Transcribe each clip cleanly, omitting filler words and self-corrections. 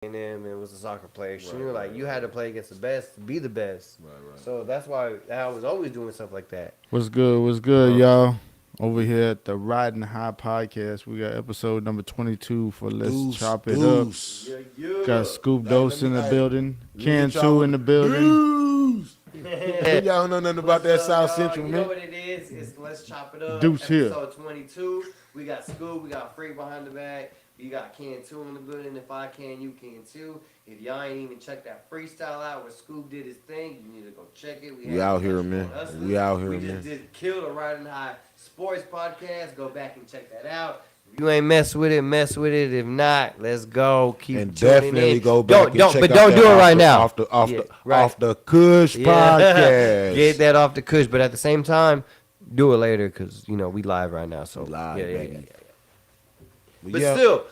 A&M and was a soccer player. She knew like you had to play against the best to be the best. Right. So that's why I was always doing stuff like that. What's good? What's good, y'all? Over here at the Riding High podcast, we got episode number 22 for Let's Chop It Up. Got Skub Dose in the building, Can2 in the building. Y'all don't know nothing about that South Central, man. You know what it is? It's Let's Chop It Up. Deuce here. Episode 22. We got Skub, we got Freak behind the back. You got Can2 in the building. If I can, you can too. If y'all ain't even checked that freestyle out where Skub did his thing, you need to go check it. We out here, man. We out here, man. We just did Kill the Riding High Sports Podcast. Go back and check that out. If you ain't mess with it, mess with it. If not, let's go. Keep and tuning definitely in. go back don't and check do it right now. Off the Kush podcast. Get that off the Kush, but at the same time, do it later because we live right now. So live, yeah. But still,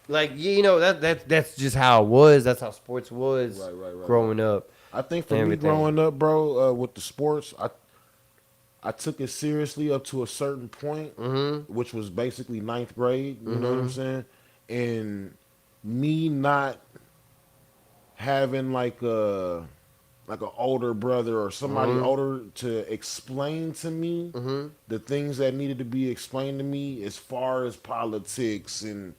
that's just how it was. That's how sports was growing up. I think for me growing up, bro, with the sports, I took it seriously up to a certain point, which was basically ninth grade. You know what I'm saying? And me not having like an older brother or somebody older to explain to me the things that needed to be explained to me as far as politics and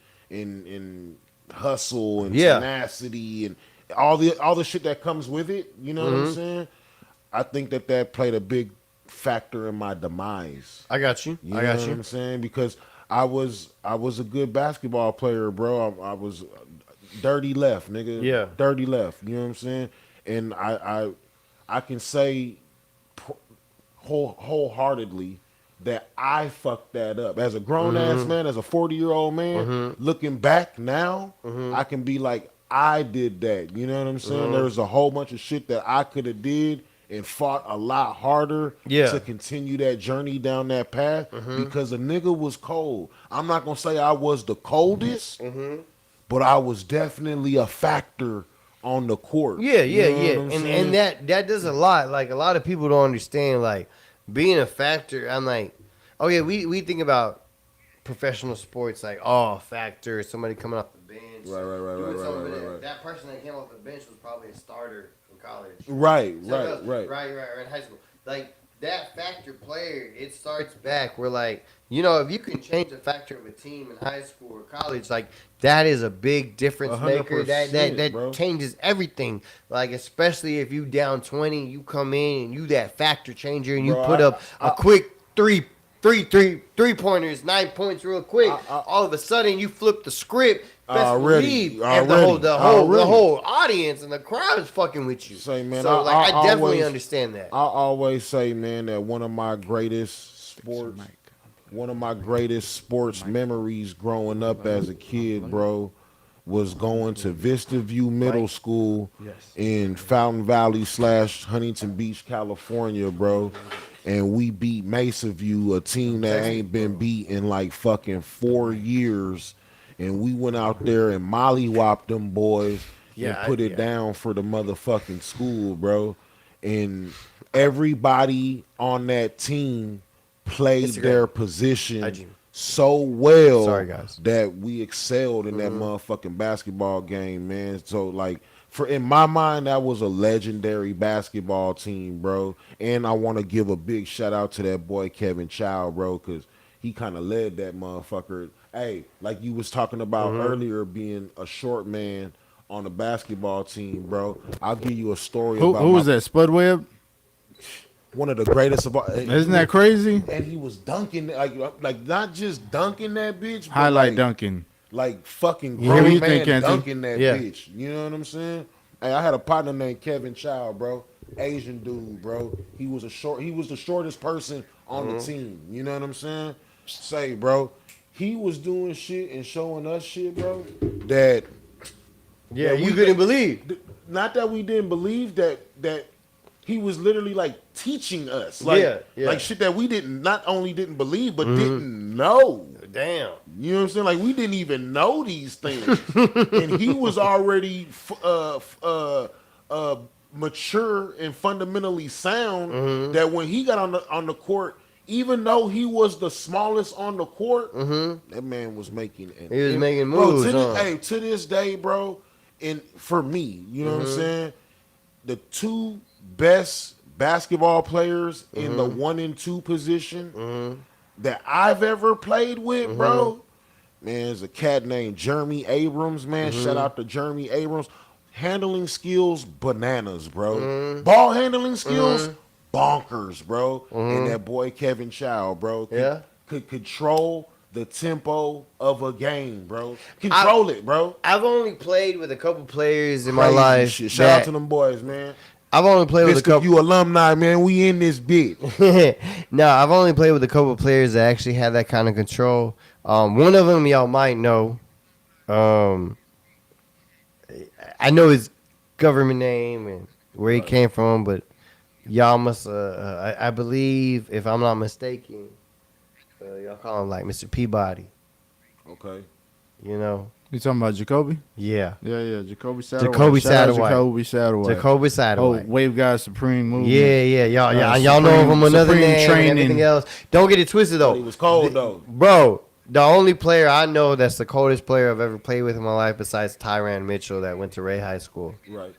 hustle and tenacity and all the shit that comes with it. You know what I'm saying? I think that played a big factor in my demise. I got you. I got you. What I'm saying? Because I was a good basketball player, bro. I was dirty left, nigga. Yeah. Dirty left. You know what I'm saying? And I can say wholeheartedly that I fucked that up. As a grown-ass man, as a 40-year-old man, looking back now, I can be like, I did that. You know what I'm saying? There's a whole bunch of shit that I could have did and fought a lot harder to continue that journey down that path because the nigga was cold. I'm not going to say I was the coldest, but I was definitely a factor on the court. Yeah. And that does a lot. Like, a lot of people don't understand, like, being a factor. I'm like, oh, yeah, we think about professional sports like, oh, factor, somebody coming off the bench. Right. That person that came off the bench was probably a starter in college. Right. In high school. Like, that factor player, it starts back where, like, if you can change the factor of a team in high school or college, like, that is a big difference maker. That changes everything. Like, especially if you down 20, you come in and you that factor changer and you put up a quick three pointers, 9 points real quick. All of a sudden, you flip the script. Best believe, and the whole audience and the crowd is fucking with you. Say, man, so I definitely understand that. I always say, man, that one of my greatest sports memories growing up as a kid, bro, was going to Vista View Middle School in Fountain Valley / Huntington Beach, California, bro. And we beat Mesa View, a team that ain't been beat in like fucking 4 years. And we went out there and mollywopped them boys and put it down for the motherfucking school, bro. And everybody on that team played their position so well that we excelled in that motherfucking basketball game, man. So, like, in my mind, that was a legendary basketball team, bro. And I want to give a big shout out to that boy Kevin Chow, bro, because he kind of led that motherfucker. Hey, like you was talking about earlier, being a short man on the basketball team, bro. I'll give you a story about who was that, Spudweb? One of the greatest of all. Isn't that crazy? And he was dunking, like not just dunking that bitch, but highlight dunking. Like fucking grown man dunking that bitch. You know what I'm saying? Hey, I had a partner named Kevin Chow, bro. Asian dude, bro. He was the shortest person on the team. You know what I'm saying? Say, bro. He was doing shit and showing us shit, bro, that you couldn't believe. Not that we didn't believe, that he was literally like teaching us. Like shit that we not only didn't believe, but didn't know. Damn. You know what I'm saying? Like, we didn't even know these things. And he was already mature and fundamentally sound that when he got on the court, even though he was the smallest on the court, that man was making. He was making moves. Bro, to this day, bro, and for me, you know what I'm saying? The two best basketball players in the 1 and 2 position that I've ever played with, bro, man, is a cat named Jeremy Abrams, man. Shout out to Jeremy Abrams. Handling skills, bananas, bro. Ball handling skills, bonkers, bro. And that boy Kevin Chow, bro, could control the tempo of a game, bro. Control it, bro. I've only played with a couple players in my life. Shit. Shout out to them boys, man. I've only played with a couple. You alumni, man. We in this bit. No, I've only played with a couple players that actually have that kind of control. One of them y'all might know. I know his government name and where he came from, but y'all must, I believe, if I'm not mistaken, y'all call him like Mr. Peabody. Okay. You know? You talking about Jacoby? Yeah. Yeah. Jacoby Satterwhite. Jacoby Satterwhite. Oh, Wave Guy Supreme movement. Yeah. Y'all know him another name training. And everything else. Don't get it twisted, though. He was cold, though. Bro, the only player I know that's the coldest player I've ever played with in my life besides Tyrann Mitchell that went to Ray High School. Right.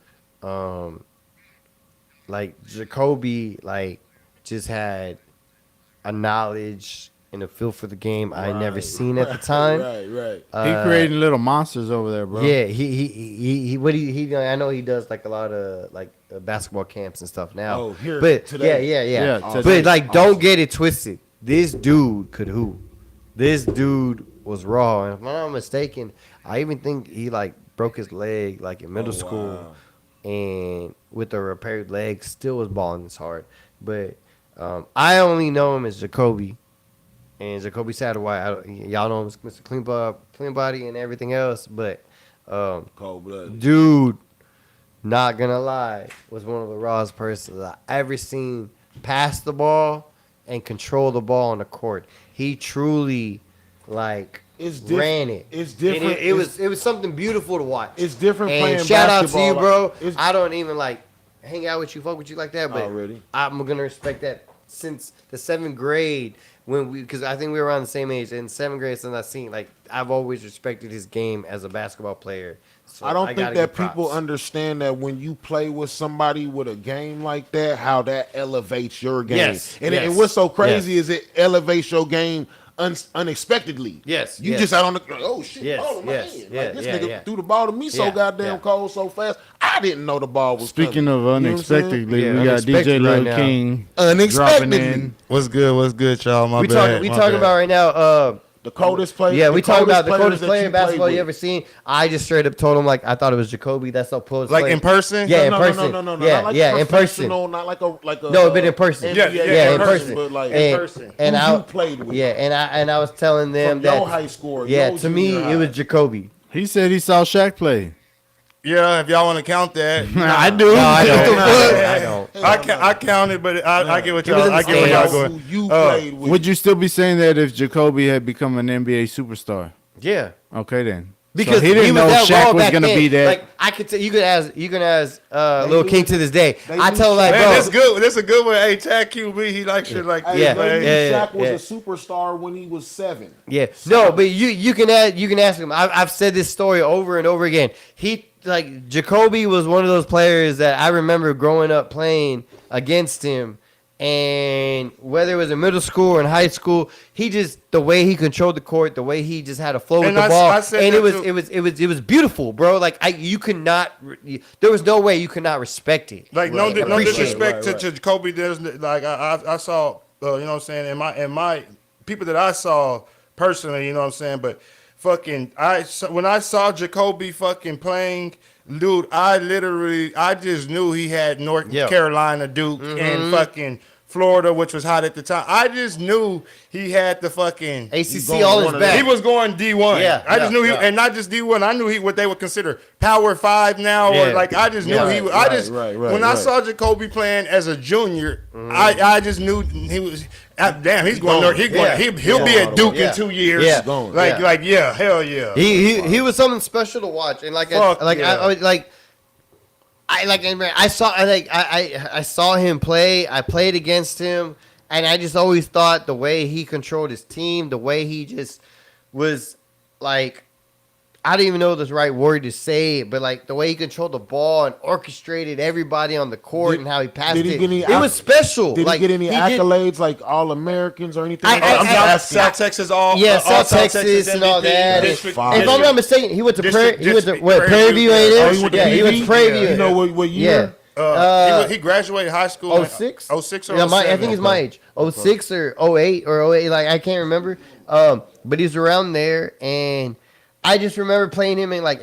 Like, Jacoby, like, just had a knowledge and a feel for the game I never seen at the time. Right. He creating little monsters over there, bro. Yeah, he I know he does like a lot of like basketball camps and stuff now. Oh, here but today. Yeah. Awesome. But like, don't get it twisted. This dude could hoop. This dude was raw, and if I'm not mistaken, I even think he like broke his leg like in middle school, and with a repaired leg, still was balling this hard. But I only know him as Jacoby. And Jacoby Satterwhite, y'all know him as Mr. Clean Body and everything else, but cold blood. Dude, not gonna lie, was one of the rawest persons I ever seen pass the ball and control the ball on the court. He truly ran it. It's different. It was something beautiful to watch. It's different and playing shout basketball. out to you, bro. I don't even hang out with you, fuck with you like that, but already. I'm gonna respect that since the 7th grade. Because I think we were around the same age in 7th grade, since I've always respected his game as a basketball player. So I don't think that people understand that when you play with somebody with a game like that, how that elevates your game. Yes. And what's so crazy is it elevates your game unexpectedly. Yes. You just out on the shit. Yes. Ball in my hand. This nigga yeah. threw the ball to me so goddamn cold, so fast. I didn't know the ball was Speaking coming. of unexpectedly, You know we got DJ Lil right King Unexpectedly. dropping in. What's good, y'all? We talking about right now. The coldest player. Yeah, we talking about the players coldest player that in basketball played you with. ever seen. I just straight up told him I thought it was Jacoby. That's the coldest Like player. in person? Yeah, in No, person. No, Yeah, not like in person. professional, not like a No, but in person. NBA in person. But like and, in person. And Who I you played with? Yeah, and I was telling them From that your high school. Yeah, your to me junior it was high. Jacoby. He said he saw Shaq play. Yeah, if y'all want to count that. I do. No, I don't. I counted, but I get what It was in y'all. I the get what y'all stands. going. Who you played with? Would you still be saying that if Jacoby had become an NBA superstar? Yeah. Okay, then. Because so he didn't know that Shaq raw was back gonna then. be that. Like I could tell, you can ask Lil King to this day. I knew tell him like, Shaq. Man, bro, that's good. That's a good one. Hey, Tag QB, he likes shit like this. Yeah. man. Shaq was a superstar when he was 7. yeah, no, but you can ask him. I've said this story over and over again. Jacoby was one of those players that I remember growing up playing against him, and whether it was in middle school or in high school, the way he controlled the court, the way he just had a flow with the ball, and it was beautiful, bro. You could not, there was no way you could not respect it. No Appreciate disrespect to Jacoby. There's I saw, you know what I'm saying, in my people that I saw personally, you know what I'm saying, but when I saw Jacoby fucking playing, dude, I just knew he had North Carolina, Duke, and fucking Florida, which was hot at the time. I just knew he had the fucking ACC all his back. He was going D1. Yeah, I just knew and not just D1. I knew what they would consider Power 5 now, Yeah. or I just knew he. When I saw Jacoby playing as a junior, I just knew he was. Damn, he's going. He'll be at Duke in 2 years. Yeah. Hell yeah. He was something special to watch, and I saw him play. I played against him and I just always thought the way he controlled his team, the way he just was like, I don't even know the right word to say it, but like the way he controlled the ball and orchestrated everybody on the court and how he passed it. It was special. Did like, he get any accolades like All-Americans or anything? South Texas all. Yeah, South Texas and all that. If I'm not mistaken, he went to Prairie View. Yeah, he went to Prairie View. You know what year? He graduated high school. 06? 06 or yeah, 07. I think he's my age. 06 or 08 or 08. Like, I can't remember. But he's around there, and I just remember playing him in, like,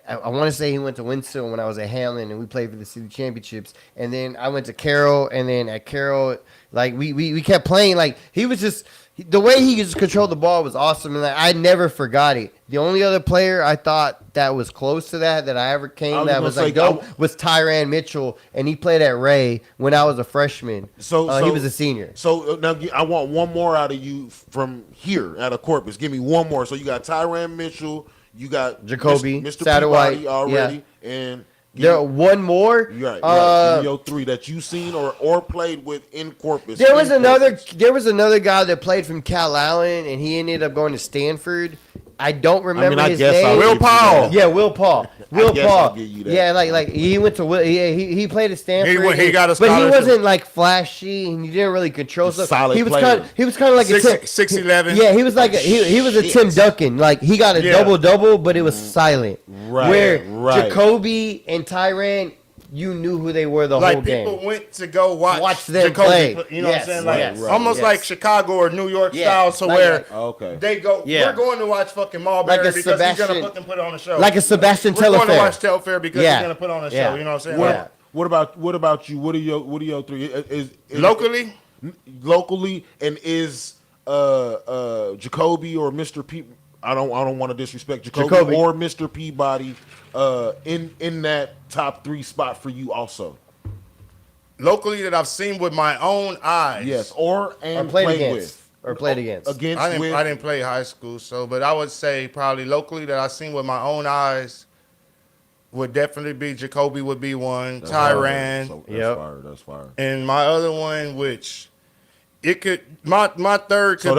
I want to say he went to Winston when I was at Hamlin, and we played for the city championships. And then I went to Carroll, and then at Carroll, like, we kept playing. Like, he was just, the way he just controlled the ball was awesome, and like, I never forgot it. The only other player I thought that was close to that I ever came that was like dope was Tyrann Mitchell, and he played at Ray when I was a freshman. So he was a senior. So now I want one more out of you from here out of Corpus. Give me one more. So you got Tyrann Mitchell, you got Jacoby, Mr. Satterwhite Peabody already, and there one more. Right. Give me your three that you seen or played with in Corpus. There was another guy that played from Cal Allen, and he ended up going to Stanford. I don't remember his name. Will Paul. Yeah, Will Paul. Will Paul. I'll give you that. Yeah, like he went to he played at Stanford. He got a but scholarship. he wasn't like flashy, and he didn't really control stuff. Solid He was player. kind of like a 6'11". Yeah, he was like he was a Tim Duncan. Like he got a double, but it was silent. Right. Where Jacoby and Tyrann, you knew who they were the whole game. Like people went to go watch them Jacoby play. You know what I'm saying? Like almost yes. like Chicago or New York style, so like, where they go. Yeah. We're going to watch fucking Marbury because he's gonna fucking put on a show. Like a Sebastian Telfair. We're going to watch Telfair because he's gonna put on a show. You know what I'm saying? What about you? What are your three? Is locally, and is Jacoby or Mr. P? I don't want to disrespect Jacoby or Mr. Peabody in that top three spot for you also. Locally that I've seen with my own eyes. Yes, or played against. I didn't play high school, but I would say probably locally that I've seen with my own eyes would definitely be Jacoby would be one. Tyrann. That's fire. And my other one, which it could my third could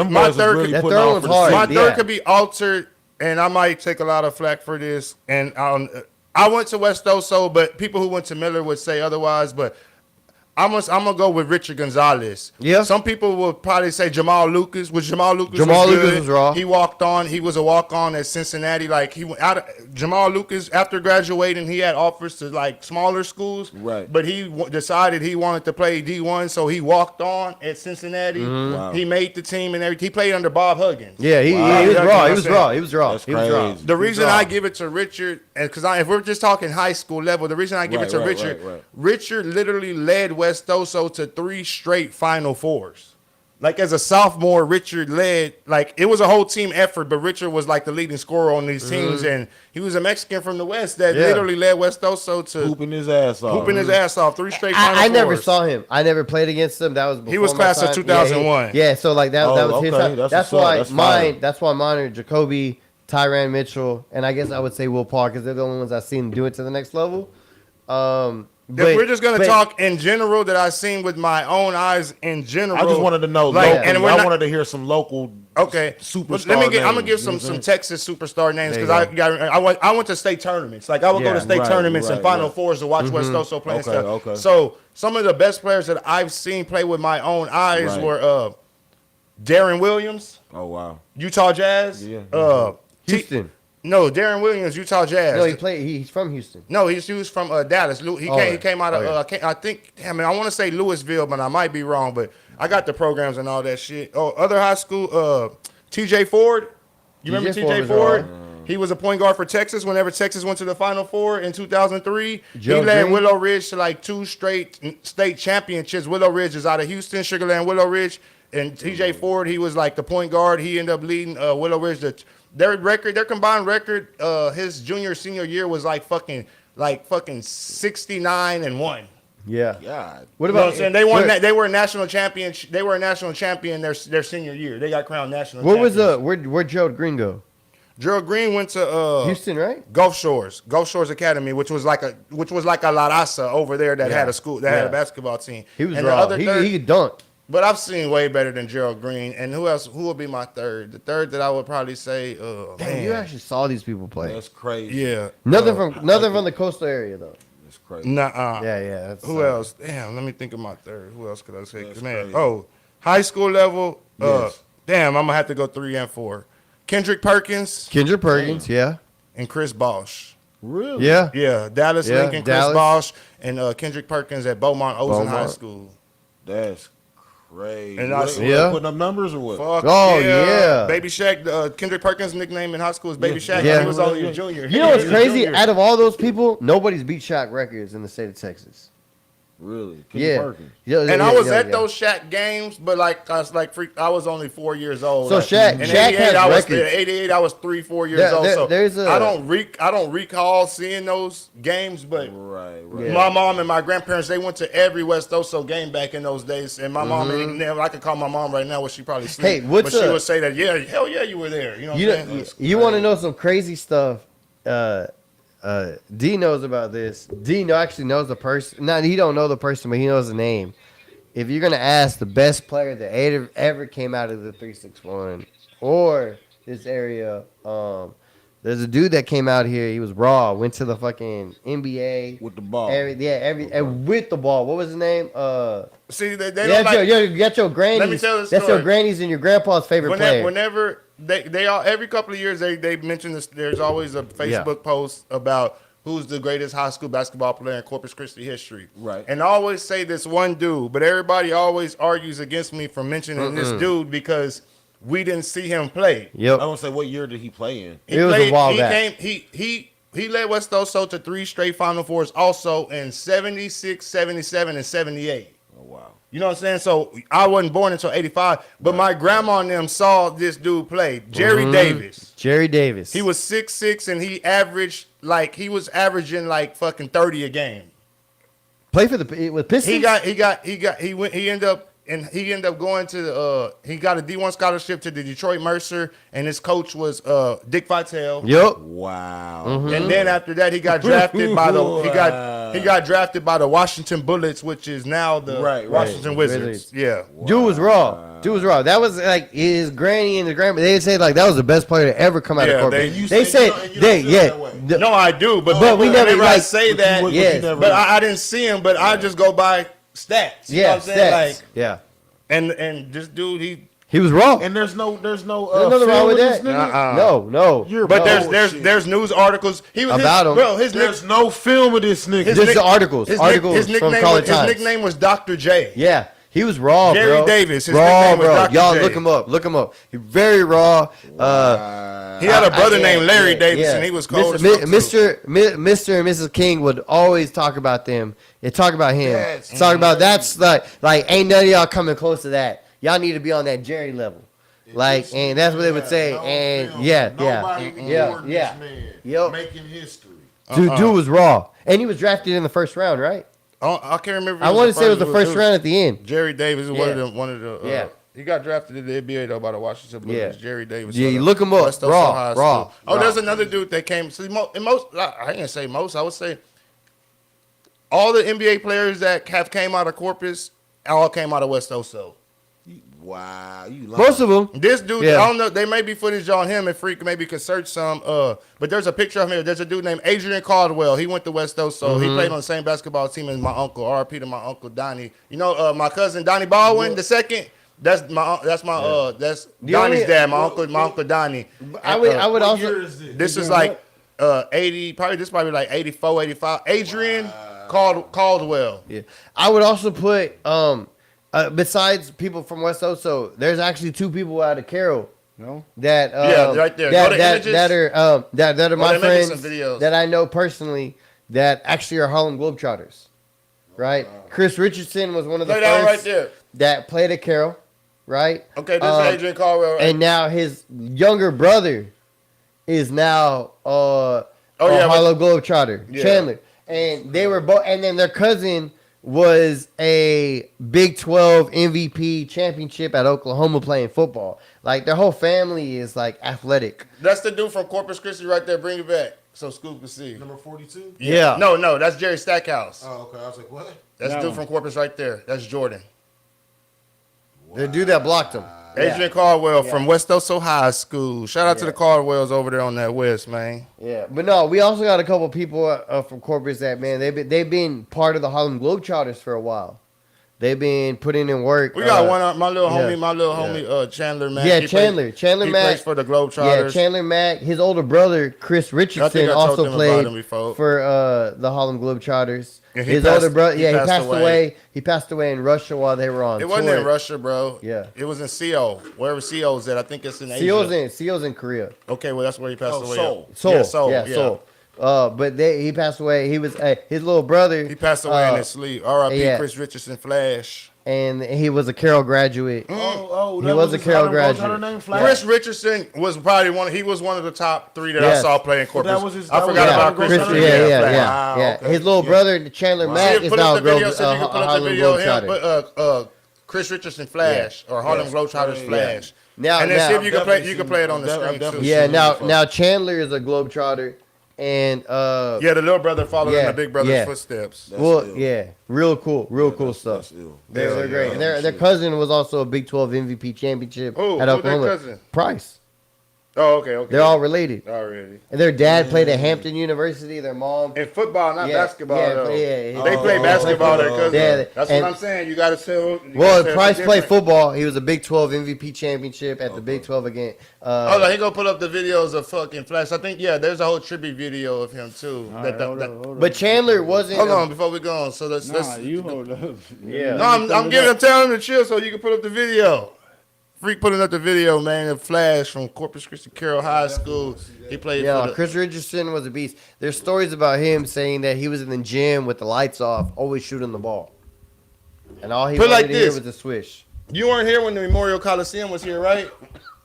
could be altered, and I might take a lot of flack for this. And I went to West Oso, but people who went to Miller would say otherwise. But I'm gonna go with Richard Gonzalez. Yeah. Some people will probably say Jamal Lucas. Jamal Lucas was raw. He walked on. He was a walk on at Cincinnati. Like he went out. Jamal Lucas after graduating, he had offers to like smaller schools. Right. But he decided he wanted to play D1, so he walked on at Cincinnati. Mm-hmm. Wow. He made the team and everything. He played under Bob Huggins. Yeah, he was raw. He was raw. That's crazy. The reason I give it to Richard, and because if we're just talking high school level, the reason I give it to Richard, Richard literally led West Oso to 3 straight Final Fours. Like as a sophomore, Richard led, like it was a whole team effort, but Richard was like the leading scorer on these teams, and he was a Mexican from the West that literally led West Oso to hooping his ass off. 3 straight Final Fours. I never saw him. I never played against him. That was before he was class of 2001. Yeah, so like that was his time. That's why mine are Jacoby, Tyrann Mitchell, and I guess I would say Will Paul because they're the only ones I've seen do it to the next level. If we're just gonna talk in general that I've seen with my own eyes in general. I just wanted to know, and I wanted to hear some local superstar I'm gonna give some Texas superstar names because I went to state tournaments. Like I would go to state tournaments and Final Fours to watch West Oso play and stuff. Okay. So some of the best players that I've seen play with my own eyes were Darren Williams. Oh wow. Utah Jazz. Houston. No, Darren Williams, Utah Jazz. No, he's from Houston. No, he was from Dallas. He came out of I think I want to say Louisville, but I might be wrong. But I got the programs and all that shit. Oh, other high school, T.J. Ford. You remember T.J. Ford? He was a point guard for Texas whenever Texas went to the Final Four in 2003. He led Willow Ridge to like 2 straight state championships. Willow Ridge is out of Houston, Sugar Land, Willow Ridge. And T.J. Ford, he was like the point guard. He ended up leading Willow Ridge to their combined record, his senior year was like fucking 69-1. Yeah. God. What about? You know what I'm saying? They won that. They were a national champion. They were a national champion their senior year. They got crowned national. Where'd Gerald Green go? Gerald Green went to Houston, right? Gulf Shores Academy, which was like a La Raza over there that had a school that had a basketball team. He was raw. He could dunk. But I've seen way better than Gerald Green. And who else? Who would be my third? The third that I would probably say, Damn, you actually saw these people play. That's crazy. yeah. Nothing from the coastal area though. That's crazy. Nah. Yeah. That's Who else? Damn, let me think of my third. Who else could I say? That's Man, crazy. high school level. Yes. Damn, I'm gonna have to go 3 and 4. Kendrick Perkins Kendrick Perkins, yeah. and Chris Bosh. Really? Yeah. Yeah, Dallas Yeah, Lincoln, Dallas. Chris Bosh, and Kendrick Perkins at Beaumont Ozen High Beaumont. School. That's crazy. And What, Yeah. putting up numbers or what? Fuck Oh, yeah. Baby Shaq. Kendrick Perkins' nickname in high school is Baby Shaq. Yeah. He was only a junior. You know what's He was a crazy? junior. Out of all those people, nobody's beat Shaq records in the state of Texas. Really? Yeah. Perkins. And I was at those Shaq games, but I was only 4 years old. So Shaq- in Shaq 88, has I was records. 88. I was 3-4 years old. So there's a- I don't recall seeing those games, but Right. Yeah. my mom and my grandparents, they went to every West Oso game back in those days. And my mom, I could call my mom right now, where she probably sleep. Hey, what's but she a- would say that, yeah, hell yeah, you were there. You know what You I'm know, saying? you want to know some crazy stuff? D knows about this. Actually knows the person. No, he don't know the person, but he knows the name. If you're gonna ask the best player that ever came out of the 361 or this area, there's a dude that came out here. He was raw. Went to the fucking NBA With the ball. and with the ball. What was his name? See, they You don't like. you got your grannies. Let me tell this That's your story. grannies and your grandpa's favorite player. Whenever they all every couple of years they mention this. There's always a Facebook post about who's the greatest high school basketball player in Corpus Christi history. Right. And I always say this one dude, but everybody always argues against me for mentioning this dude because we didn't see him play. Yep. I don't say what year did he play in. He It was a while back. He led West Oso to 3 straight Final Fours also in 76, 77, and 78. Oh wow. You know what I'm saying? So I wasn't born until 85, but my grandma and them saw this dude play. Jerry Davis. Jerry Davis. He was 6'6", and he was averaging like fucking 30 a game. Play for with Pistons. He ended up going to he got a D1 scholarship to the Detroit Mercer, and his coach was Dick Vitale. Yep. Wow. And then after that, he got drafted by he got drafted by the Washington Bullets, which is now the Washington Wizards. Yeah. Dude was raw. That was like his granny and the grandma. They say like that was the best player to ever come out of Corpus. They say No, I do, but we never whenever I say that. Yes. But I didn't see him, but I just go by stats. You know what I'm saying? stats. Like, Yeah. and this dude, He was raw. And there's no There's nothing wrong with that. No. but there's news articles. He was About him. Bro, There's no film of this nigga. This is articles. Articles his from nickname College Times. His nickname was Dr. J. Yeah. He was raw, Jerry bro. Davis. His raw, nickname was bro. Dr. Y'all J. look him up. He very raw. He had a brother named Larry Davis, and he was cold as fuck, too. Mr. and Mrs. King would always talk about them. They talk about him. Yes. Talk about that's like ain't none of y'all coming close to that. Y'all need to be on that Jerry level. Like, and that's what they would say. And Nobody ignored this man Yep. making history. Dude was raw, and he was drafted in the first round, right? I can't remember. I want to say it was the first round at the end. Jerry Davis is Yeah. one of the. Yeah. He got drafted in the NBA though by the Washington Bullets. Yeah. Jerry Davis. Yeah, for you the look him up. West Oso Raw, High raw, School. Oh, raw. there's another dude that came. See, I didn't say most. I would say all the NBA players that have came out of Corpus all came out of West Oso. Wow, you lying. Most of them. This dude, Yeah. I don't know. They may be footage on him, and Freak maybe could search some. But there's a picture of him. There's a dude named Adrian Caldwell. He went to West Oso. He played on the same basketball team as my uncle. R.P. to my uncle Donnie. You know, my cousin Donnie Baldwin, the second. That's Donnie's dad. My uncle Donnie. I would What also. year is this? This is like 80. Probably like 84, 85. Adrian Caldwell. Yeah. I would also put besides people from West Oso, there's actually 2 people out of Carroll. No. That right there. Go to images. that are my they're making friends some videos. that I know personally that actually are Harlem Globetrotters. Right? Chris Richardson was one of the Play that first right there. that played at Carroll, right? Okay, this is Adrian Caldwell. Right? And now his younger brother is now a Harlem Globetrotter, Yeah. Chandler. And they were both, and then their cousin was a Big 12 MVP championship at Oklahoma playing football. Like their whole family is like athletic. That's the dude from Corpus Christi right there. Bring it back so Skub can see. Number 42? Yeah. No, that's Jerry Stackhouse. Oh, okay. I was like, what? That's the dude from Corpus right there. That's Jordan. The dude that blocked him. Adrian Caldwell from West Oso High School. Shout out to the Caldwells over there on that West, man. Yeah, but no, we also got a couple people from Corpus that, man, they've been part of the Harlem Globetrotters for a while. They've been putting in work. We got one. My little homie, Chandler Mack. Yeah, Chandler He Mack plays for the Globetrotters. Yeah, Chandler Mack. His older brother, Chris Richardson, also played for the Harlem Globetrotters. Yeah, his older brother, he passed away. He passed away in Russia while they were on tour. It wasn't in Russia, bro. Yeah. It was in Seoul, wherever Seoul's at. I think it's in Asia. Seoul's in Korea. Okay, well, that's where he passed away. Seoul. Seoul. Yeah, Seoul. But he passed away. He was his little brother. He passed away in his sleep. R.I.P. Chris Richardson Flash. And he was a Carroll graduate. He was a Carroll graduate. Chris Richardson was probably he was one of the top 3 that I saw playing Corpus. I forgot about Chris Richardson. Yeah. His little brother, Chandler Mack, is now a Harlem Globetrotter. Chris Richardson Flash or Harlem Globetrotters Flash. Now, and then see if you can play it on the screen too. Yeah, now Chandler is a Globetrotter. And the little brother followed in the big brother's footsteps. Real cool stuff. They're great. And their cousin was also a Big 12 MVP championship at Oklahoma. Their cousin? Price. Oh, okay. They're all related. Already. And their dad played at Hampton University. Their mom in football, not basketball. Though. They play basketball. Their cousin. That's what I'm saying. You got to sell. Price played football. He was a Big 12 MVP championship at the Big 12 again. Hold on, he gonna put up the videos of fucking Flash. I think there's a whole tribute video of him too. But Chandler wasn't. Hold on, before we go on. So let's you hold up. Yeah. No, I'm telling him to chill so you can put up the video. Freak putting up the video, man. The Flash from Corpus Christi Carroll High School. He played for Chris Richardson was a beast. There's stories about him saying that he was in the gym with the lights off, always shooting the ball. And all he wanted to hear was the swish. You weren't here when the Memorial Coliseum was here, right?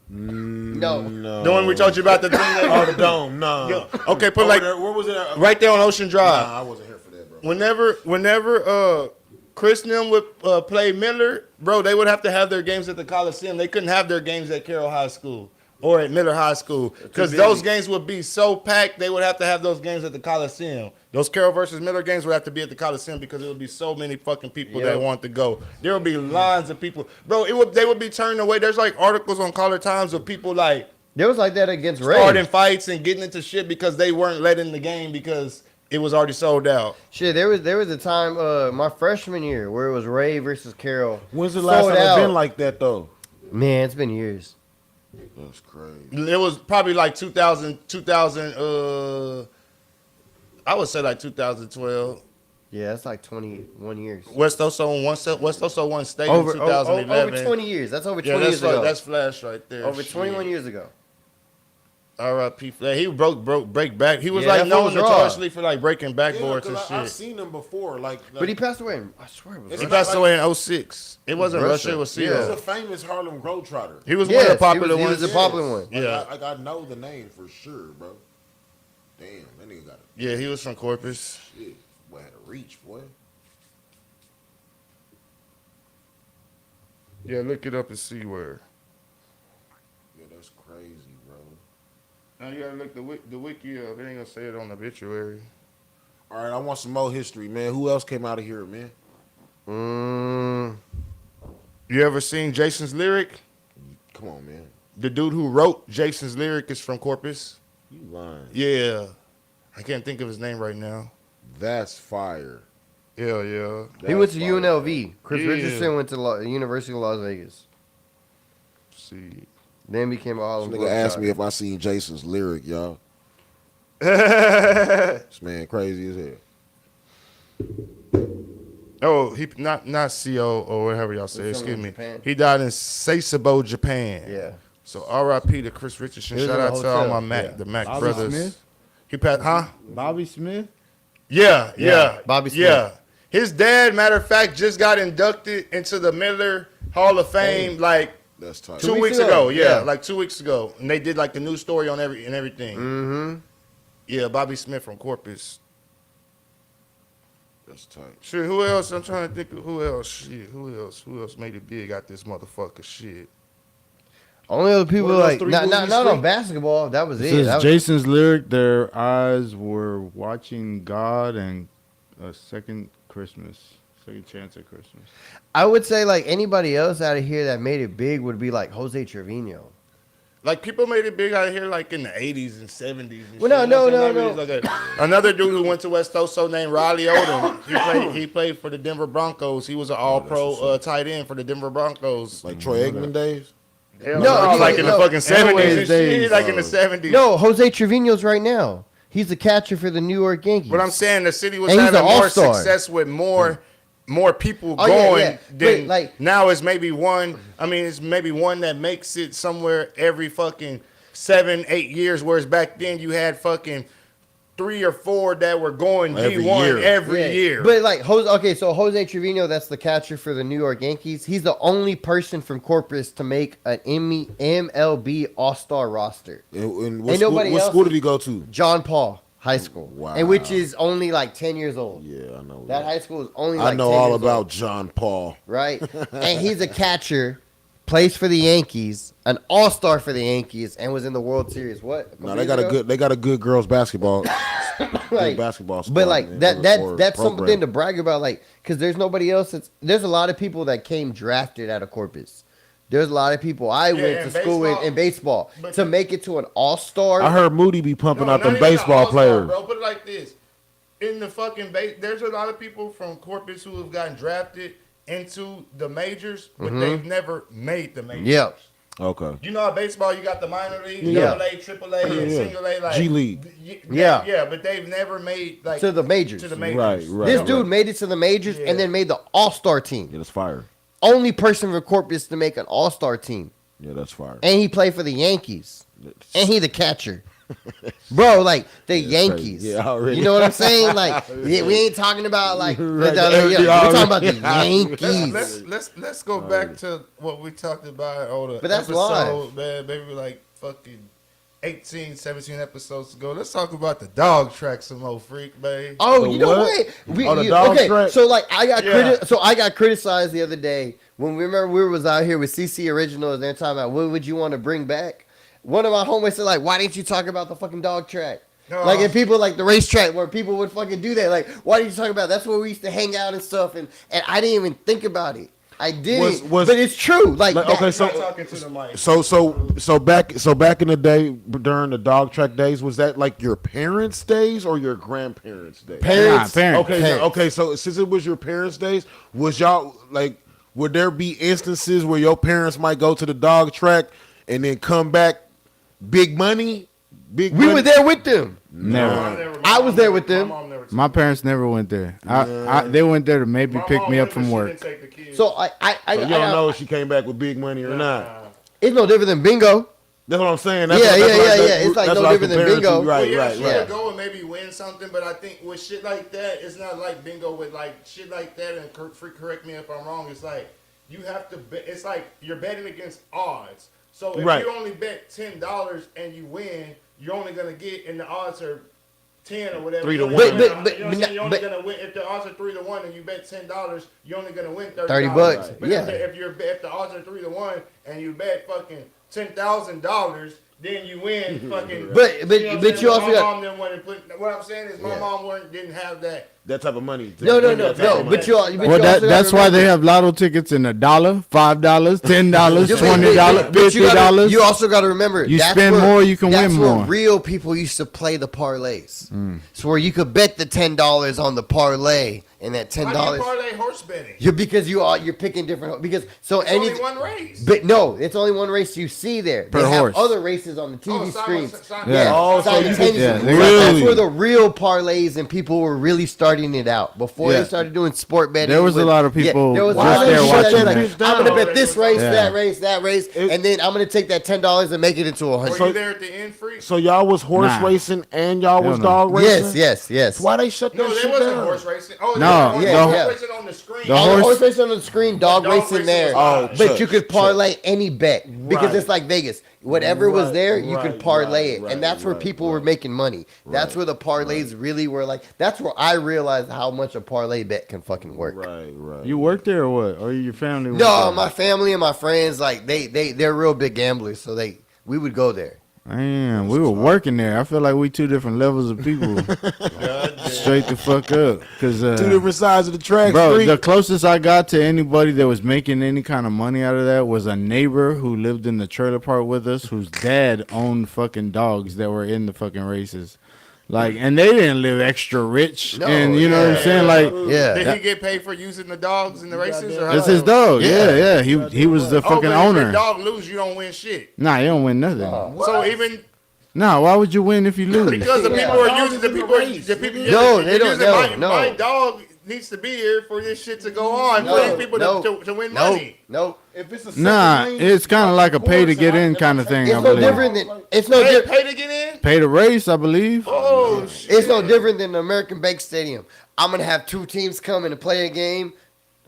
No. The one we told you about the thing. The dome, no. Okay, where was it? Right there on Ocean Drive. Nah, I wasn't here for that, bro. Whenever Chris and them would play Miller, bro, they would have to have their games at the Coliseum. They couldn't have their games at Carroll High School or at Miller High School because those games would be so packed. They would have to have those games at the Coliseum. Those Carroll versus Miller games would have to be at the Coliseum because it would be so many fucking people that want to go. There would be lines of people, bro. They would be turned away. There's like articles on Caller Times of people like there was like that against Ray starting fights and getting into shit because they weren't let in the game because it was already sold out. Shit, there was a time my freshman year where it was Ray versus Carroll. When's the last time it's been like that though? Man, it's been years. That's crazy. It was probably like 2000 I would say like 2012. Yeah, that's like 21 years. West Oso won state in 2011. Over 20 years. That's over 20 years ago. That's Flash right there. Over 21 years ago. R.I.P. Flash. He break back. He was like known notoriously for like breaking backboards and shit. I've seen him before. But he passed away. I swear it was. He passed away in 06. It wasn't Russia. It was Seattle. He was a famous Harlem Globetrotter. He was one of the popular ones. He was a popular one. Yeah. I know the name for sure, bro. Damn, that nigga got it. Yeah, he was from Corpus. Shit, boy had a reach, boy. Yeah, look it up and see where. Yeah, that's crazy, bro. Now you gotta look the wiki up. They ain't gonna say it on the obituary. All right, I want some more history, man. Who else came out of here, man? You ever seen Jason's lyric? Come on, man. The dude who wrote Jason's lyric is from Corpus. You lying. Yeah. I can't think of his name right now. That's fire. Yeah. He went to UNLV. Chris Richardson went to the University of Las Vegas. See. Then became a Harlem This nigga asked me if I seen Jason's lyric, y'all. This man crazy as hell. Oh, he not CO or whatever y'all say. Excuse me. Japan. He died in Sasebo, Japan. Yeah. So R.I.P. to Chris Richardson. Shout out to all my the Mac Bobby brothers. Smith? He passed, huh? Bobby Smith? Yeah. Bobby Smith. Yeah. His dad, matter of fact, just got inducted into the Miller Hall of Fame like That's tight. 2 weeks ago. Yeah, like 2 weeks ago. And they did like the news story on everything. Mm-hmm. Yeah, Bobby Smith from Corpus. That's tight. Shit, who else? I'm trying to think of who else. Shit, who else made it big out this motherfucker? Shit. Only other people What are those like three not movies, on Street? basketball. That was It it. says That was- Jason's lyric, their eyes were watching God and a second Christmas. take a chance at Christmas. I would say like anybody else out of here that made it big would be like Jose Trevino. Like people made it big out here, like in the '80s and '70s. And Well, no. Like another dude who went to West Oso named Riley Odom. He played for the Denver Broncos. He was an All-Pro tight end for the Denver Broncos. Like Troy Aikman days. No, like in the fucking '70s. days. Like in the '70s. No, Jose Trevino's right now. He's the catcher for the New York Yankees. But I'm saying the city was And he's having an more all-star. success with more people Oh, going yeah. than But, like- now. It's maybe one. I mean, it's maybe one that makes it somewhere every fucking 7-8 years. Whereas back then you had fucking 3 or 4 that were going Every G1 year. every Yeah. year. But like so Jose Trevino, that's the catcher for the New York Yankees. He's the only person from Corpus to make an MLB All-Star roster. And Ain't nobody what else- school did he go to? John Paul High School, Wow. and which is only like 10 years old. Yeah, I know. That high school is only like I know 10 all years about old, John Paul. right? And he's a catcher, plays for the Yankees, an All-Star for the Yankees, and was in the World Series. What? No, they got a good girls basketball. Like, basketball squad, but like man, that's or something program. to brag about, like, because there's nobody else. There's a lot of people that came drafted out of Corpus. There's a lot of people I went to in school with in baseball But to make it to an All-Star. I heard Moody be pumping out not them even an baseball all-star, players. Bro, put it like this: in the fucking there's a lot of people from Corpus who have gotten drafted into the majors, but they've never made the majors. Yeah. Okay. You know how baseball, you got the minor league, Yeah. double A, triple A, and Yeah. single A, like G League. Yeah. yeah, but they've never made like To the majors. To the majors. Right. This dude made it to the majors Yeah. and then made the All-Star team. Yeah, that's fire. Only person from Corpus to make an All-Star team. Yeah, that's fire. And he played for the Yankees. And he the catcher. Bro, like the crazy. Yankees. Yeah, already. You know what I'm saying? Like we ain't talking about like Right, we're talking about the already. Yankees. Let's go back to what we talked about on the But that's episode, man, maybe like fucking 18, 17 episodes ago. Let's talk about the dog track some more, freak, man. Oh, The you know what? what? The dog track? So like I got Yeah. I got criticized the other day when we was out here with CC Originals and they're talking about what would you want to bring back? One of my homies said like, why didn't you talk about the fucking dog track? No. Like if people like the racetrack where people would fucking do that. Like, why didn't you talk about that? That's where we used to hang out and stuff and I didn't even think about it. I didn't. Was- but it's true. Like Like, that- okay, You're not so- talking to the mic. So back in the day during the dog track days, was that like your parents' days or your grandparents' days? Parents. Parents. Okay, Parents. okay. So since it was your parents' days, was y'all like? Would there be instances where your parents might go to the dog track and then come back, big money, big? We money? were there with them. Never. I was there with them. My mom never took My parents never went there. They went there to maybe my pick mom me up went, from but she work. didn't take the kids. So I So you don't know if she came back with big money or not. it's no different than bingo. That's what I'm saying. Yeah. It's like no different than bingo. Right, yeah, right, she right. would go and maybe win something, but I think with shit like that, it's not like bingo with like shit like that. And correct me if I'm wrong. It's like you have to bet. It's like you're betting against odds. So if Right. you only bet $10 and you win, you're only gonna get, and the odds are 10 or whatever. 3 to you're 1. only gonna- But- you know what I'm saying? You're only but- gonna win if the odds are 3 to 1 and you bet $10. You're only gonna win $30 bucks, But yeah. if the odds are 3 to 1 and you bet fucking $10,000, then you win fucking. But- what I'm but saying? you also my got- mom didn't want to put. What I'm saying is my mom didn't have that. That type of money. No. That type of money. But you also Well, gotta that's why they remember- have lotto tickets in $1, $5, $10, But- $20, but you gotta- $50. You also got to remember, You that's spend where- more, you can that's win where more. real people used to play the parlays. So where you could bet the $10 on the parlay, and that How do you $10. parlay horse betting? Because you're picking different because so It's any only one race. but no, it's only one race you see there. Per they horse. have other races on the TV screens. Yeah. Oh, so you simultaneously. yeah, they got That's that. where the real parlays and people were really starting it out before Yeah. they started doing sport betting. There was a lot of people there was just a lot of there shit watching like, that. I'm gonna bet Oh, this they race, was- Yeah. that race, and then I'm gonna take that $10 and make it into Were $100. you there at the end, freak? So y'all was horse Nah. racing and y'all was Hell no. dog racing. Yes. Why they shut No, that there shit wasn't down? horse racing. Oh, No, there yeah, was yeah. horse racing on the screen. The All horse- the horse racing on the screen, dog Dog racing racing there. was But live. you could parlay any bet because Right. it's like Vegas. Whatever was Right, there, you right, could parlay right, it, and that's where right, people right. were making money. That's where the parlays really were like. That's where I realized how much a parlay bet can fucking work. Right. You work there or what? Or your family? work No, there? my family and my friends like they're real big gamblers, so we would go there. Man, we were working there. I feel like we two different levels of people. Straight the fuck up. Cause, Two different sides of the track. bro, street. the closest I got to anybody that was making any kind of money out of that was a neighbor who lived in the trailer park with us, whose dad owned fucking dogs that were in the fucking races. Like, and they didn't live extra rich. No, and you know what I'm saying? Like, Yeah. Did he get paid for using the dogs in the races? Or that's how? his dog. Yeah. He was the fucking but If owner. the dog lose, you don't win shit. Nah, you don't win nothing. So even Nah, why would you win if you lose? because the people are using the people. No, they don't. Using No. my dog needs to be here for this shit to go on. For these people to win money. Nope. If it's a Nah, second lane, it's kind of like a pay to get in kind of thing. It's I no believe. different than it's no Pay, di- pay to get in. Pay to race, I believe. Oh shit. it's no different than the American Bank Stadium. I'm gonna have two teams come in to play a game.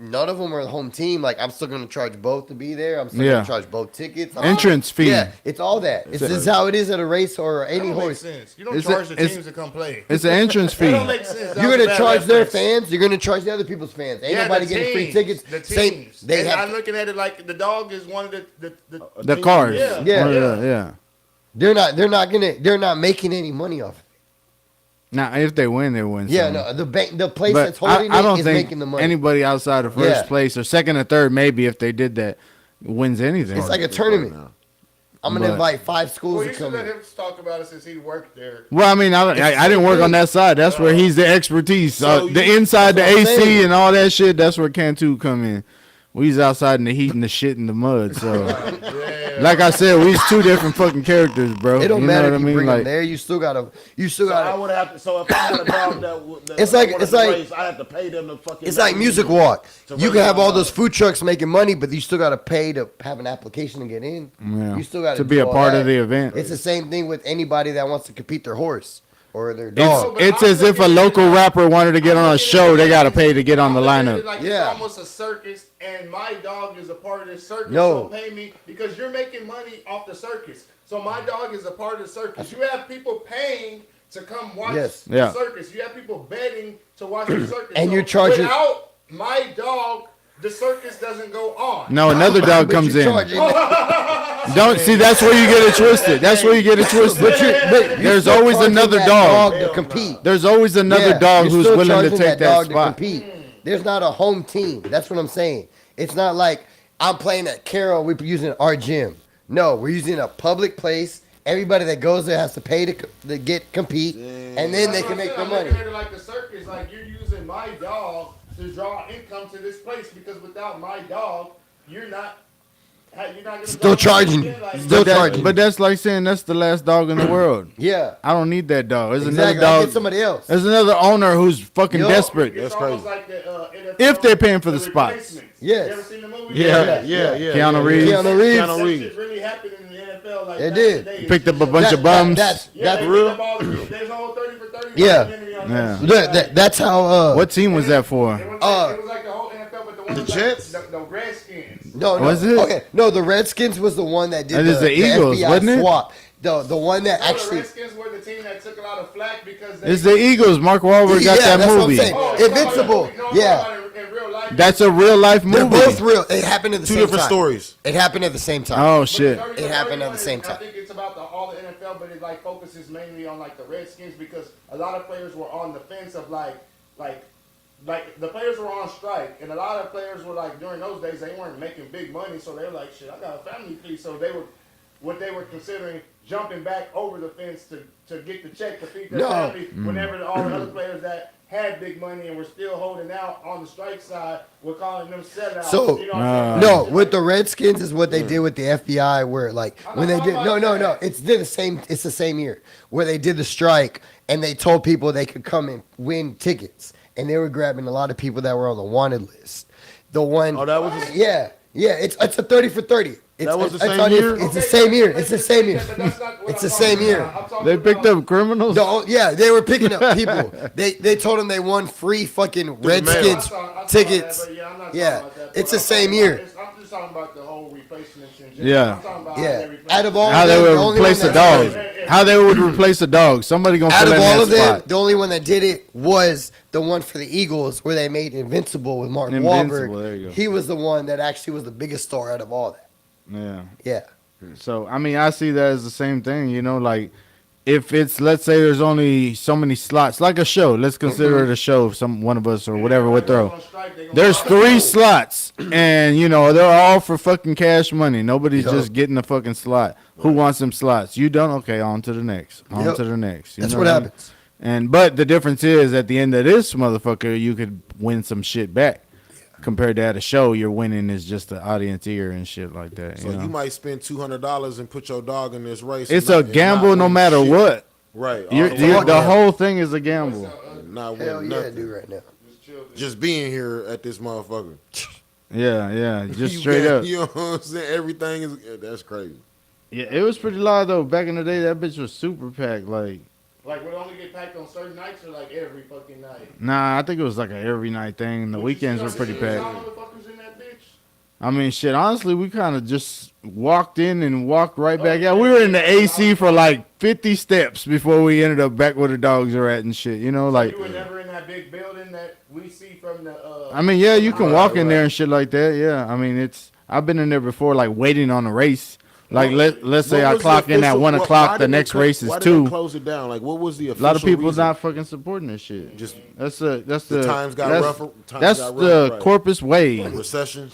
None of them are the home team. Like, I'm still gonna charge both to be there. I'm still Yeah. gonna charge both tickets. Entrance fee. Yeah, it's all that. It's just how it is at a race or That any don't make horse. sense. You don't It's a- charge the it's- teams to come play. It's an entrance That fee. don't make sense. That You're was gonna bad charge their reference. fans. You're gonna charge the other people's fans. Ain't Yeah, nobody the getting free teams, tickets. The Same- teams. They And have. I'm looking at it like the dog is one of The cars. Yeah. Yeah. They're not making any money off it. Now, if they win, they win. Yeah, some. no, the place But that's holding I don't it is think making the money. anybody outside of first Yeah. place or second or third, maybe if they did that, wins anything. It's like a tournament. I'm gonna But- invite 5 schools Well, to you should come let in. him talk about it since he worked there. Well, I mean, I didn't work on that side. That's where he's the expertise. So The you- inside, the that's what I'm AC saying. and all that shit, that's where Can2 come in. We's outside in the heat and the shit and the mud. So, like I said, we's two different fucking characters, bro. It don't you matter know if what you I mean? bring them Like, there. You still gotta. So I would have to. So if I had a dog that It's like- wanted it's to like- race, I have to pay them to fucking. It's like Music Walk. You can have all those food trucks making money, but you still gotta pay to have an application to get in. yeah, You still gotta to be do a all part that. of the event. It's the same thing with anybody that wants to compete their horse or their It's, dog. but it's I'm as if a looking at local it- rapper wanted to get on a show. They got to pay to get on the I'm looking at lineup. it Like Yeah. It's almost a circus, and my dog is a part of this circus. No. So pay me because you're making money off the circus. So my dog is a part of the circus. You have people paying to come watch Yes. the Yeah. circus. You have people betting to watch the circus. And So you're charging- without my dog. The circus doesn't go on. No, another dog But comes you're in. charging- Don't see. That's where you get it twisted. That's where you get it twisted. but you're There's still always charging another that dog. to compete. There's always another Yeah, dog you're who's still willing to charging take that dog spot. to compete. There's not a home team. That's what I'm saying. It's not like I'm playing at Carroll. We're using our gym. No, we're using a public place. Everybody that goes there has to pay to get compete, and then they That's can what make I'm their saying. I'm money. looking at it like the circus, like you're using my dog to draw income to this place because without my dog, you're not gonna Still draw charging. income. Like, Still charging. But that's like saying that's the last dog in the world. Yeah, I don't need that dog. There's exactly. another I dog. get somebody else. There's another owner who's fucking Yo. desperate. it's That's almost crazy. like the NFL, If they're paying for the spots. Replacements. Yes. You ever seen the movie? Yeah. Keanu Reeves. Keanu Reeves. Keanu That Reeves. shit really happened in the NFL. Like It back did. in the day. Picked up a bunch That- of bums. That's Yeah, they real? picked up all the- there's a whole 30 for 30 Yeah. documentary on Yeah. that shit. That's how. What team was that for? It was like the whole NFL, but the one The was Jets? like the Redskins. No, Was it? Okay, no. The Redskins was the one that did That is the Eagles, FBI wasn't it? swap. The one that The actually. Redskins were the team that took a lot of flack because they. It's the Eagles. Mark Wahlberg got that that's what I'm movie. saying. Oh, you're talking Invincible. about- no, I'm Yeah. talking about in real life. That's a real life They're movie. both real. It happened at the Two same different time. stories. It happened at the same time. Oh But shit. the 30 It happened at the 30 same I time. think it's about all the NFL, but it like focuses mainly on like the Redskins because a lot of players were on the fence of like the players were on strike, and a lot of players were like during those days they weren't making big money, so they were like, shit, I got a family fee, so they were what they were considering jumping back over the fence to get the check to feed their No. family. Whenever all the other players that had big money and were still holding out on the strike side were calling them sellouts. So, you know what I'm saying? No, with the Redskins is what they did with the FBI, where like when they did no, it's the same year where they did the strike and they told people they could come and win tickets, and they were grabbing a lot of people that were on the wanted list. The one, Oh, that was yeah, it's a 30 for 30. That was the it's same on year? It's the same year. It's the same year. But that's not what It's I'm the same talking year. about. I'm talking They picked about- up criminals. Yeah, they were picking up people. They told them they won free fucking Redskins I saw tickets. that, but yeah, I'm not Yeah, talking about that, it's but the same I'm year. talking about- I'm just talking about the whole replacements in general. Yeah. I'm talking about how Yeah, they replace out of all How of they them, the would only replace one the that dog. did it- How they would replace the dog. Somebody gonna Out fill of in all that of them, spot. the only one that did it was the one for the Eagles, where they made Invincible with Mark Invincible, Wahlberg. there you go. He was the one that actually was the biggest star out of all that. Yeah. Yeah, So I mean, I see that as the same thing. You know, like if it's, let's say there's only so many slots, like a show. Let's consider it a show. One of us or whatever would throw. There's 3 slots, and you know they're all for fucking cash money. Nobody's just getting a fucking slot. Who wants them slots? You don't? Okay, on to the next. On to the next. That's what happens. But the difference is, at the end of this motherfucker, you could win some shit back. Compared to at a show, your winning is just the audience ear and shit like that. So you might spend $200 and put your dog in this race. It's a gamble no matter what. Right. The whole thing is a gamble. Not Hell winning yeah, nothing. dude, right now. Just being here at this motherfucker. Yeah, just straight up. You know what I'm saying? Everything is, that's crazy. Yeah, it was pretty loud though. Back in the day, that bitch was super packed. Like would only get packed on certain nights or like every fucking night? Nah, I think it was like a every night thing. The weekends were pretty packed. I mean, shit, honestly, we kind of just walked in and walked right back out. We were in the AC for like 50 steps before we ended up back where the dogs are at and shit. You know, like. You were never in that big building that we see from the. I mean, yeah, you can walk in there and shit like that. Yeah, I mean, I've been in there before, like waiting on a race. Like let's say I clock in at 1 o'clock, the next race is 2. Why did they close it down? Like, what was the official A lot of people reason? not fucking supporting this shit. Just that's the times got rougher. That's the Corpus way. Like recession.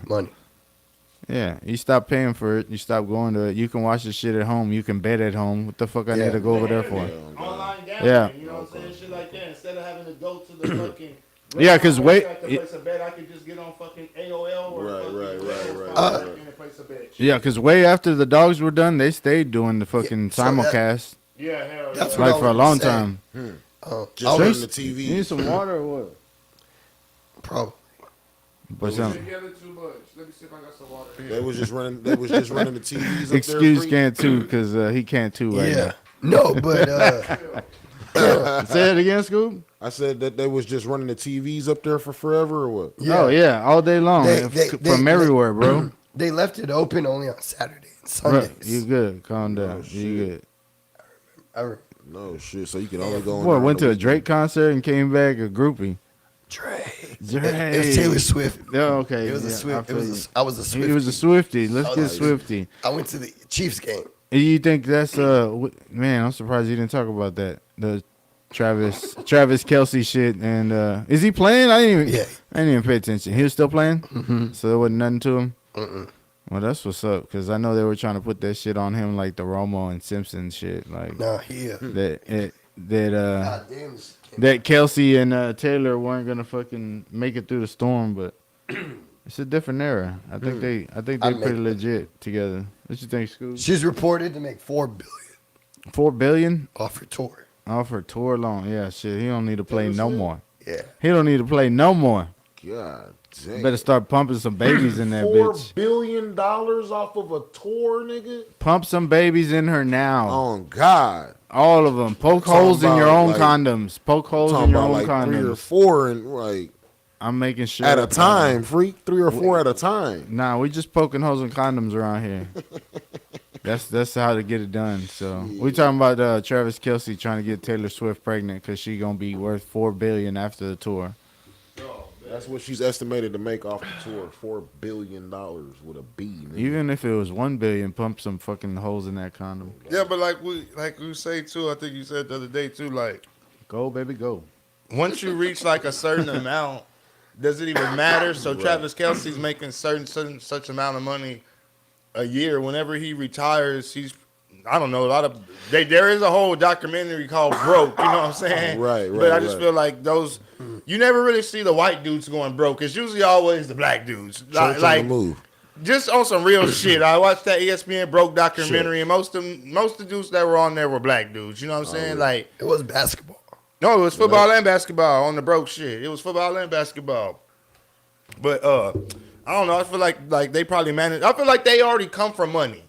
Money. Yeah, you stop paying for it. You stop going to it. You can watch the shit at home. You can bet at home. What the fuck I need to go over there for? Online gambling, Yeah. You know what I'm saying? Shit like that. Instead of having to go to the fucking. Yeah, because wait. Place a bet, I could just get on fucking AOL or Right. and place a bet. Yeah, because way after the dogs were done, they stayed doing the fucking simulcast. Yeah, hell That's yeah. what Like for a long time. Just on the TV. You need some water or what? Probably. But some, Together too much. Let me see if I got some water. They was just running the TVs up excuse there. Can2 because he can't too right Yeah. No, but now. Say it again, Skub. I said that they was just running the TVs up there for forever or what? yeah. Oh yeah, all day long They- from everywhere, bro. They left it open only on Saturday and Bro, Sundays. you good? Calm down. shit. You good? I remember. No shit. So you can only go. What? Went to a Drake concert and came back a groupie. Drake. Drake. It was Taylor Swift. Yeah, okay. It was a yeah, Swift. I It feel was. I was a you. Swift. It was a Swiftie. Let's get Swiftie. I went to the Chiefs game. And you think that's man? I'm surprised you didn't talk about that. The Travis Kelsey shit. And is he playing? I didn't even pay attention. He was still playing, so there wasn't nothing to him. Well, that's what's up, because I know they were trying to put that shit on him like the Romo and Simpson shit, like Nah, yeah. that Kelsey and Taylor weren't gonna fucking make it through the storm, but it's a different era. I think they pretty legit together. What you think, Scoob? She's reported to make $4 billion $4 billion off her tour. off her tour alone. Yeah, shit. He don't need to play no more. Yeah. He don't need to play no more. God damn. Better start pumping some babies in that bitch. $4 billion off of a tour, nigga. Pump some babies in her now. Oh God. All of them. Poke Talking holes in your about, own like- condoms. Poke holes in Talking your about own like 3 or condoms. 4 and like I'm making sure. at a time, freak. 3 or 4 at a time. Nah, we just poking holes in condoms around here. That's how to get it done. So we talking about Travis Kelsey trying to get Taylor Swift pregnant because she gonna be worth $4 billion after the tour. That's what she's estimated to make off the tour. $4 billion with a B. Nigga. Even if it was $1 billion, pump some fucking holes in that condom. Yeah, but like we say too, I think you said the other day too, like Go, baby, go. once you reach like a certain amount, does it even matter? So Travis Kelsey's making such amount of money a year. Whenever he retires, I don't know, there is a whole documentary called Broke, you know what I'm saying? Right. But I just feel like you never really see the white dudes going broke. It's usually always the black dudes. Church on the move. Just on some real shit. I watched that ESPN Broke documentary, and most of the dudes that were on there were black dudes. You know what I'm saying? Like, It was basketball. no, it was football and basketball on the broke shit. It was football and basketball. But I don't know. I feel like they probably manage. I feel like they already come from money.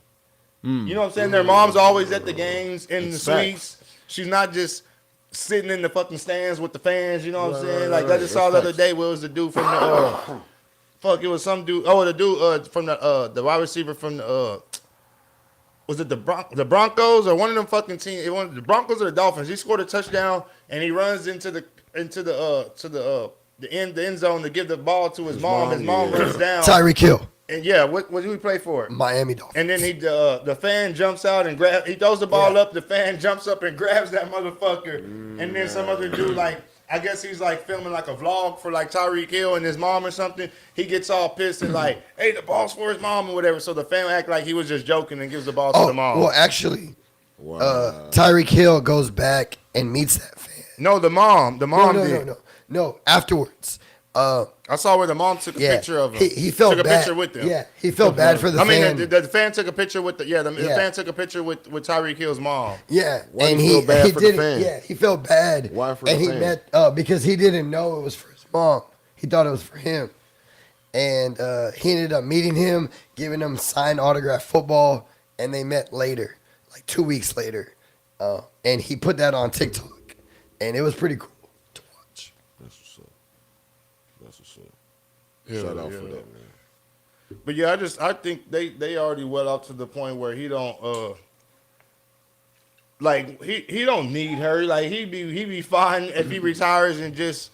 You know what I'm saying? Their mom's always at the games in the suites. She's not just sitting in the fucking stands with the fans. You know what I'm saying? Like I just saw the other day where it was the dude from the it was some dude. Oh, the dude from the wide receiver from the was it the Broncos or one of them fucking teams? It was the Broncos or the Dolphins. He scored a touchdown and he runs into the end zone to give the ball to his mom. His mom runs down. Tyreek Hill. And yeah, what do he play for? Miami Dolphins. And then the fan jumps out and he throws the ball up. The fan jumps up and grabs that motherfucker. And then some other dude, like, I guess he's like filming like a vlog for like Tyreek Hill and his mom or something. He gets all pissed and like, hey, the ball's for his mom or whatever. So the fan act like he was just joking and gives the ball to the mom. Well, actually, Tyreek Hill goes back and meets that fan. No, the mom. The mom did. No, afterwards. I saw where the mom took a picture of him. He felt took a bad. picture with him. Yeah, he felt bad for the fan. The fan took a picture with the fan took a picture with Tyreek Hill's mom. Yeah, Why and he feel bad for the fan? Yeah, he felt bad. Why for and the he fan? met because he didn't know it was for his mom. He thought it was for him, and he ended up meeting him, giving him signed autograph football, and they met later, like 2 weeks later, and he put that on TikTok, and it was pretty cool to watch. That's what's up. Shout out for that, man. But yeah, I think they already well up to the point where he don't like he don't need her. Like he be fine if he retires and just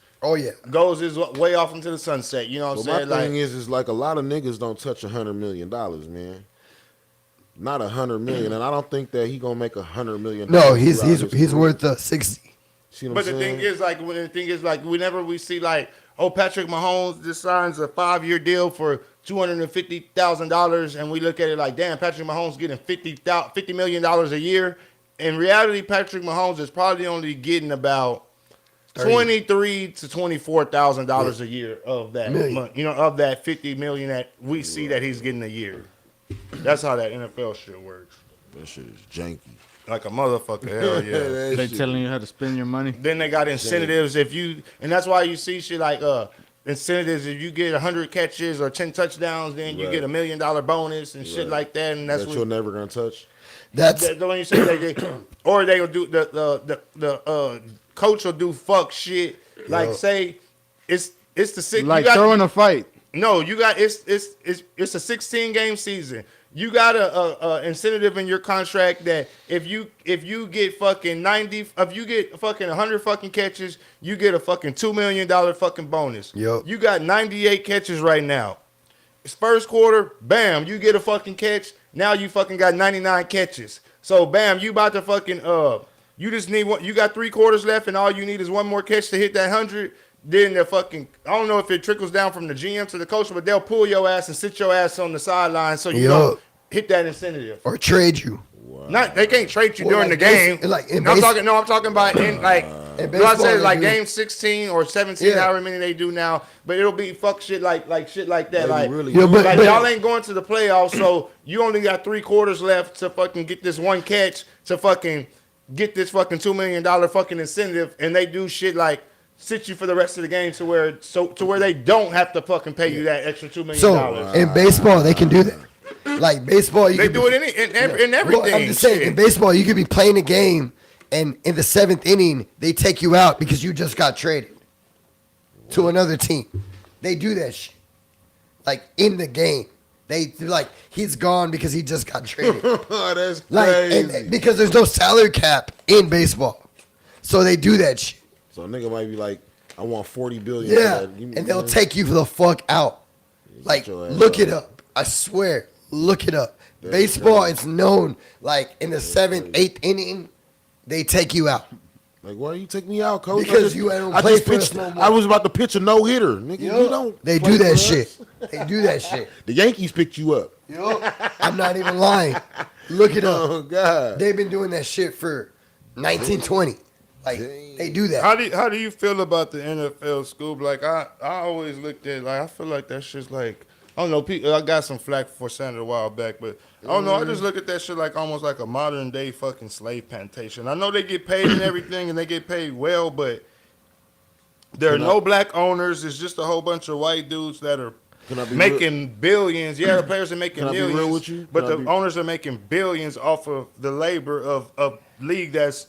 goes his way off into the sunset. You know what I'm saying? My thing is like a lot of niggas don't touch $100 million, man. Not $100 million, and I don't think that he gonna make $100 million. No, he's worth 60. See what But I'm the saying? thing is like whenever we see like, oh, Patrick Mahomes just signs a 5-year deal for $250,000, and we look at it like, damn, Patrick Mahomes getting $50 million a year. In reality, Patrick Mahomes is probably only getting about $23,000 to $24,000 a year of that money, of that $50 million that we see that he's getting a year. That's how that NFL shit works. That shit is janky. Like a motherfucker, hell yeah. They telling you how to spend your money. Then they got incentives and that's why you see shit like incentives. If you get 100 catches or 10 touchdowns, then you get $1 million bonus and shit like that. And that's what you're never gonna touch. That's the one you say or they will do the coach will do fuck shit. Like say it's the six like throwing a fight. No, you got it's a 16-game season. You got a incentive in your contract that if you get fucking 90, if you get fucking 100 fucking catches, you get a fucking $2 million fucking bonus. Yep. You got 98 catches right now. It's first quarter, bam, you get a fucking catch. Now you fucking got 99 catches. So bam, you about to fucking you just need one. You got 3 quarters left, and all you need is one more catch to hit that 100. Then they're fucking, I don't know if it trickles down from the GM to the coach, but they'll pull your ass and sit your ass on the sideline so you don't hit that incentive. Or trade you. Not they can't trade you during the game. I'm talking about in like I said like game 16 or 17, however many they do now. But it'll be fuck shit like shit like that. Like, but y'all ain't going to the playoffs, so you only got 3 quarters left to fucking get this one catch to fucking get this fucking $2 million fucking incentive, and they do shit like sit you for the rest of the game to where they don't have to fucking pay you that extra $2 million. So in baseball, they can do that. Like baseball, they do it in everything. Well, I'm just saying, in baseball, you could be playing a game, and in the 7th inning, they take you out because you just got traded to another team. They do that shit, like in the game. They're like, he's gone because he just got traded. That's crazy. And because there's no salary cap in baseball, so they do that shit. So a nigga might be like, I want $40 billion. Yeah, and they'll take you the fuck out. Like, look it up. I swear, look it up. Baseball, it's known. Like in the 7th, 8th inning, they take you out. Like, why you take me out, coach? Because you don't play for us no more. I was about to pitch a no hitter, nigga. You don't. They do that shit. They do that shit. The Yankees picked you up. I'm not even lying. Look it up. Oh God, they've been doing that shit for 1920. Like they do that. How do you feel about the NFL, Skub? Like I always looked at like I feel like that shit's like I don't know. People, I got some flack for saying it a while back, but I don't know. I just look at that shit like almost like a modern day fucking slave plantation. I know they get paid and everything, and they get paid well, but there are no black owners. It's just a whole bunch of white dudes that are making billions. Yeah, the players are making millions. Be real with you? But the owners are making billions off of the labor of a league that's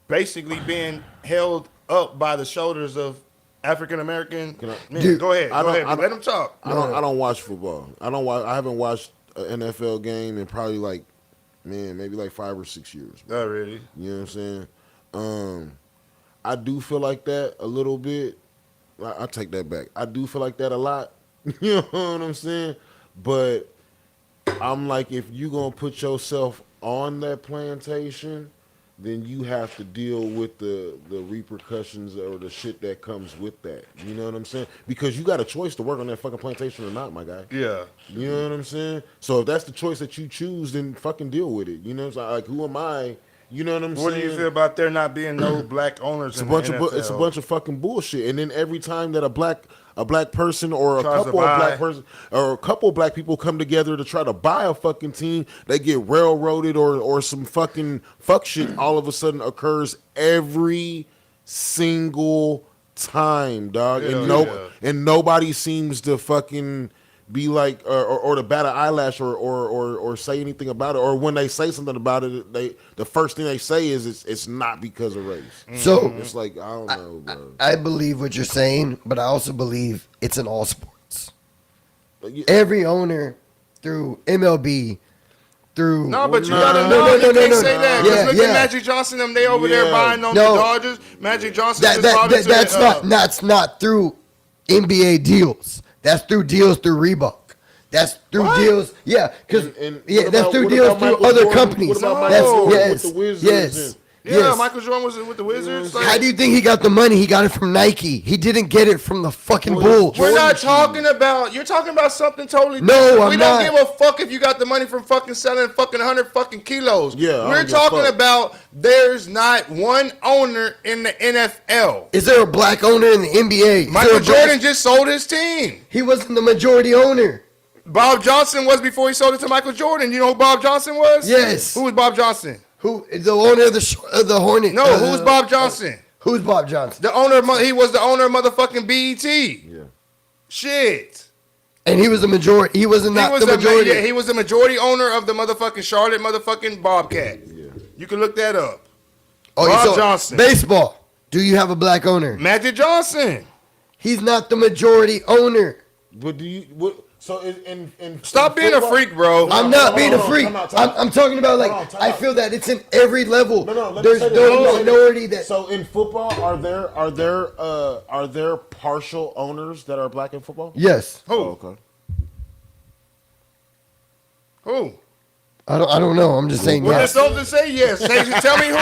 basically being held up by the shoulders of African American men. Go ahead. Let them talk. I don't watch football. I haven't watched an NFL game in probably like, maybe like 5 or 6 years. Bro. Oh, really? You know what I'm saying? I do feel like that a little bit. I take that back. I do feel like that a lot. You know what I'm saying? But I'm like, if you gonna put yourself on that plantation, then you have to deal with the repercussions or the shit that comes with that. You know what I'm saying? Because you got a choice to work on that fucking plantation or not, my guy. Yeah. You know what I'm saying? So if that's the choice that you choose, then fucking deal with it. You know what I'm saying? Like, who am I? You know what I'm saying? What do you feel about there not being no black owners in the NFL? It's a bunch of fucking bullshit. And then every time that a black person or a Tries couple of black person or a couple of black people come together to try to buy a fucking team, they get railroaded or some fucking fuck shit all of a sudden occurs every single time, dog. And nobody seems to fucking be like or to bat an eyelash or say anything about it, or when they say something about it, the first thing they say is it's not because of race. So it's like, I don't know, bro. I believe what you're saying, but I also believe it's in all sports. Every owner through MLB, through no, but you can't say that. Because look at Magic Johnson, them they over there buying on the Dodgers. Magic Johnson that's not through NBA deals. That's through deals through Reebok. That's through deals. Yeah, because that's through deals through other companies. Yes. Yeah, Michael Jordan was with the Wizards. How do you think he got the money? He got it from Nike. He didn't get it from the fucking Bulls. We're not talking about. You're talking about something totally different. No, I'm not. We don't give a fuck if you got the money from fucking selling fucking 100 fucking kilos. Yeah, we're talking about there's not one owner in the NFL. Is there a black owner in the NBA? Michael Jordan just sold his team. He wasn't the majority owner. Bob Johnson was before he sold it to Michael Jordan. You know who Bob Johnson was? Yes. Who was Bob Johnson? Who the owner of the Hornet? No, who's Bob Johnson? Who's Bob Johnson? The owner of he was the owner of motherfucking BET. Yeah. Shit. And he was the majority. He was not the majority. Yeah, he was the majority owner of the motherfucking Charlotte motherfucking Bobcat. Yeah. You can look that up. Bob Johnson. Baseball. Do you have a black owner? Magic Johnson. He's not the majority owner. But do you what? So stop being a freak, bro. I'm not being a freak. I'm talking about I feel that it's in every level. There's no minority that. So in football, are there partial owners that are black in football? Yes. Who? Oh, okay. Who? I don't know. I'm just saying yes. Well, just say yes. Tell me who.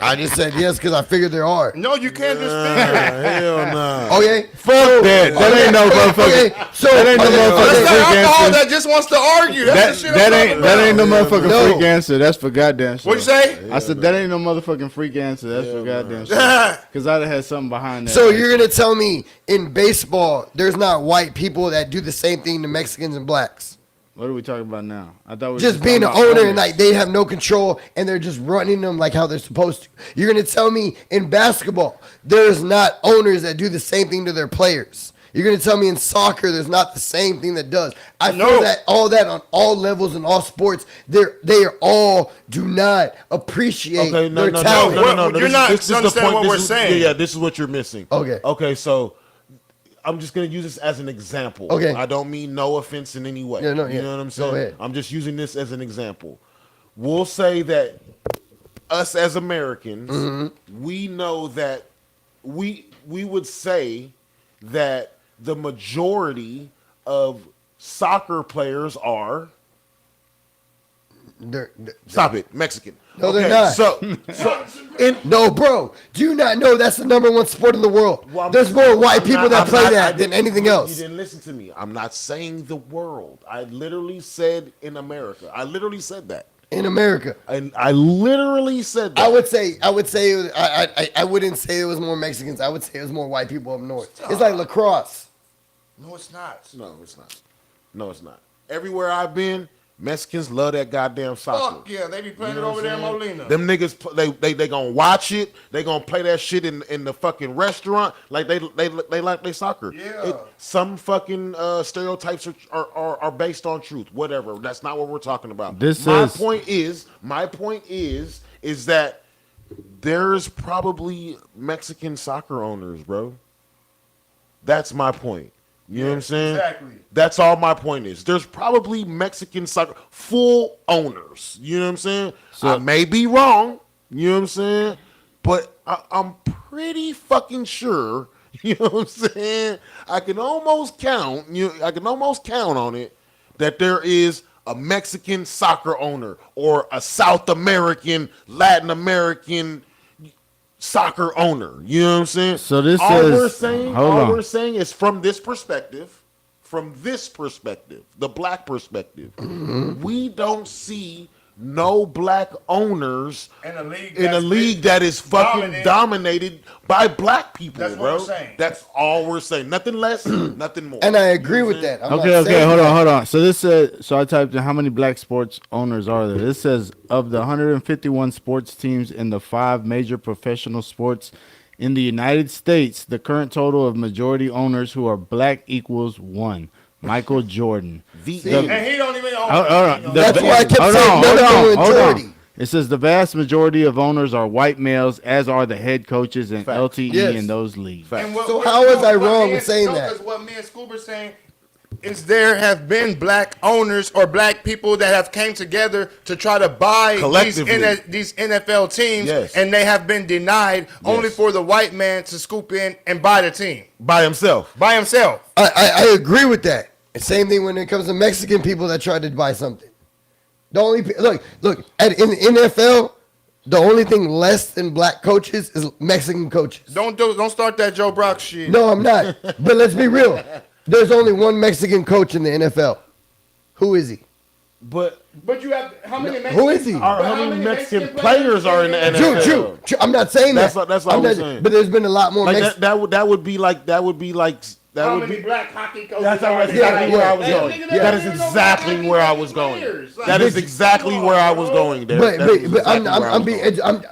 I just said yes because I figured there are. No, you can't just figure. Hell no. Okay. Fuck that. That ain't no motherfucker. That ain't no motherfucker. That's not alcohol that just wants to argue. That's the shit that ain't no motherfucking freak answer. That's for goddamn shit. What'd you say? I said that ain't no motherfucking freak answer. That's for goddamn shit. Because I'd have had something behind that. So you're gonna tell me in baseball there's not white people that do the same thing to Mexicans and blacks? What are we talking about now? I thought we were just being an owner and they have no control and they're just running them like how they're supposed to. You're gonna tell me in basketball there's not owners that do the same thing to their players. You're gonna tell me in soccer there's not the same thing that does. I feel that on all levels in all sports, they are all do not appreciate their talent. No, you're not understanding what we're saying. Yeah, this is what you're missing. Okay, so I'm just going to use this as an example. Okay. I don't mean no offense in any way. You know what I'm saying? Go ahead. I'm just using this as an example. We'll say that us as Americans, we know that we would say that the majority of soccer players are stop it, Mexican. No, they're not. No, bro. Do you not know that's the #1 sport in the world? Well, there's more white people that play that than anything else. You didn't listen to me. I'm not saying the world. I literally said in America. I literally said that. In America. And I literally said that. I would say I wouldn't say it was more Mexicans. I would say it was more white people up north. It's like lacrosse. No, it's not. No, it's not. No, it's not. Everywhere I've been, Mexicans love that goddamn soccer. Fuck yeah, they be playing it over there in Molina. Them niggas, they gonna watch it. They gonna play that shit in the fucking restaurant like they like they soccer. Yeah. Some fucking stereotypes are based on truth. Whatever. That's not what we're talking about. My point is that there's probably Mexican soccer owners, bro. That's my point. You know what I'm saying? Exactly. That's all my point is. There's probably Mexican soccer full owners. You know what I'm saying? So, I may be wrong. You know what I'm saying? But I'm pretty fucking sure You know what I'm saying? I can almost count on it that there is a Mexican soccer owner or a South American, Latin American soccer owner. You know what I'm saying? So this all is we're saying is from this perspective, the black perspective. We don't see no black owners in a league that is fucking dominated by black people, That's bro. what I'm saying. That's all we're saying. Nothing less, nothing more. And I agree with that. I'm Okay, hold on. So this says, so I typed in how many black sports owners are there. This says of the 151 sports teams in the 5 major professional sports in the United States, the current total of majority owners who are black equals 1. Michael Jordan. And he don't even own. Hold on. That's why I kept saying majority. It says the vast majority of owners are white males, as are the head coaches and LTE in those leagues. So how was I wrong in saying that? Because what me and Skub are saying is there have been black owners or black people that have came together to try to buy these NFL teams, and they have been denied only for the white man to scoop in and buy the team. By himself. I agree with that. Same thing when it comes to Mexican people that try to buy something. The only in the NFL, the only thing less than black coaches is Mexican coaches. Don't start that Joe Brock shit. No, I'm not. But let's be real. There's only one Mexican coach in the NFL. Who is he? But you have how many? Who is he? How many Mexican players are in the NFL? True. I'm not saying that. That's what I'm saying. But there's been a lot more. Like that would be like. How many black hockey coaches? That's exactly where I was going. That is exactly where I was going. That is exactly where I was going. But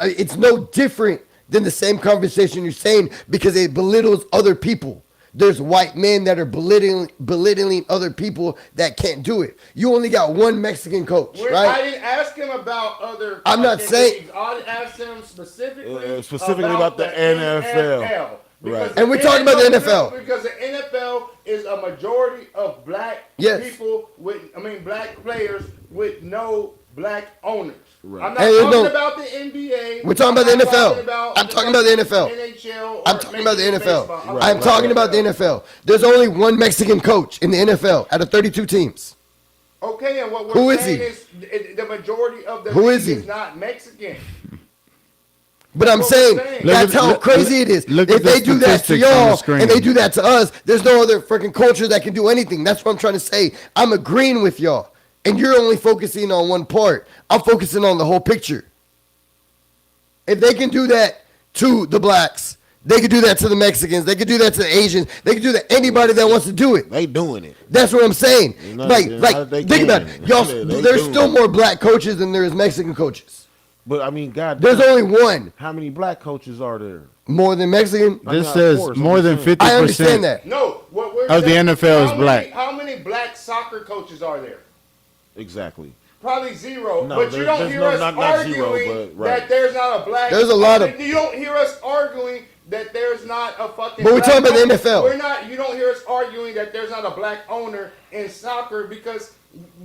it's no different than the same conversation you're saying because it belittles other people. There's white men that are belittling other people that can't do it. You only got one Mexican coach, right? I didn't ask him about other. I'm not saying. Leagues. I asked him specifically about the NFL. Right. And we're talking about the NFL. Because the NFL is a majority of black people black players with no black owners. Right. I'm not talking about the NBA. We're talking about the NFL. I'm talking about the NFL. NHL. I'm talking about the NFL. I'm talking about the NFL. There's only one Mexican coach in the NFL out of 32 teams. Okay, and what we're saying is the majority of the league is not Mexican. But I'm saying that's how crazy it is. If they do that to y'all and they do that to us, there's no other freaking culture that can do anything. That's what I'm trying to say. I'm agreeing with y'all. And you're only focusing on one part. I'm focusing on the whole picture. If they can do that to the blacks, they can do that to the Mexicans. They can do that to the Asians. They can do that to anybody that wants to do it. They doing it. That's what I'm saying. Think about it. Y'all, there's still more black coaches than there is Mexican coaches. But I mean, God, there's only one. How many black coaches are there? More than Mexican? This says more than 50%. I understand that. No, what we're of the NFL is black. How many black soccer coaches are there? Exactly. Probably zero. No, but you don't hear us arguing that there's not a black. There's a lot of. You don't hear us arguing that there's not a fucking. But we're talking about the NFL. We're not. You don't hear us arguing that there's not a black owner in soccer because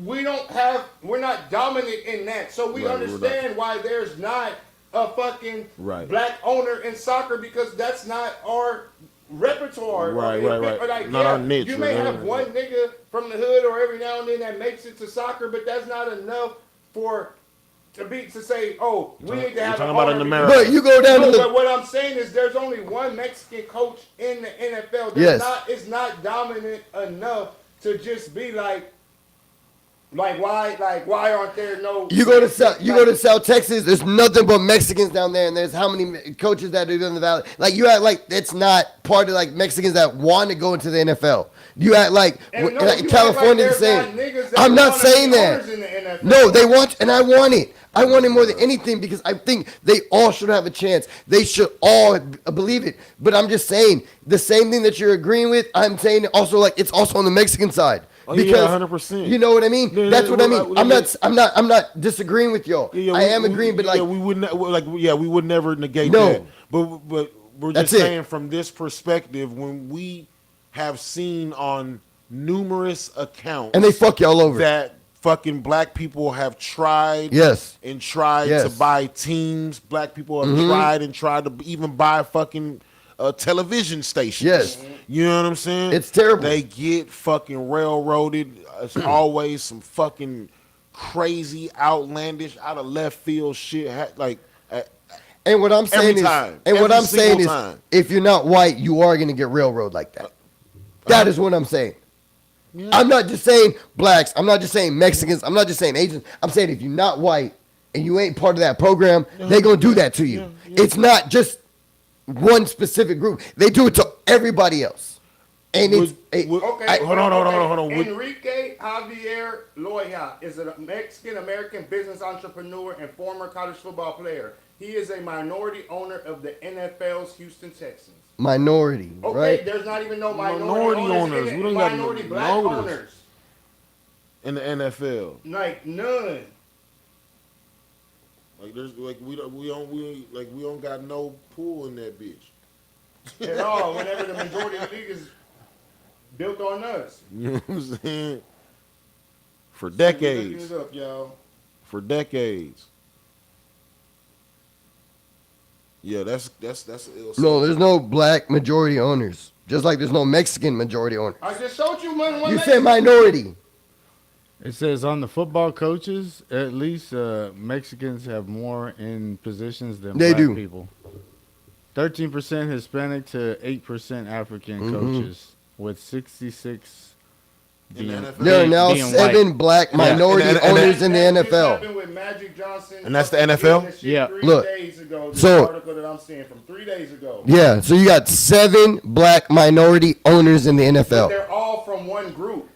we're not dominant in that. So we understand why there's not a fucking black owner in soccer because that's not our repertoire. Right. Like, not our niche. You may have one nigga from the hood or every now and then that makes it to soccer, but that's not enough to say, oh, we need to have talking about in America. But you go down to But what I'm saying is there's only one Mexican coach in the NFL. It's not dominant enough to just be why aren't there no? You go to South Texas. There's nothing but Mexicans down there, and there's how many coaches that are in the valley. Like you act like it's not part of like Mexicans that want to go into the NFL. You act like California the same. I'm not saying that. No, they want, and I want it. I want it more than anything because I think they all should have a chance. They should all believe it. But I'm just saying the same thing that you're agreeing with. I'm saying also like it's also on the Mexican side. Because 100%. You know what I mean? That's what I mean. I'm not disagreeing with y'all. I am agreeing, but we would never negate that. But we're just saying from this perspective, when we have seen on numerous accounts, and they fuck y'all over that fucking black people have tried, to buy teams. Black people have tried to even buy fucking television stations. Yes. You know what I'm saying? It's terrible. They get fucking railroaded. It's always some fucking crazy, outlandish, out of left field shit. And what I'm saying is, if you're not white, you are gonna get railroad like that. That is what I'm saying. Yeah. I'm not just saying blacks. I'm not just saying Mexicans. I'm not just saying Asians. I'm saying if you're not white and you ain't part of that program, they're gonna do that to you. It's not just one specific group. They do it to everybody else. And hold on. Enrique Javier Loya is a Mexican-American business entrepreneur and former college football player. He is a minority owner of the NFL's Houston Texans. Minority, okay, right? There's not even no minority owners. We don't minority got black owners in the NFL. Like none. Like there's we don't got no pool in that bitch at all. Whenever the majority of the league is built on us. You know what I'm saying? For decades. Up, y'all. For decades. Yeah, that's ill. No, there's no black majority owners. Just like there's no Mexican majority owners. I just showed you one. You said minority. It says on the football coaches, at least Mexicans have more in positions than black people. 13% Hispanic to 8% African coaches, with 66 there are now 7 black minority owners in the NFL. With Magic Johnson, and that's the NFL? Yeah. 3 Look, days ago, so article that I'm seeing from 3 days ago. Yeah, so you got 7 black minority owners in the NFL. But they're all from one group.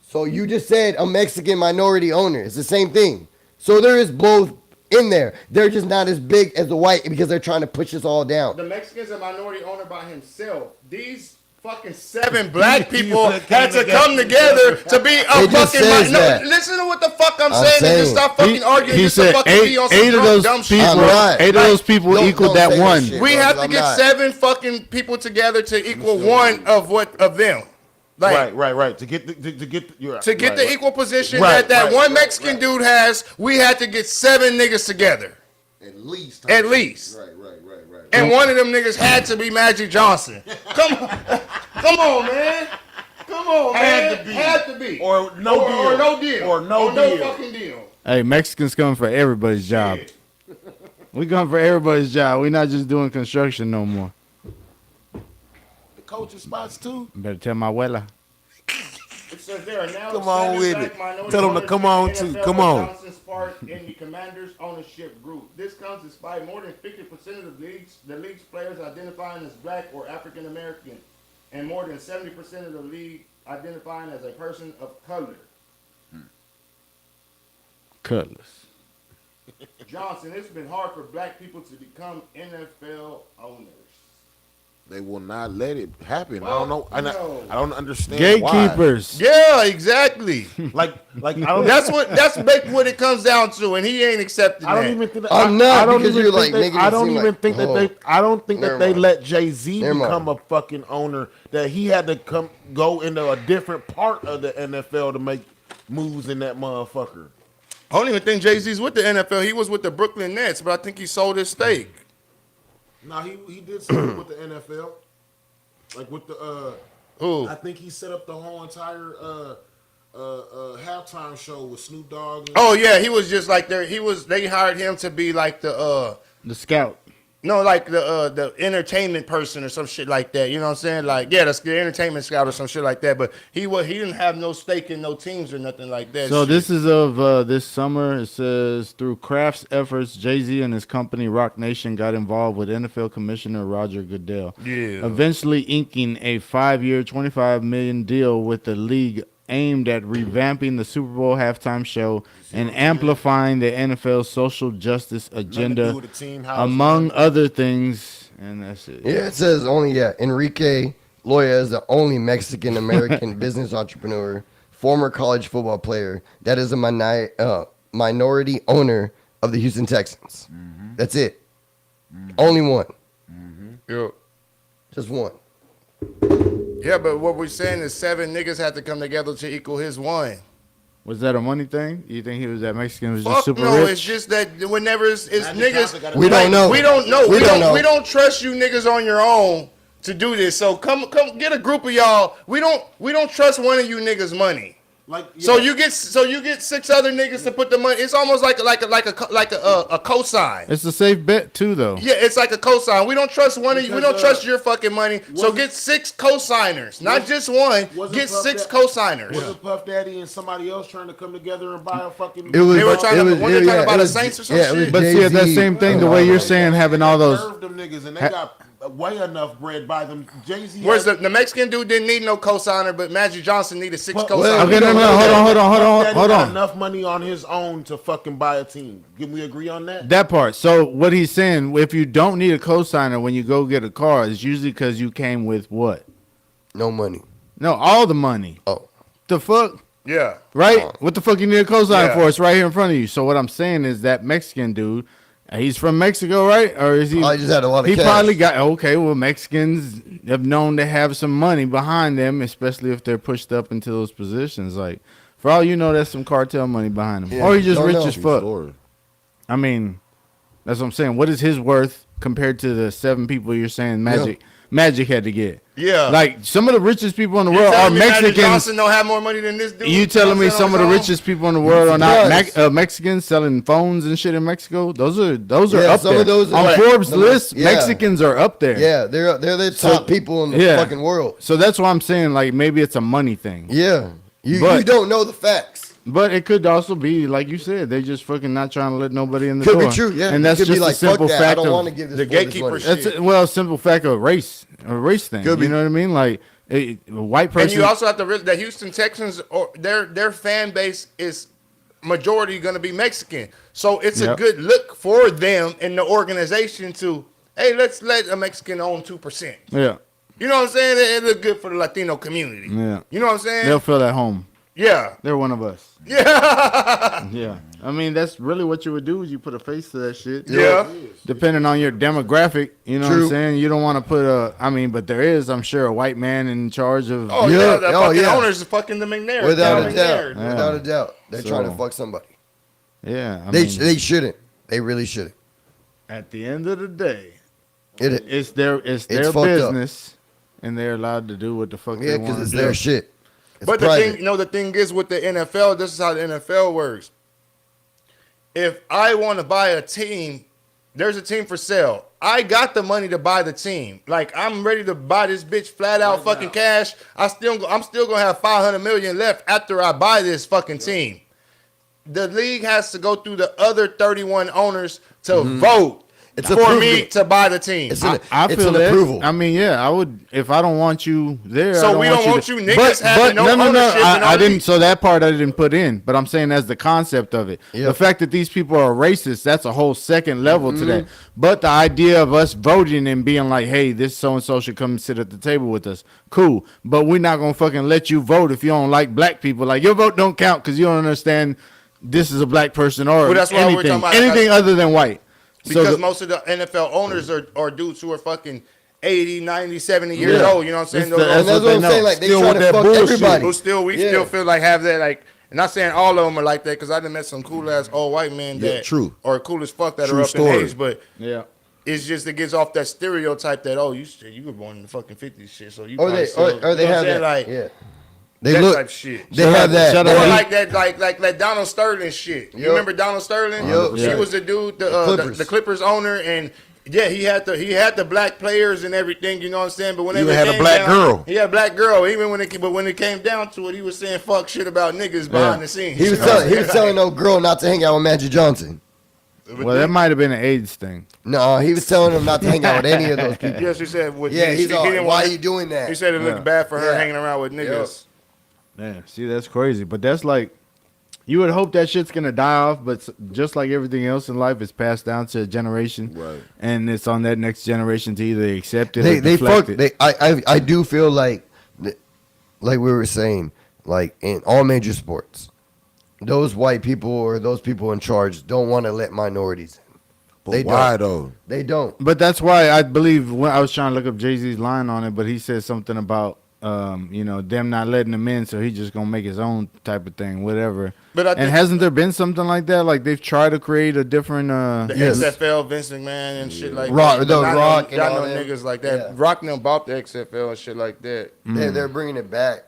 So you just said a Mexican minority owner. It's the same thing. So there is both in there. They're just not as big as the white because they're trying to push us all down. The Mexican's a minority owner by himself. These fucking 7 black people had to come together to be a fucking minority. No, listen to what the fuck I'm saying and just stop fucking arguing. He said eight of those people equal that one. Shit, we have to get 7 fucking people together to equal one of them. Like, right. To get the equal position that one Mexican dude has, we had to get 7 niggas together. At least. Right. And one of them niggas had to be Magic Johnson. Come on, man. Had to be. Or no deal. Fucking deal. Hey, Mexicans coming for everybody's job. We coming for everybody's job. We not just doing construction no more. The coaching spots too. Better tell my abuela. It says there are now come on with it. Tell them to come on too. Come on. Johnson Spark in the Commanders ownership group. This comes despite more than 50% of the league's players identifying as black or African American, and more than 70% of the league identifying as a person of color. Colors. Johnson, it's been hard for black people to become NFL owners. They will not let it happen. Well, I don't know. I don't understand. Gatekeepers. Why. Yeah, exactly. like I don't. That's basically what it comes down to, and he ain't accepting that. I don't even think that. I'm not because you're like making I don't even like, think that they. I don't think that they let Jay-Z become a fucking owner. That he had to go into a different part of the NFL to make moves in that motherfucker. I don't even think Jay-Z's with the NFL. He was with the Brooklyn Nets, but I think he sold his stake. No, he did something with the NFL, like with the Who? I think he set up the whole entire halftime show with Snoop Dogg. Oh yeah, he was just like there. They hired him to be like the scout. No, like the entertainment person or some shit like that. You know what I'm saying? Like, yeah, that's the entertainment scout or some shit like that. But he didn't have no stake in no teams or nothing like that. So this is of this summer. It says through Kraft's efforts, Jay-Z and his company Rock Nation got involved with NFL Commissioner Roger Goodell. Yeah. Eventually inking a 5-year, $25 million deal with the league aimed at revamping the Super Bowl halftime show and amplifying the NFL's social justice agenda, among other things. And that's it. Yeah, it says Enrique Loya is the only Mexican-American business entrepreneur, former college football player, that is a minority owner of the Houston Texans. Mm-hmm. That's it. Mm-hmm. Only one. Mm-hmm. Yep. Just one. Yeah, but what we're saying is 7 niggas had to come together to equal his one. Was that a money thing? You think he was that Mexican was just Fuck super no, rich? it's just that whenever it's niggas, We don't know. We don't know. We don't know. We don't trust you niggas on your own to do this. So come get a group of y'all. We don't trust one of you niggas' money. Like, So you get 6 other niggas to put the money. It's almost like a cosign. It's a safe bet too, though. Yeah, it's like a cosign. We don't trust one of you. We don't trust your fucking money. So get 6 cosigners, not just one. Get 6 cosigners. Wasn't Puff Daddy and somebody else trying to come together and buy a fucking? It was, They were trying to- it was, weren't they yeah, trying to buy it the was- Saints or some yeah, it was shit? But see, that Jay-Z. same thing, the way you're saying, having all those. Served them niggas and they got way enough bread by them. Jay-Z. Whereas the Mexican dude didn't need no cosigner, but Magic Johnson needed 6 Well, cosigners. Okay, no, hold Daddy on. got enough money on his own to fucking buy a team. Can we agree on that? That part. So what he's saying, if you don't need a cosigner when you go get a car, it's usually because you came with what? No money. No, all the money. Oh. The fuck? Yeah. Right? What the fuck you need a cosigner Yeah. for? It's right here in front of you. So what I'm saying is that Mexican dude, he's from Mexico, right? Or is he? I just had a lot of He cash. probably got, okay, well, Mexicans have known to have some money behind them, especially if they're pushed up into those positions. Like, for all you know, that's some cartel money behind him. Yeah, Or he's just don't rich know. as fuck. Lord. I mean, that's what I'm saying. What is his worth compared to the 7 people you're saying Magic had to get? Yeah. Like, some of the richest people in the You world are telling me Magic Mexicans. Johnson don't have more money than this dude? You telling me Johnson some of on the his own? richest people in the world are not Yes. Mexicans selling phones and shit in Mexico? Those are Yeah, up some there. of those are on like- Forbes' the- list, yeah. Mexicans are up there. Yeah, they're the top people in the yeah. fucking world. So that's why I'm saying, like, maybe it's a money thing. Yeah. You But- don't know the facts. But it could also be, like you said, they just fucking not trying to let nobody in the Could door. be true, yeah. And that's Could just be like, a simple fuck that. I fact don't want to of give this the boy this gatekeeper money. shit. that's a simple fact of a race thing. Could be. You know what I mean? Like a white person. And you also have to realize that Houston Texans, or their fan base is majority going to be Mexican. So it's a Yep. good look for them in the organization to, hey, let's let a Mexican own 2%. yeah, You know what I'm saying? It look good for the Latino community. Yeah. You know what I'm saying? they'll feel at home. Yeah. They're one of us. Yeah. Yeah, I mean that's really what you would do is you put a face to that shit. Yeah. Depending on your demographic, you know what True. I'm saying. You don't want to put but there is, I'm sure, a white man in charge of. Oh, Yeah. yeah. The Oh, fucking yeah. owners is fucking the McNair. Without Cal a doubt. McNair. Yeah. Without a doubt. They're trying to So- fuck somebody. Yeah, I They mean, they shouldn't. They really shouldn't. at the end of the day, It it's their fucked up. business, and they're allowed to do what the fuck yeah, they because want it's to their do. shit. It's But private. the thing is with the NFL, this is how the NFL works. If I want to buy a team, there's a team for sale. I got the money to buy the team. Like I'm ready to buy this bitch flat out fucking cash. I'm still gonna have 500 million left after I buy this fucking team. The league has to go through the other 31 owners to vote It's for approved. me to buy the team. It's an, I it's feel an that. approval. I mean, yeah, I would if I don't want you there. So I don't we don't want to- you niggas having no ownership in I our didn't. league. So that part I didn't put in, but I'm saying as the concept of it, Yep. the fact that these people are racist, that's a whole second level Mm-hmm. to that. But the idea of us voting and being like, hey, this so and so should come and sit at the table with us, cool. But we're not gonna fucking let you vote if you don't like black people. Like your vote don't count because you don't understand this is a black person or Well, that's why we're talking anything, about- anything other than white. Because So most of the NFL owners are dudes who are fucking 80, 90, 70 years Yeah. old. You know what I'm saying? It's Those- the- and that's what what they I'm know. saying. Like they Still trying with to that fuck bullshit. everybody. who still we Yeah. still feel like have that like. And not saying all of them are like that because I done met some cool ass old white men Yeah, that true. or cool as fuck that True are up story. in age, but yeah. it's just it gets off that stereotype that you were born in the fucking 50s shit, so you Or probably they still, or you they know what I'm have saying? that. Like Yeah. They that look. type shit. They have that. Shut that up. Or He- like that, like Donald Sterling shit. You Yup. remember Donald Sterling? Yup. He Yeah. was the dude, Clippers. the Clippers owner, and yeah, he had the black players and everything. You know what I'm saying? But whenever even it had a came black down- girl. he had a black girl. Even when it came down to it, he was saying fuck shit about niggas behind the scenes. He was You know what I'm telling he was saying? telling no girl not to hang out with Magic Johnson. Well, that might have been an AIDS thing. No, he was telling him not to hang out with any of those people. Yes, he said. Yeah, he's he all, didn't why want- are you doing that? He said it looked bad for her Yeah. hanging around with niggas. Yeah, see, that's crazy. But that's like, you would hope that shit's gonna die off, but just like everything else in life, it's passed down to a generation, Right. and it's on that next generation to either accept it or They deflect fuck. it. I do feel like we were saying, like in all major sports, those white people or those people in charge don't want to let minorities in. But They why don't. though? They don't. But that's why I believe when I was trying to look up Jay-Z's line on it, but he said something about them not letting him in, so he's just gonna make his own type of thing, whatever. But I and think hasn't there been something like that? Like they've tried to create a different the XFL, Vince McMahon and shit like Rock, that. the Not Rock, no, and not all no them. niggas like that. Yeah. Rock them bought the XFL and shit like that. They're bringing it back.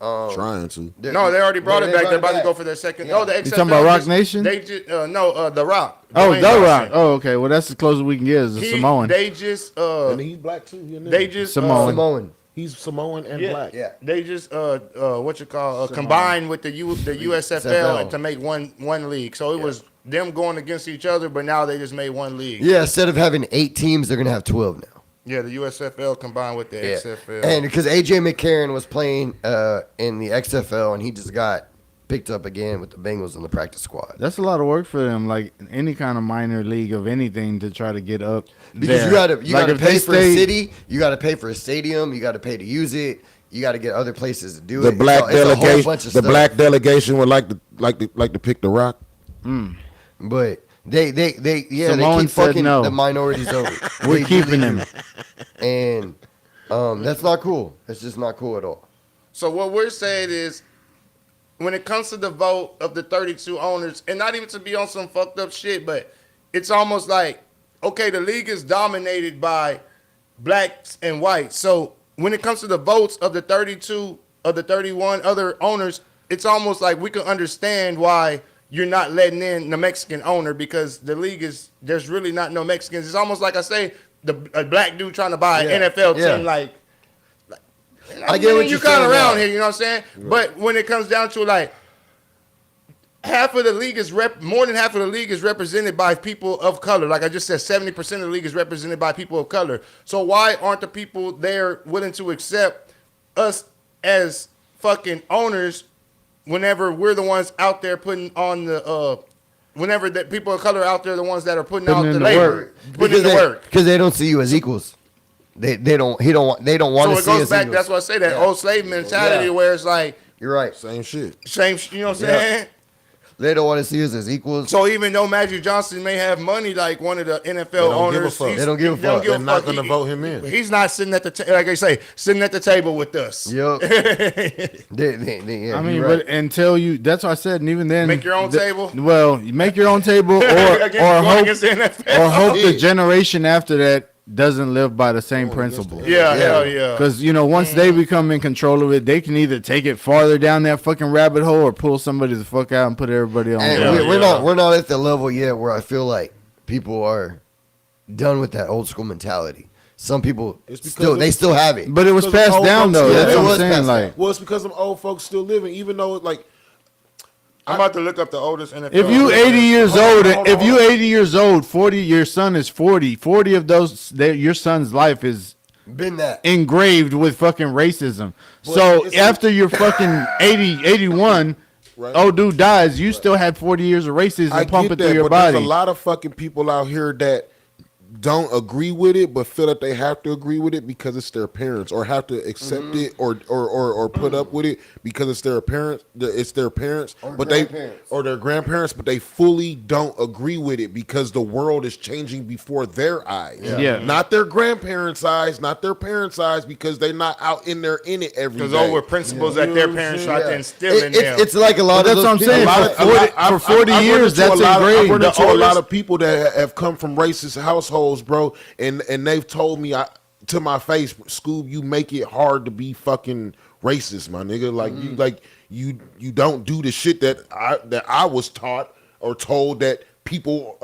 Trying to. No, they already brought it back. They're about to back. go for their second. Yeah. No, the XFL. You talking about Rock just- Nation? They just The Rock. Oh, Dwayne The Johnson. Rock. Oh, okay. Well, that's as close as we can get as a Samoan. They just And he's black too. He a nigga. they just Samoan. Samoan. He's Samoan and Yeah. black. Yeah. They just combined with the USFL SFL. and to make one league. So it was them going against each other, but now they just made one league. Yeah, instead of having 8 teams, they're gonna have 12 now. Yeah, the USFL combined with the XFL. And because AJ McCarron was playing in the XFL, and he just got picked up again with the Bengals in the practice squad. That's a lot of work for them. Like any kind of minor league of anything to try to get up. Because there. you gotta if pay they for a stay- city, you gotta pay for a stadium, you gotta pay to use it, you gotta get other places to do The it. black It's a whole delegation. bunch of The stuff. black delegation would like to pick the Rock. But they Samoan keep said fucking no. the minorities over. We're They keeping really him. do. And that's not cool. That's just not cool at all. So what we're saying is, when it comes to the vote of the 32 owners, and not even to be on some fucked up shit, but it's almost like, okay, the league is dominated by blacks and whites. So when it comes to the votes of the 32 of the 31 other owners, it's almost like we can understand why you're not letting in the Mexican owner, because the league there's really not no Mexicans. It's almost like I say, a black dude trying to buy an NFL team, like I get what you you're kind saying of around now. here, you know what I'm saying? But when it comes down to like half of the league more than half of the league is represented by people of color. Like I just said, 70% of the league is represented by people of color. So why aren't the people there willing to accept us as fucking owners whenever we're the ones out there putting on the whenever that people of color out there are the ones that are putting out in the the labor, work. putting in the work. Because they don't see you as equals. They don't want So to it see goes us back. equals. That's why I say that old slave mentality, Yeah. where it's like You're right. Same shit. same. You know what I'm Yeah. saying? They don't want to see us as equals. So even though Magic Johnson may have money like one of the NFL don't give a owners, fuck. They don't give a fuck. They're not gonna vote him in. He's not sitting at the like I say, sitting at the table with us. Yup. Yeah, I mean, you're right. but until you, that's what I said, and even then, Make your own table? Well, you make your own table, or Against- going hope, against the NFL. or hope the generation after that doesn't live by the same principle. Yeah, hell yeah. Because once they become in control of it, they can either take it farther down that fucking rabbit hole or pull somebody the fuck out and put everybody on. And blast. we're not at the level yet where I feel like people are done with that old school mentality. Some people It's because still have it. But it was Because passed old down folks- though. Yeah, That's it what I'm was saying. passed Like, Well, it's because them old folks still living, even though like I'm about to look up the oldest NFL. if you 80 years Hold on, old, hold if on. you 80 years old, 40, your son is 40. 40 of those, your son's life is Been that. engraved with fucking racism. So it's- after you're fucking 80, 81, Right. old dude dies, you still had 40 years of racism I pumping get through that, your but body. there's a lot of fucking people out here that don't agree with it, but feel that they have to agree with it because it's their parents, or have to accept it, or put up with it because it's their parents. It's their parents, Or but grandparents. or their grandparents, but they fully don't agree with it because the world is changing before their eyes. Yeah. Not their grandparents' eyes, not their parents' eyes, because they're not out in there in it every because day. those were principles that their parents tried to instill in them. It's like a lot But of that's those what I'm people- saying. For 40 I've run years, into a that's lot of- I've engraved. run into The a lot oldest- of people that have come from racist households, bro, and they've told me to my face, Scoob, you make it hard to be fucking racist, my nigga. Like you don't do the shit that I was taught or told that people,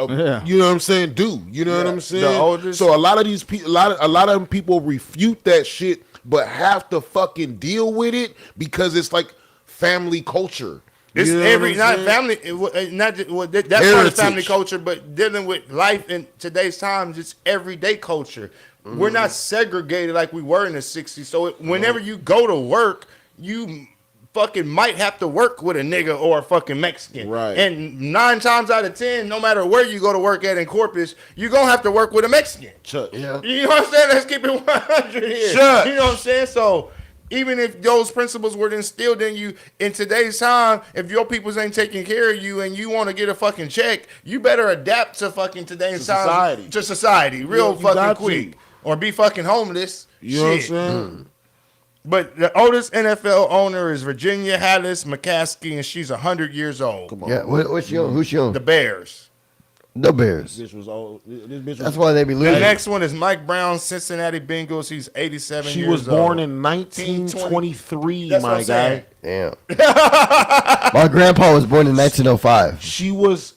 you know what I'm saying, do. You know what I'm saying? The oldest- So a lot of these people, a lot of them people refute that shit, but have to fucking deal with it because it's like family culture. It's You know every what I'm not saying? family, not just, well, that's part of Heritage. family culture, but dealing with life in today's times, it's everyday culture. We're not segregated like we were in the '60s. So whenever you go to work, you fucking might have to work with a nigga or a fucking Mexican. Right. And 9 times out of 10, no matter where you go to work at in Corpus, you're gonna have to work with a Mexican. Chuck. Yeah. You know what I'm saying? Let's keep it 100 here. Sure. You know what I'm saying? So even if those principles were instilled in you in today's time, if your peoples ain't taking care of you and you want to get a fucking check, you better adapt to fucking today's time. society. To society. Real You fucking got quick. to. Or be fucking homeless. You know what I'm Shit. saying? But the oldest NFL owner is Virginia Hallis McCaskey, and she's 100 years old. Come on. Yeah, what's she on? Who's she on? The Bears. The Bears. This was old. This bitch That's was, why they be The losing. next one is Mike Brown, Cincinnati Bengals. He's 87 she years was old. born in 1923, That's what my I'm saying. guy. Damn. My grandpa was born in 1905. She was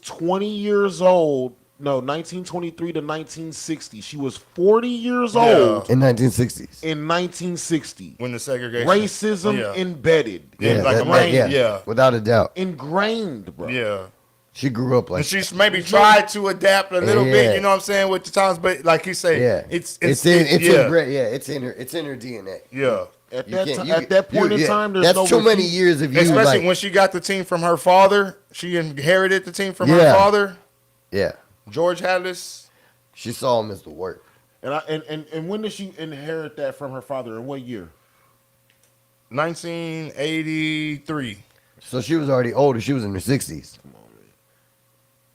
20 years old. No, 1923 to 1960. She was 40 years old In 1960s. in 1960. When the segregation. Racism Yeah. embedded. Yeah, like yeah, without a doubt. Ingrained, bro. Yeah. She grew up like And she's maybe tried to adapt a little Yeah. bit, you know what I'm saying, with the times, but like you say, yeah. it's it's in her DNA. Yeah. At You that, can't- at that point in time, there's that's no too many refute. years of you. Especially like, when she got the team from her father. She inherited the team from her Yeah. father, yeah, George Hallis. she saw him as the work. And when did she inherit that from her father? In what year? 1983. So she was already older. She was in her 60s.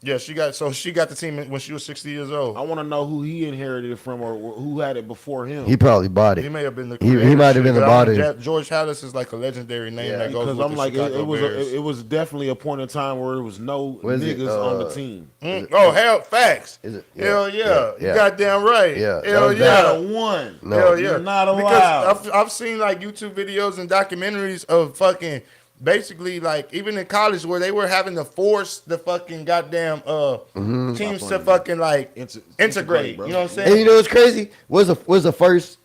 Yeah, she got the team when she was 60 years old. I want to know who he inherited it from or who had it before him. He probably bought He it. may have been the He creator, might have been the but I mean, body. George Hallis is like a legendary name Yeah. that goes Because with I'm the like, Chicago Bears. it was definitely a point in time where there was no What is it? niggas on the team. Oh, hell, facts. Is it? Hell yeah. Yeah. You goddamn right. Yeah. Hell That was yeah. Not a one. No. Hell yeah. You're not allowed. Because I've seen like YouTube videos and documentaries of fucking basically like even in college where they were having to force the fucking goddamn teams to fucking like integrate. bro. You know what I'm saying? And you know what's crazy? Was the first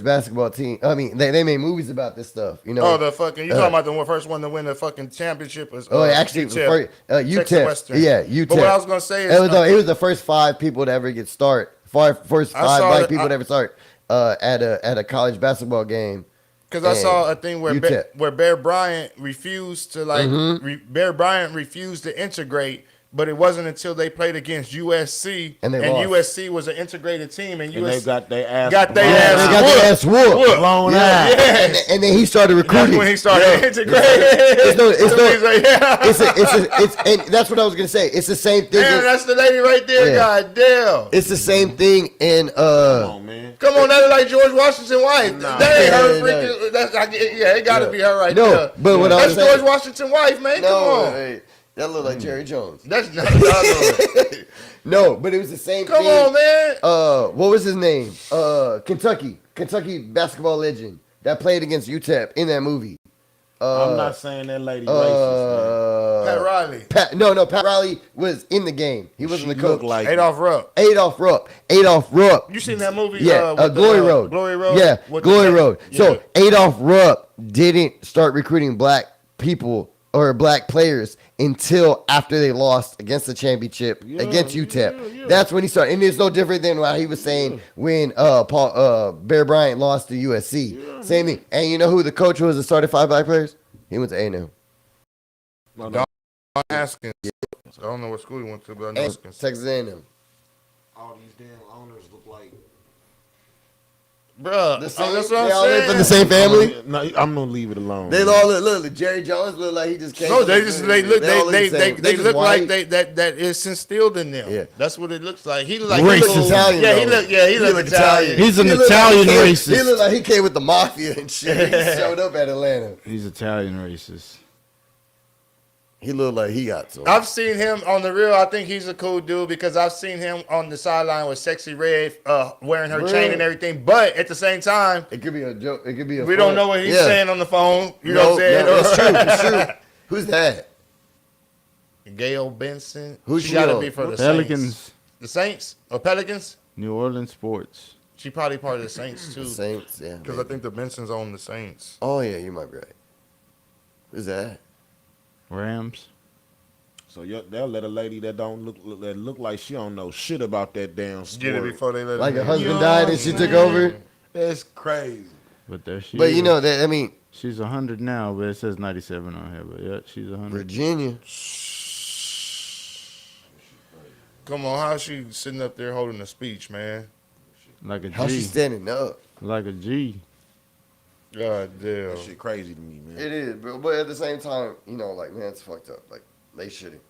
basketball team? I mean, they made movies about this stuff. You know. Oh, the fucking you talking about the first one to win the fucking championship was Actually, it was the first Texas UTEP. Western. Yeah, UTEP. But what I was gonna say is it was the first 5 people to ever get first I 5 saw black it- people to ever start at a college basketball game. because I saw a thing where UTEP. where Bear Bryant refused to like Bear Bryant refused to integrate, but it wasn't until they played against USC And they lost. USC was an integrated team and And they USC got their ass got their blown They ass out. got their ass whooped. blown Yeah. out. And then he started That's recruiting. when he started integrating. And that's what I was gonna say. It's the same thing. Damn, that's the lady right there. Yeah. God damn. It's the same thing in Come on, man. Come on, that is like George Washington's wife. Nah. That ain't her Yeah, freaking. That's, yeah, it got to be her right No, there. but what I That's was saying- George Washington's wife, man. Come on. hey, that looked like Jerry Jones. That's not. No, No, but it was the same come thing. on, man. What was his name? Kentucky basketball legend that played against UTEP in that movie. I'm not saying that lady racist, Pat Riley. Pat Riley was in the game. He man. wasn't She the coach. looked like Adolph Rupp. Adolf Rupp. You seen that movie? Yeah, with Glory the, Road. Glory Road. Yeah, With Glory the- Road. Yeah. So Adolf Rupp didn't start recruiting black people or black players until after they lost against the championship against UTEP. yeah. That's when he started. And it's no different than what he was saying when Bear Bryant lost to USC. Same thing. And you know who the coach was that started 5 black players? He went to A&M. Haskins. I don't know what school he went to, but I know And Haskins. Texas A&M. all these damn owners look like. Bruh, The same, that's they what all I'm live from saying. the same family. No, I'm gonna leave it alone. They all look. Jerry Jones look like he just came. No, from they the- just they look all they the same. look just like white. that is instilled in them. Yeah. That's what it looks like. He look like Racist he look, Italian, Yeah, he though. look he look Italian. He's an He look Italian like he came- racist. He looked like he came with the mafia and shit. He showed up at Atlanta. He's Italian racist. He looked like he got some. I've seen him on the real. I think he's a cool dude because I've seen him on the sideline with Sexy Red wearing her Really? chain and everything. But at the same time, It could be a joke. It could be a. we front. don't know what he's Yeah. saying on the phone. You know what I'm saying? No, it's true. It's true. Who's that? Gail Benson. Who's she she got to on? be for the Pelicans, Saints. The Saints or Pelicans? New Orleans sports. She probably part of the Saints too. Saints. Yeah. Because I think the Bensons own the Saints. Oh yeah, you might be right. Who's that? Rams. So they'll let a lady that look like she don't know shit about that damn story. Get it before they let Like it her in. husband died and she took over. That's crazy. But there she But is. you know that I mean She's 100 now, but it says 97 on here. But yeah, she's 100. Virginia. Come on, how's she sitting up there holding a speech, man? Like a How she G. standing up? Like a G. God damn. That shit crazy to me, man. It is, but at the same time, you know, like man, it's fucked up. Like they shouldn't.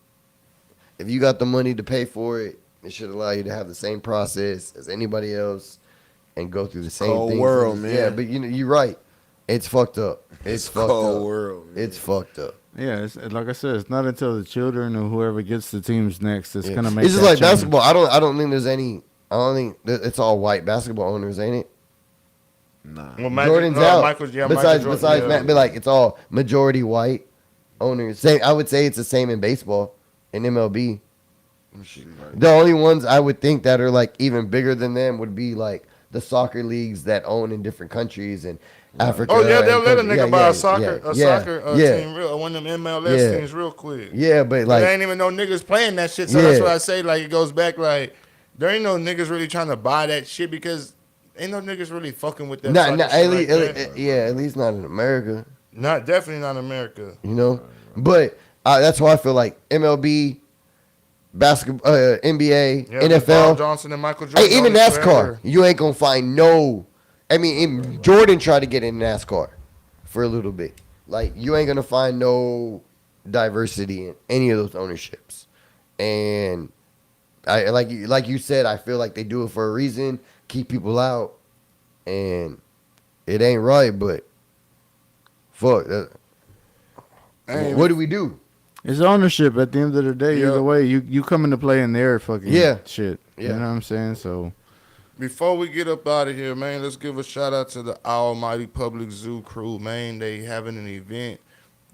If you got the money to pay for it, it should allow you to have the same process as anybody else, and go through the same cold things. world, man. Yeah, but you're right. It's fucked up. It's fucked cold up. world, man. It's fucked up. Yeah, it's, like I said, it's not until the children or whoever gets the teams next that's gonna make. It's just that like change. basketball. I don't think there's any. I don't think it's all white basketball owners, ain't it? Nah. Well, Jordan's out. Michael Jordan, besides Matt, but like it's all majority white owners. Same. I would say it's the same in baseball, in MLB. The only ones I would think that are like even bigger than them would be like the soccer leagues that own in different countries and Africa. Oh yeah, they'll let a and nigga buy a soccer team, one of them MLS teams, real quick. Yeah, but like there ain't even no niggas playing that shit. So that's why I say like it goes back like there ain't no niggas really trying to buy that shit because ain't no niggas really fucking with that. At least not in America. Definitely not in America. You know, but that's why I feel like MLB. Basketball, NBA, NFL, Bob Johnson and Michael Jordan. Hey, even NASCAR, you ain't gonna find no. I mean, Jordan tried to get in NASCAR for a little bit. Like, you ain't gonna find no diversity in any of those ownerships. And I like you said, I feel like they do it for a reason, keep people out, and it ain't right. But fuck, what do we do? It's ownership at the end of the day. Either way, you come into play in their fucking shit. You know what I'm saying? So before we get up out of here, man, let's give a shout out to the Almighty Public Zoo crew, man. They having an event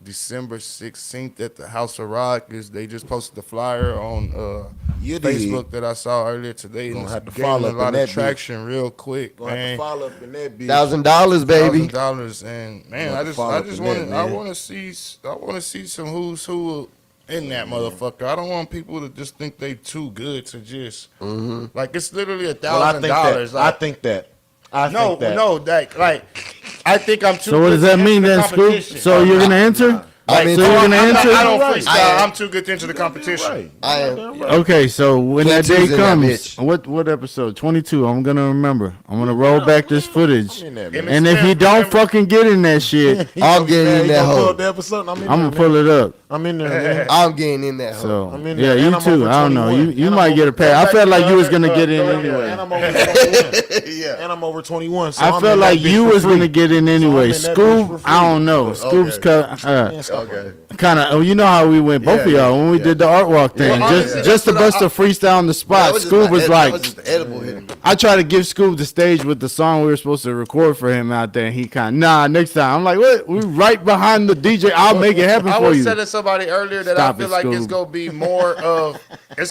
December 16th at the House of Rock. They just posted the flyer on Facebook that I saw earlier today. Gonna and have to gaining follow a up lot in of that traction real quick, Gonna man. have to follow up in that bitch. $1,000, baby. $1,000, and man, I want to see some who's who in that motherfucker. I don't want people to just think they too good to just like it's literally $1,000. I think that. I think I think I'm too. So what does that mean then, Skub? So you're gonna answer? I mean, so you're gonna answer? I don't freestyle. I'm too good to enter the competition. I am. Okay, so when that day Can2's in that comes, bitch. what episode? 22. I'm gonna remember. I'm gonna roll back this footage, I'm in that, man. and if he don't fucking get in that shit, I'm getting in that hole. I'm gonna pull it up. I'm in there, man. I'm getting in that hole. So I'm in yeah, there, you and I'm too. over I don't know. 21. You And might I'm get a pass. I felt like you was gonna get in And anyway. I'm over 21. Yeah. And I'm over 21. So I I'm felt in like that bitch you for was free. gonna get in anyway. So I'm in that bitch for Skub, free. I don't know. Scoop's kind of. You know how we went, both of y'all, when we did the art walk thing. Well, honestly, Just to bust a freestyle on the spot. Skub was like, that was just the edible hitting. I tried to give Skub the stage with the song we were supposed to record for him out there, and he kind of, next time. I'm like, what? We right behind the DJ. I'll make it happen I for was you. telling somebody earlier that Stop I feel it, like Skub. it's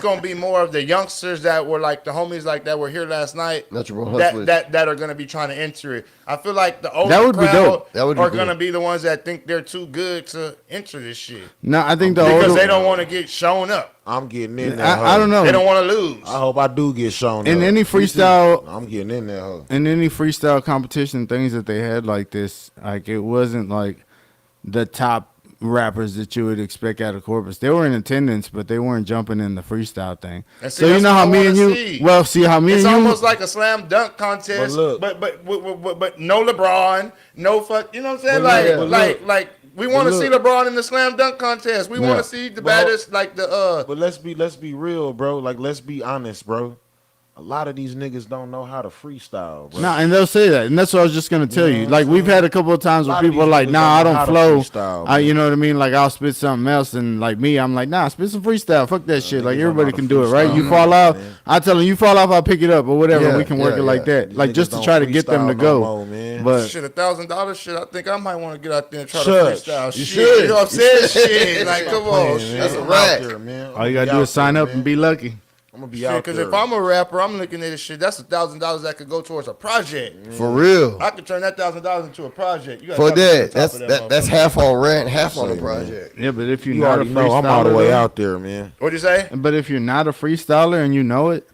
gonna be more of the youngsters that were like the homies like that were here last night Natural hustlers. that are gonna be trying to enter it. I feel like the older That would be crowd dope. That would be are cool. gonna be the ones that think they're too good to enter this shit No, I think the because older, they don't want to get shown up. I'm getting in there. I don't know. They don't want to lose. I hope I do get shown In up. any freestyle, I'm getting in there. Huh? in any freestyle competition, things that they had like this, like it wasn't like the top rappers that you would expect out of Corpus. They were in attendance, but they weren't jumping in the freestyle thing. And see, So you that's know what how I me and wanna you, see. well, see how me It's and you, almost like a slam dunk contest, But look. but no LeBron, no fuck. You know what I'm saying? But look, Like we want to look. see LeBron in the slam dunk contest. We want to see the baddest, like the But let's be real, bro. Like, let's be honest, bro. A lot of these niggas don't know how to freestyle, bro. nah, and they'll say that, and that's what I was just gonna tell you. Like we've had a couple of times where lot of people are these like, niggas "Nah, I don't know don't how to flow." freestyle, You know what I mean? Like I'll spit something else, and like me, I'm like, "Nah, spit some freestyle. Fuck that shit." Like niggas don't everybody know how can to do it, right? freestyle, You fall off, man. I tell them, you fall off, I'll pick it up or whatever. Yeah, We can work yeah, it like yeah. that, These like niggas just to don't try to get them to freestyle go. no more, man. But shit, $1,000 shit. I think I might want to get out there and try Should. to freestyle. You shit. should. You know what I'm saying? Shit, like come on, Man, shit. That's a I'm rack. out there, man. all you gotta do is sign up and be lucky. I'm gonna be out Because there. if I'm a rapper, I'm looking at this shit. That's $1,000 that could go towards a project. For real. I could turn that $1,000 into a project. You gotta For come to the that. top of That's motherfucker. half on rent, half on the Say, project. Yeah, but if you're you not a already know I'm all the freestyler, way though- out there, man. What'd you say? But if you're not a freestyler and you know it,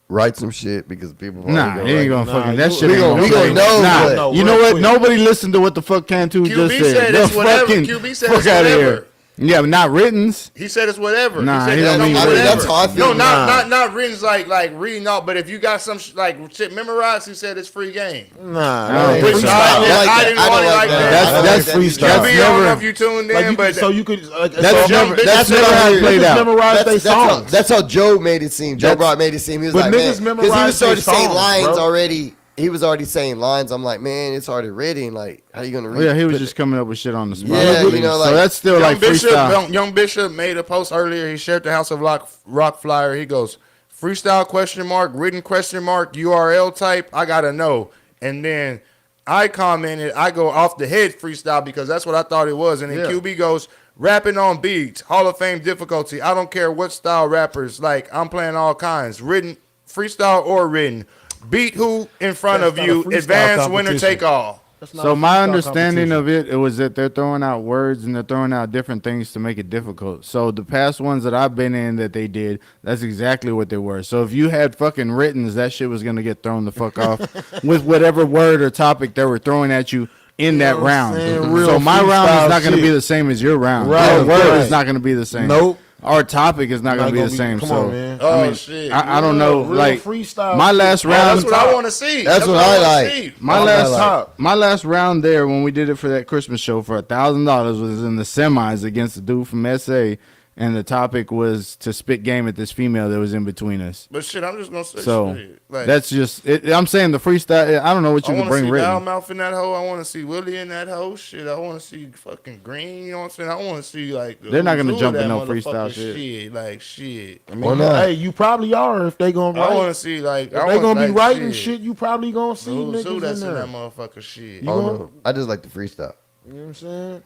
Write some shit because people nah, he ain't gonna Nah, fucking. you- That shit we ain't gonna- gonna. we gonna play. know, Nah, but- No, you know real what? quick. Nobody listened to what the fuck Can2 just QB said. said The it's whatever. fucking QB said fuck it's outta whatever. here. Yeah, but not writtens. He said it's whatever. Nah, he said he don't it's mean whatever. written. That's how I feel. No, not written like reading out. But if you got some like shit memorized, he said it's free game. Nah, don't that ain't think Which so. freestyle. I didn't I want it don't like like that. that. That's I like freestyle. that. QB, I don't know Never. if you tuned in, Like you but could, so you could. Like, That's so never. bitches That's never never how it niggas played out. memorize their songs. That's how Joe made it seem. Joe That's- Brock made it seem. He was But like, niggas man, because he was memorize starting to their say songs, lines bro. already he was already saying lines. I'm like, man, it's already written. Like, how you gonna read? Yeah, he was just coming up with shit on the spot. Yeah, you know, so like, that's still like freestyle. Young Bishop made a post earlier. He shared the House of Rock flyer. He goes, freestyle question mark, written question mark, URL type. I gotta know. And then I commented, I go off the head freestyle because that's what I thought it was. And then QB goes, rapping on beats, Hall of Fame difficulty. I don't care what style rappers. Like, I'm playing all kinds. Written, freestyle or written. Beat who in front of you. Advance, winner, take all. So my understanding of it was that they're throwing out words and they're throwing out different things to make it difficult. So the past ones that I've been in that they did, that's exactly what they were. So if you had fucking writtens, that shit was going to get thrown the fuck off with whatever word or topic they were throwing at you in that round. So my round is not going to be the same as your round. Right, Your word is not going to be the same. Nope. Our topic is not going to be the same. Come so on, man. Oh, shit. I don't know. Real Like freestyle my shit. last round. That's what I want to see. That's what I like. My last round there when we did it for that Christmas show for $1,000 was in the semis against the dude from SA, and the topic was to spit game at this female that was in between us. But shit, I'm just gonna say So shit. Like, that's just it. I'm saying the freestyle. I don't know what you I can want to bring see written. Loudmouth in that hoe. I want to see Willie in that hoe. Shit, I want to see fucking Green. You know what I'm saying? I want to see like They're not gonna who's jump that in no motherfucker freestyle shit. Like shit. I mean, Why not? hey, you probably are if they gonna write. I want to see like If I they wanna, gonna be like, writing shit, you probably gonna see Who's who niggas that's in in there. that motherfucker shit? I don't know. I just like the freestyle. You know what I'm saying?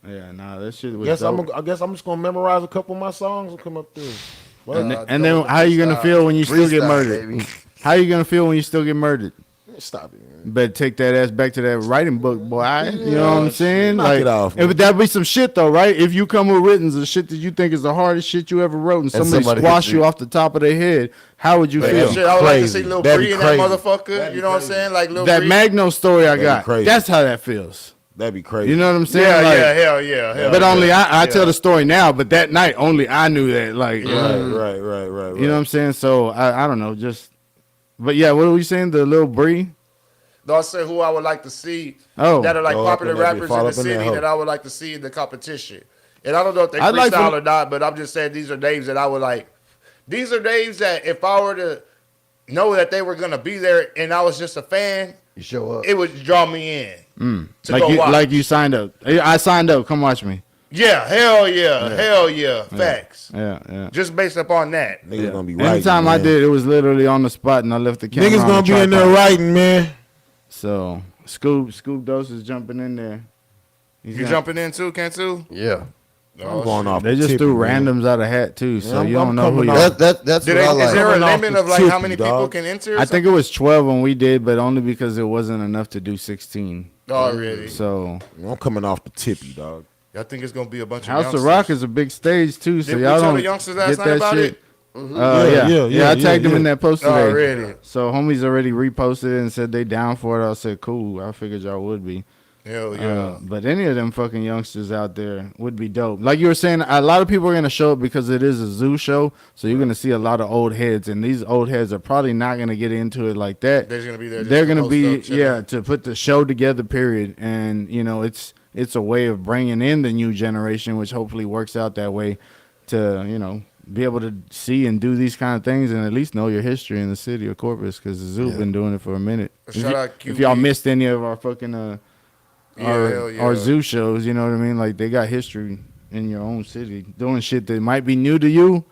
Yeah, nah, that shit was. I guess I'm just gonna memorize a couple of my songs and come up there. And then how you gonna feel when you still get Freestyle, murdered? baby. How you gonna feel when you still get murdered? Stop it, man. Better take that ass back to that writing book, boy. You know what I'm saying? Knock it off, man. That'd be some shit though, right? If you come with writtens, the shit that you think is the hardest shit you ever wrote, and somebody squash hits you you. off the top of their head, how would you feel? Shit, I would like to Crazy. see Lil That'd be Bree in that crazy. motherfucker. That'd be You know what I'm crazy. saying? Like Lil That Bree. Magno story I got, crazy. that's how that feels. That'd be crazy. You know what I'm saying? Yeah, Like, yeah, hell yeah, hell But yeah. only I tell the story now, but that night only I knew that. Like, Right. you know what I'm saying? So I don't know, just. But yeah, what were we saying? The Lil Bree. No, I said who I would like to see Oh. that are like Go up popular in that bitch, rappers fall in the up in that city hoe. that I would like to see in the competition. And I don't know if they I'd like freestyle for- or not, but I'm just saying these are names that I would like. These are names that if I were to know that they were gonna be there and I was just a fan, You show up. it would draw me in. To Like go you, watch. like you signed up. I signed up. Come watch me. Yeah, hell yeah, facts. Yeah. Just based upon that. Niggas gonna be writing. Anytime I man. did, it was literally on the spot, and I left the camera. Niggas on gonna the be in there tripod. writing, man. So Scoop Dose is jumping in there. He's You got- jumping in too, Can2? Yeah. I'm going off. They the just tippy, through man. randoms out of hat too, so I'm- you don't I'm know who coming you off. are. That's Did what I is like. there a Coming off limit the of like how tippy, many people dog. can enter? I think it was 12 when we did, but only because it wasn't enough to do 16. already. So I'm coming off the tippy, dog. I think it's gonna be a bunch of House youngsters. of Rock is a big stage too, so Did we y'all tell don't the youngsters last get night that about shit. it? Yeah. I tagged them in that post today. Already. So homies already reposted it and said they down for it. I said cool. I figured y'all would be. Hell yeah. But any of them fucking youngsters out there would be dope. Like you were saying, a lot of people are gonna show up because it is a zoo show, so you're gonna see a lot of old heads, and these old heads are probably not gonna get into it like that. They're gonna be there. They're gonna be to put the show together. Period. And you know, it's a way of bringing in the new generation, which hopefully works out that way to be able to see and do these kind of things and at least know your history in the city of Corpus, because the zoo been doing it for a minute. Shout out If QB. y'all missed any of our fucking hell yeah. our zoo shows, you know what I mean? Like they got history in your own city, doing shit that might be new to you.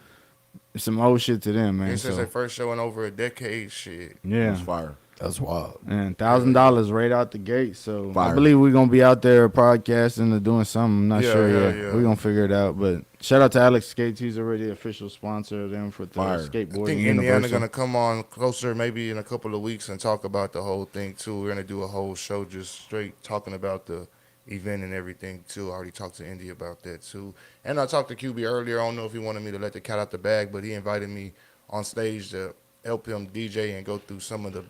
It's some old shit to them, man. This is So, their first show in over a decade. Shit. yeah, That's fire. That's wild. and $1,000 right out the gate. So I Fire. believe we're gonna be out there podcasting or doing something. I'm not Yeah, sure yeah, yet. yeah. We're gonna figure it out. But shout out to Alex Skates. He's already the official sponsor of them for the Fire. skateboarding. I think Indiana Universal. gonna come on closer maybe in a couple of weeks and talk about the whole thing too. We're gonna do a whole show just straight talking about the event and everything too. I already talked to Indy about that too. And I talked to QB earlier. I don't know if he wanted me to let the cat out the bag, but he invited me on stage to help him DJ and go through some of the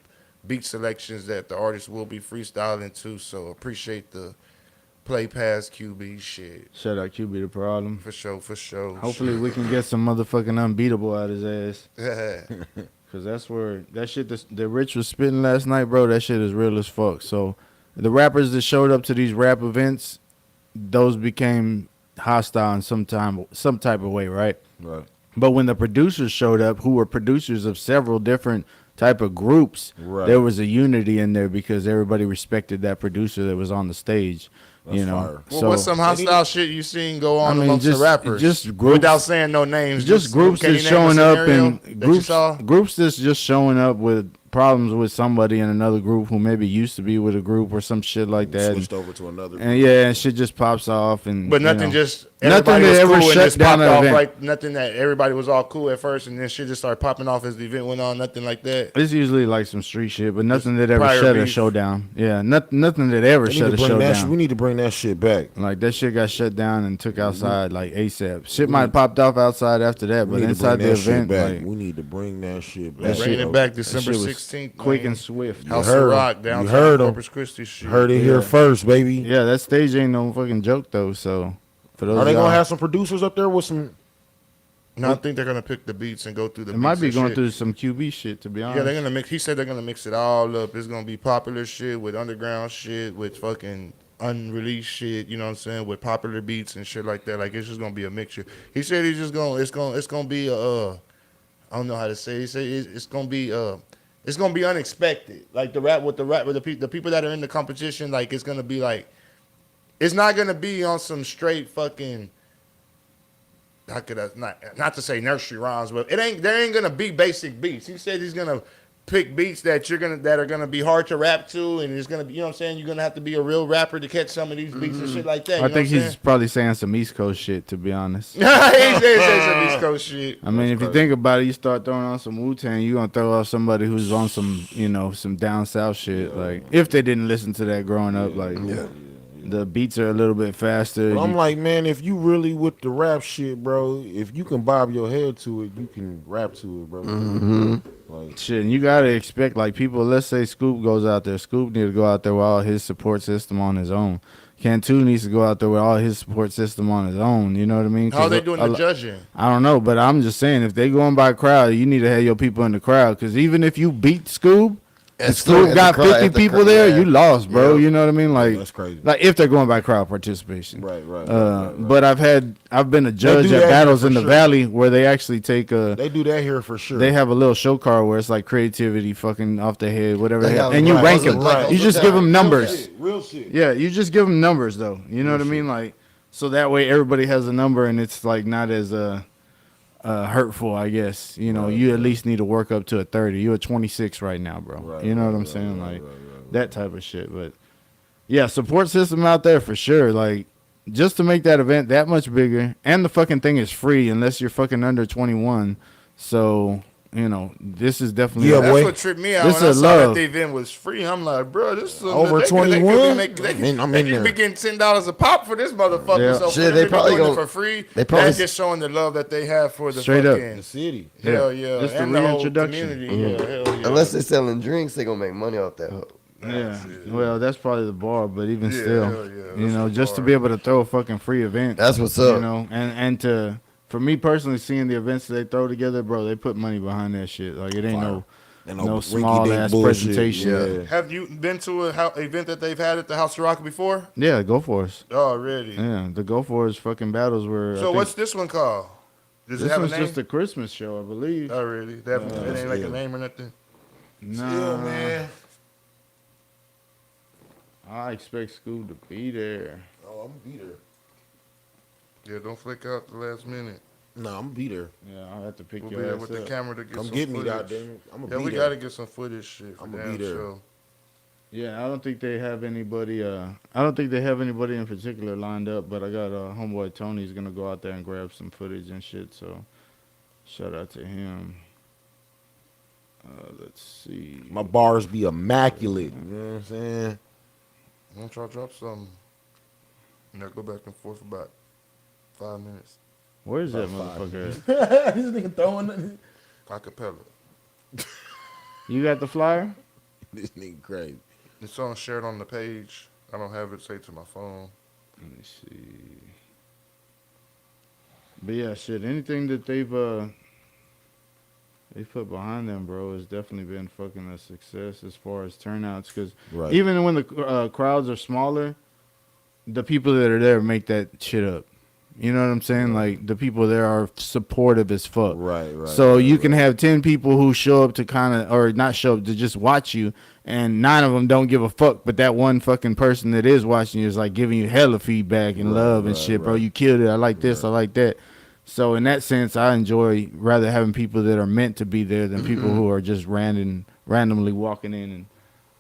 beat selections that the artists will be freestyling to. So appreciate the play past QB shit. Shout out QB the problem. For sure. Hopefully we can get some motherfucking unbeatable out his ass. Sure. Cause that's where that shit that Rich was spitting last night, bro. That shit is real as fuck. So the rappers that showed up to these rap events, those became hostile in some type of way, right? Right. But when the producers showed up, who were producers of several different type of groups, Right. there was a unity in there because everybody respected that producer that was on the stage. That's fire. Well, what's some hostile shit you seen go on I mean, amongst the rappers? just groups, without saying no names. just groups can that's you name a showing up scenario and that you saw? groups that's just showing up with problems with somebody in another group who maybe used to be with a group or some shit like that. Switched over to another. And yeah, and shit just pops off, and But nothing just nothing everybody that was ever cool and shut just down popped an off event. like nothing that everybody was all cool at first and then shit just started popping off as the event went on. Nothing like that. It's usually like some street shit, but nothing that ever prior shut a beef. show down. Yeah, nothing that ever We need shut to a bring show that down. we need to bring that shit back. Like that shit got shut down and took outside like ASAP. Shit might have popped off outside after that, We but need to inside bring the that shit event, back. like We need to bring that shit back. That shit- Bringing it bro. back that December shit was 16th. quick man. and swift. House You heard of 'em. Rock You downtown heard 'em. Corpus Christi shit. Heard it here first, baby. Yeah, that stage ain't no fucking joke though. So for those, Are they y'all, gonna have some producers up there with some? No, I think they're gonna pick the beats and go through the it beats might be and going shit. through some QB shit to be honest. Yeah, they're gonna mix. He said they're gonna mix it all up. It's gonna be popular shit with underground shit with fucking unreleased shit. You know what I'm saying? With popular beats and shit like that. Like it's just gonna be a mixture. He said he's just gonna. It's gonna be a. I don't know how to say. He said it's gonna be It's gonna be unexpected. Like the people that are in the competition. Like it's gonna be like. It's not gonna be on some straight fucking. How could I not to say nursery rhymes, but there ain't gonna be basic beats. He said he's gonna pick beats that are gonna be hard to rap to, and it's gonna be, you know what I'm saying, you're gonna have to be a real rapper to catch some of these beats and shit like that. I think he's probably saying some East Coast shit to be honest. he said some East Coast shit. I mean, if you think about it, you start throwing on some Wu-Tang, you're going to throw off somebody who's on some, some down south shit. Like, if they didn't listen to that growing up, like, the beats are a little bit faster. But I'm like, man, if you really with the rap shit, bro, if you can bob your head to it, you can rap to it, bro. Like, shit, and you got to expect, like, people, let's say Skub goes out there. Skub need to go out there with all his support system on his own. Can2 needs to go out there with all his support system on his own. You know what I mean? How are they doing the judging? I don't know, but I'm just saying, if they going by crowd, you need to have your people in the crowd. Because even if you beat Skub, and Skub got 50 people there, you lost, bro. Yeah. You know what I mean? Like, that's crazy. Like if they're going by crowd participation. Right. But I've been a judge do at that battles for in the sure. Valley where they actually take They do that here for sure. they have a little show card where it's like creativity fucking off the head, whatever they have. got And you right. rank Those them. are like- You just give them numbers. Real shit. Yeah, you just give them numbers though. You know what I mean? Like, so that way everybody has a number and it's like not as hurtful, I guess. You at least need to work up to a 30. You're a 26 right now, bro. Right, you know what I'm saying? Like that type of shit. But yeah, support system out there for sure. Like, just to make that event that much bigger, and the fucking thing is free unless you're fucking under 21. So, this is definitely Yeah, That's boy. what tripped me out This when I is saw that love. the event was free. I'm like, bro, this is Over they 21? They could I'm be in there. getting $10 a pop for this motherfucker. Yeah. So Shit, for they them to be probably doing it gonna- for free. they probably- That's just showing the love that they have for the Straight up. fucking The city. hell yeah, Just the and the whole reintroduction. community. Yeah, hell yeah. Unless they're selling drinks, they gonna make money off that. Yeah, well, that's probably the bar, but even Yeah, still, hell yeah, that's the just to bar. be able to throw a fucking free event. That's what's up. And to, for me personally, seeing the events that they throw together, bro, they put money behind that shit. Like, it ain't no small ass presentation. Yeah. Have you been to a event that they've had at the House of Rock before? Yeah, go for us. Oh, really? Yeah, the go for us fucking battles were. So what's this one called? Does it this have a one's name? just a Christmas show, I believe. Oh, really? It ain't like a name or nothing? Nah, man. I expect Skub to be there. Oh, I'm gonna be there. Yeah, don't flick out the last minute. No, I'm gonna be there. Yeah, I'll have to pick We'll be your there ass with up. the camera to get Come some get me, footage. goddamn. I'm gonna Yeah, be we there. gotta get some footage shit for I'ma damn be there. show. Yeah, I don't think they have anybody. I don't think they have anybody in particular lined up. But I got homeboy Tony's gonna go out there and grab some footage and shit. So shout out to him. Let's see. My bars be immaculate. You know what I'm saying? I'm gonna try to drop something. And I go back and forth about 5 minutes. Where's that motherfucker? This nigga throwing Acapella. You got the flyer? this nigga crazy. The song shared on the page. I don't have it saved to my phone. Let me see. But yeah, shit. Anything that they put behind them, bro, has definitely been fucking a success as far as turnouts. Because Right. even when the crowds are smaller, the people that are there make that shit up. You know what I'm saying? Like the people there are supportive as fuck. Right. So you can have 10 people who show up to kind of, or not show up to just watch you, and 9 of them don't give a fuck. But that one fucking person that is watching you is like giving you hella feedback and love and shit, bro. You killed it. I like this. I like that. So in that sense, I enjoy rather having people that are meant to be there than people who are just randomly walking in and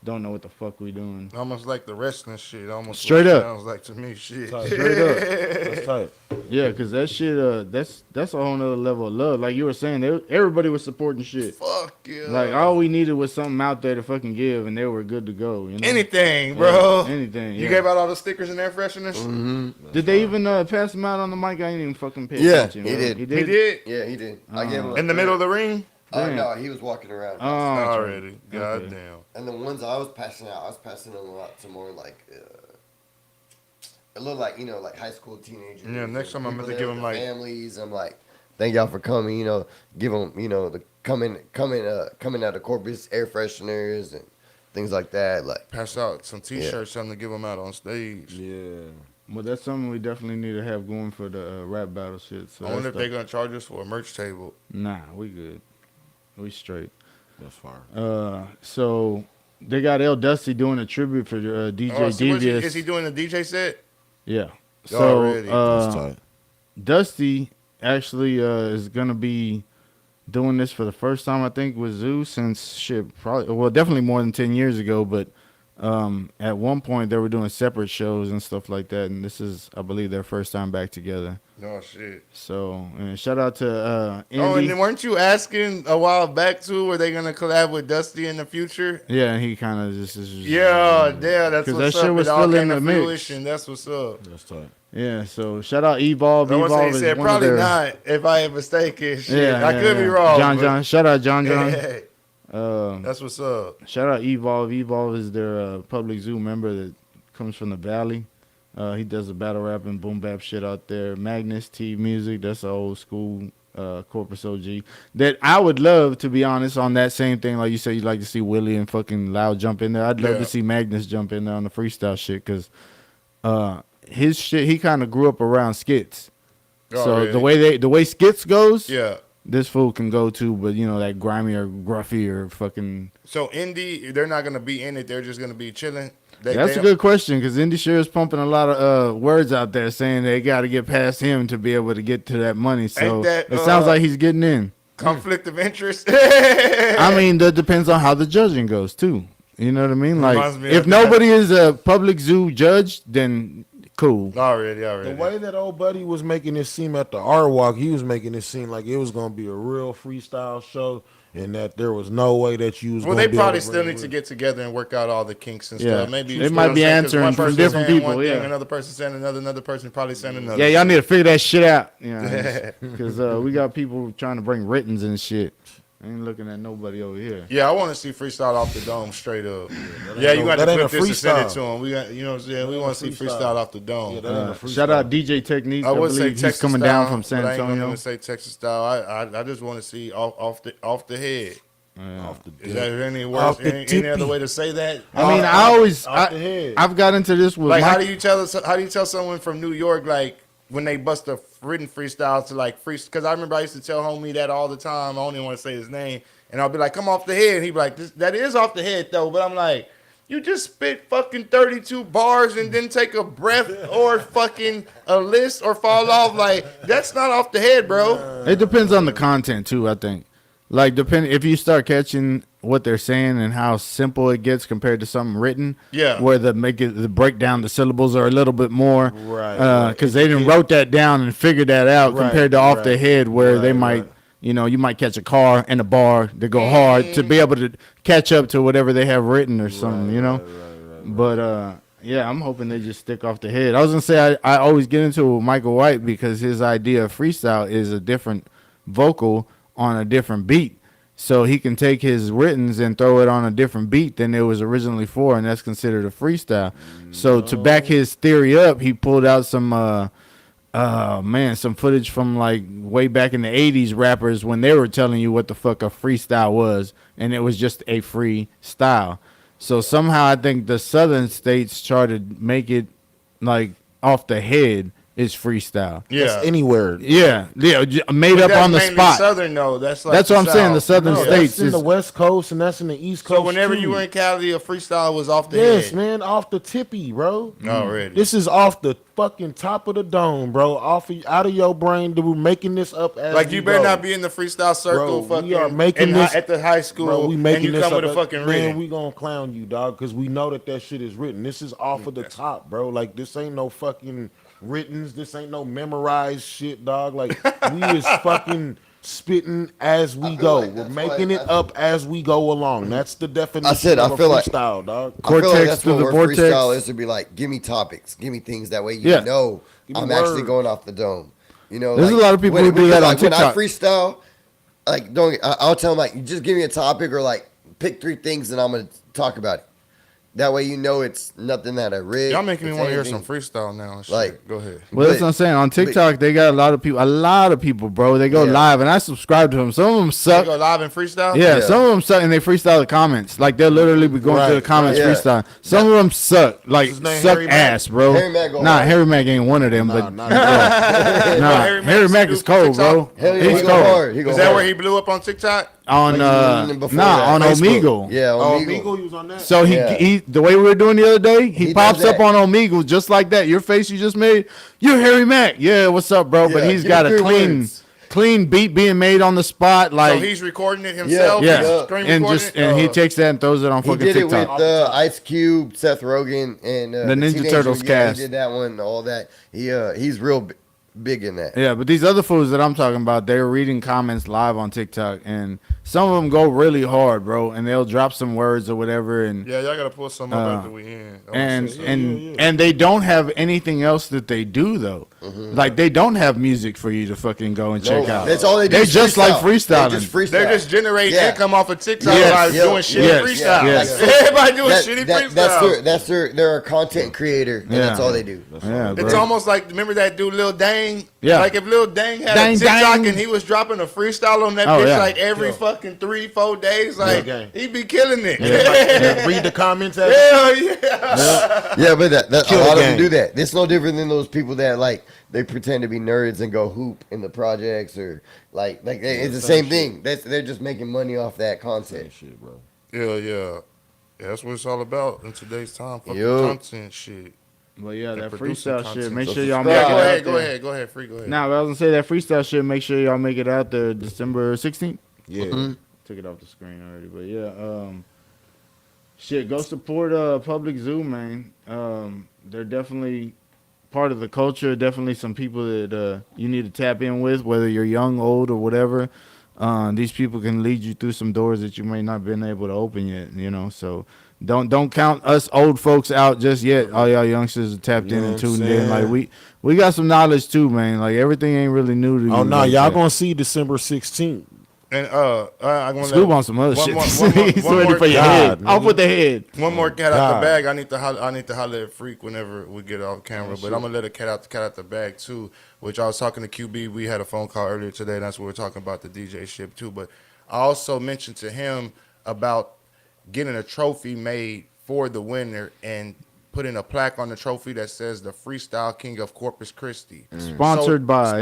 don't know what the fuck we doing. Almost like the wrestling shit. Almost Straight up. sounds like to me shit. Straight up. That's tight. Yeah, because that shit, that's a whole nother level of love. Like you were saying, everybody was supporting shit. Fuck yeah. Like all we needed was something out there to fucking give, and they were good to go. You know? Anything, bro. Yeah, anything. You yeah. gave out all the stickers and air fresheners? Mm-hmm. Did they even pass them out on the mic? I didn't even fucking pay Yeah, attention. he bro. did. He did. He did? Yeah, he did. I gave him In the middle of the ring? Damn. No, he was walking around. Oh, Already. God Okay. damn. And the ones I was passing out, I was passing them a lot to more like a little like like high school teenagers. Yeah, next time I'm People gonna there give with them, their like- families. I'm like, thank y'all for coming. Give them the coming out of Corpus air fresheners and things like that. Like Pass out some T-shirts, something to give them out on stage. Yeah. Well, that's something we definitely need to have going for the rap battle shit. So I wonder if that's they're gonna charge us for a merch table. Nah, we good. We straight. That's fire. So they got L Dusty doing a tribute for DJ Oh, so Devious. is he doing a DJ set? Yeah. Already. So That's tight. Dusty actually is gonna be doing this for the first time, I think, with Zoo since definitely more than 10 years ago. But at one point they were doing separate shows and stuff like that, and this is, I believe, their first time back together. Oh shit. So and shout out to Indy. Oh, and then weren't you asking a while back too? Were they gonna collab with Dusty in the future? Yeah, and he kind of just Yeah, that's 'Cause what's that shit up. was It all still in came the to mix. fruition. That's what's up. That's tight. Yeah, so shout out Evolve. I was saying, Evolve he is said one of probably their, not. If I ain't mistaken, shit, Yeah, I could be wrong. John but- John, shout out John John. That's what's up. Shout out Evolve. Evolve is their public zoo member that comes from the Valley. He does the battle rap and boom bap shit out there. Magnus T Music, that's an old school Corpus OG. That I would love, to be honest, on that same thing. Like you said, you'd like to see Willie and fucking Loud jump in there. I'd love Yeah. to see Magnus jump in there on the freestyle shit because his shit, he kind of grew up around skits. Oh, So really? the way skits goes, Yeah. this fool can go to, but that grimy or gruffy or fucking. So Indy, they're not gonna be in it. They're just gonna be chilling. That's a good question because Indy sure is pumping a lot of words out there saying they got to get past him to be able to get to that money. So Ain't that, it sounds like he's getting in. conflict of interest. I mean, that depends on how the judging goes too. You know what I mean? Like Reminds me if of nobody is a public zoo judge, then cool. already. The way that old buddy was making it seem at the R Walk, he was making it seem like it was gonna be a real freestyle show, and that there was no way that you was. Well, gonna they be probably able still bring need it. to get together and work out all the kinks and Yeah. stuff. Maybe They might be answering from different people, yeah. Another person saying another person probably saying another. Yeah, y'all need to figure that shit out. Because we got people trying to bring writtens and shit. I ain't looking at nobody over here. Yeah, I want to see freestyle off the dome straight up. Yeah, you got to that ain't clip a this and send it freestyle. to him. We got, you know what I'm saying? We want to see freestyle off the dome. Yeah, that ain't a freestyle. Shout out DJ Technique. I would say believe Texas he's coming style, down from San but I ain't gonna Antonio. even say Texas style. I just want to see off the head. Off the Is dip. there any Off words? the Any other tippy. way to say that? I mean, off the head. I've got into this with Like, Mike. how do you tell someone from New York, like, when they bust a written freestyle to like free? Because I remember I used to tell homie that all the time. I don't even want to say his name, and I'll be like, "Come off the head." And he'd be like, "That is off the head though." But I'm like, you just spit fucking 32 bars and then take a breath or fucking a list or fall off. Like, that's not off the head, bro. It depends on the content too, I think. Like Mm-hmm. if you start catching what they're saying and how simple it gets compared to something written, Yeah. where the break down the syllables are a little bit more, Right. because they didn't wrote that down and figured that out Right, compared to off the right, head where they right, might, right. you might catch a car and a bar that go hard to be able to catch up to whatever they have written or something, But yeah, I'm hoping they just stick off the head. I was gonna say I always get into it with Michael White because his idea of freestyle is a different vocal on a different beat. So he can take his writtens and throw it on a different beat than it was originally for, and that's considered a freestyle. So to back his theory up, he pulled out some some footage from like way back in the 80s rappers when they were telling you what the fuck a freestyle was, and it was just a freestyle. So somehow I think the southern states tried to make it like off the head is freestyle. Yeah. That's anywhere. Yeah, made But up that's on the mainly spot. Southern, though. That's like That's what I'm saying. The Southern No, states that's in is the West Coast and that's in the East Coast. So whenever too. you were in Cali, a freestyle was off the yes, head. man, off the tippy, bro. Already. This is off the fucking top of the dome, bro. Out of your brain. We're making this up as Like we you better go. not be in the freestyle circle. Bro, fucking we are making this at the high school. Bro, we and making you this come up with a fucking man, written. we gonna clown you, dog, because we know that shit is written. This is off of the top, bro. Like this ain't no fucking writtens. This ain't no memorized shit, dog. Like we is fucking spitting as we go. like We're that's making why it up as we go along. That's the definition I said, of I a feel like- freestyle, dog. I feel like Cortex that's to what the where vortex. freestyle is to be like, give me topics, give me things that way you Yeah. know Give me I'm actually words. going off the dome. You know, There's like, a lot of people who do that on When I TikTok. freestyle, like I'll tell them like, just give me a topic or like pick 3 things and I'm gonna talk about it. That way you know it's nothing that I read. Y'all making me It's want to hear anything. some freestyle now. And shit. Like- go ahead. Well, that's But- what I'm saying. On TikTok, they got a lot of people, bro. They go Yeah. live, and I subscribe to them. Some of them You suck. go live and freestyle. Yeah, Yeah. some of them suck, and they freestyle the comments. Like they'll literally be going through the Right, comments right. freestyle. Some of them suck, like What's his name, suck Harry Mack? ass, bro. Harry Mack go Nah, hard. Harry Mack ain't one of them, Nah, but not at all. nah, Harry Harry Mack's Mack do is cold, bro. TikTok? Hell yeah, He's he go cold. hard. He go Is that hard. where he blew up on TikTok? On Like, before that, on Facebook. Omegle. Yeah, on Oh, Omegle. Migo, you was on that? So Yeah. he the way we were doing the other day, he He pops does up that. on Omegle just like that. Your face you just made, you're Harry Mack. Yeah, what's up, bro? But Yeah, he's give got me a 3 clean words. clean beat being made on the spot, So like he's recording it himself. yeah, Yeah. Screen and recording just it? and he takes that and throws it on He fucking did it TikTok. with Ice Cube, Seth Rogen, and The Ninja Teenage Turtles Mutant- yeah, cast. He did that one, all that. He's real big in that. Yeah, but these other fools that I'm talking about, they're reading comments live on TikTok, and some of them go really hard, bro, and they'll drop some words or whatever, and Yeah, y'all gotta pull some up after we end. I wanna and see some. and they don't have anything else that they do though. Like they don't have music for you to fucking go and check out. That's all they do. They is just like freestyling. They just freestyle. They're just generating Yeah. income off of TikTok Yes. by Yeah. doing shitty Yes. freestyle. Yes. Everybody doing shitty freestyle. They're a content creator, and that's Yeah. all they do. Yeah, It's bro. almost like, remember that dude Lil Dang? Yeah. Like if Lil Dang had Dang, a TikTok dang. and he was dropping a freestyle on that Oh, bitch yeah. like every fucking 3-4 days, like gang. he'd be killing it. Read the comments. At Hell yeah. Yeah, but a Kill lot the of them game. do that. It's no different than those people that like they pretend to be nerds and go hoop in the projects or it's the same thing. They're just making money off that content. shit, bro. Yeah. That's what it's all about in today's time. Fucking Yo. content shit. But yeah, that producing freestyle content. shit. Make So sure y'all subscribe. make it Go out ahead, there. go ahead, free, go ahead. Nah, but I was gonna say that freestyle shit. Make sure y'all make it out there December 16th. Yeah. Took it off the screen already, but yeah, shit, go support Public Zoo, man. They're definitely part of the culture. Definitely some people that you need to tap in with, whether you're young, old, or whatever. These people can lead you through some doors that you may not been able to open yet. You know, so don't count us old folks out just yet. All y'all youngsters are tapped in You know and what I'm tuned in. saying? Like we got some knowledge too, man. Like everything ain't really new to you. Oh no, like y'all that. gonna see December 16th. And I'm gonna Scoop on some other one shit. more- He's one ready more- for your God, head. Off with the head. One more cat out God. the bag. I need to holler at Freak whenever we get off camera. But I'm gonna let a cat out the bag too. Which I was talking to QB. We had a phone call earlier today. And that's what we're talking about the DJ ship too. But I also mentioned to him about getting a trophy made for the winner and putting a plaque on the trophy that says the Freestyle King of Corpus Christi. Sponsored by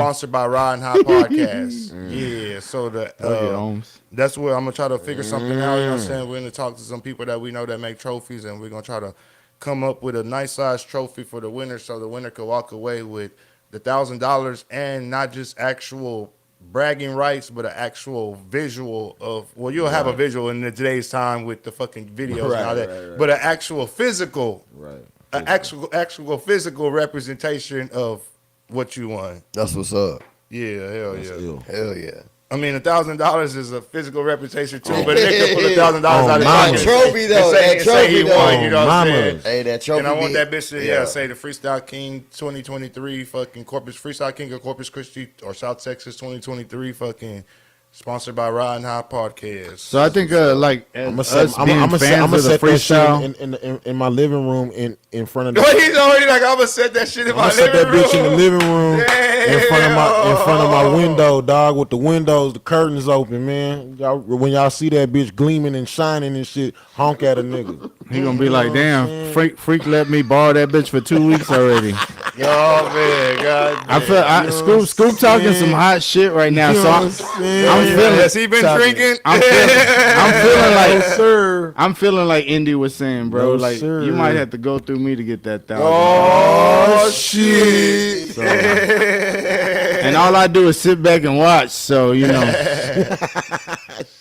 Ride and High Podcast. Yeah. So Look at Holmes. that's where I'm gonna try to figure something out. You know what I'm saying? We're gonna talk to some people that we know that make trophies, and we're gonna try to come up with a nice size trophy for the winner, so the winner could walk away with the $1,000 and not just actual bragging rights, but an actual visual of. Well, you'll have a visual in today's time with the fucking videos and all that, Right. but an actual physical, Right. an actual physical representation of what you won. That's what's up. Yeah, hell That's yeah. ill. Hell yeah. I mean, $1,000 is a physical reputation too, but they could pull $1,000 out of mama. pocket. That trophy, though, and say, that say he trophy, won. though. You know what I'm Mama. saying? Hey, that trophy. And I want be- that bitch to say the Freestyle King 2023 fucking Freestyle King of Corpus Christi or South Texas 2023 fucking sponsored by Ride and High Podcast. So I think like I'm us gonna being set fans of the freestyle. that shit in my living room in front of the. He's already like, I'm gonna set that shit in I'm my gonna set living that bitch in the room. living room in front of my window, dog, with the windows, the curtains open, man. Y'all, when y'all see that bitch gleaming and shining and shit, honk at a nigga. He gonna be like, damn, freak let me borrow that bitch for 2 weeks already. Oh man, God. I feel Scoop talking some hot shit right now. So I'm feeling. Has he been drinking? I'm feeling like, sir. I'm feeling like Indy was saying, bro. No, like sir. you might have to go through me to get that $1,000. Oh shit! So, and all I do is sit back and watch. So you know,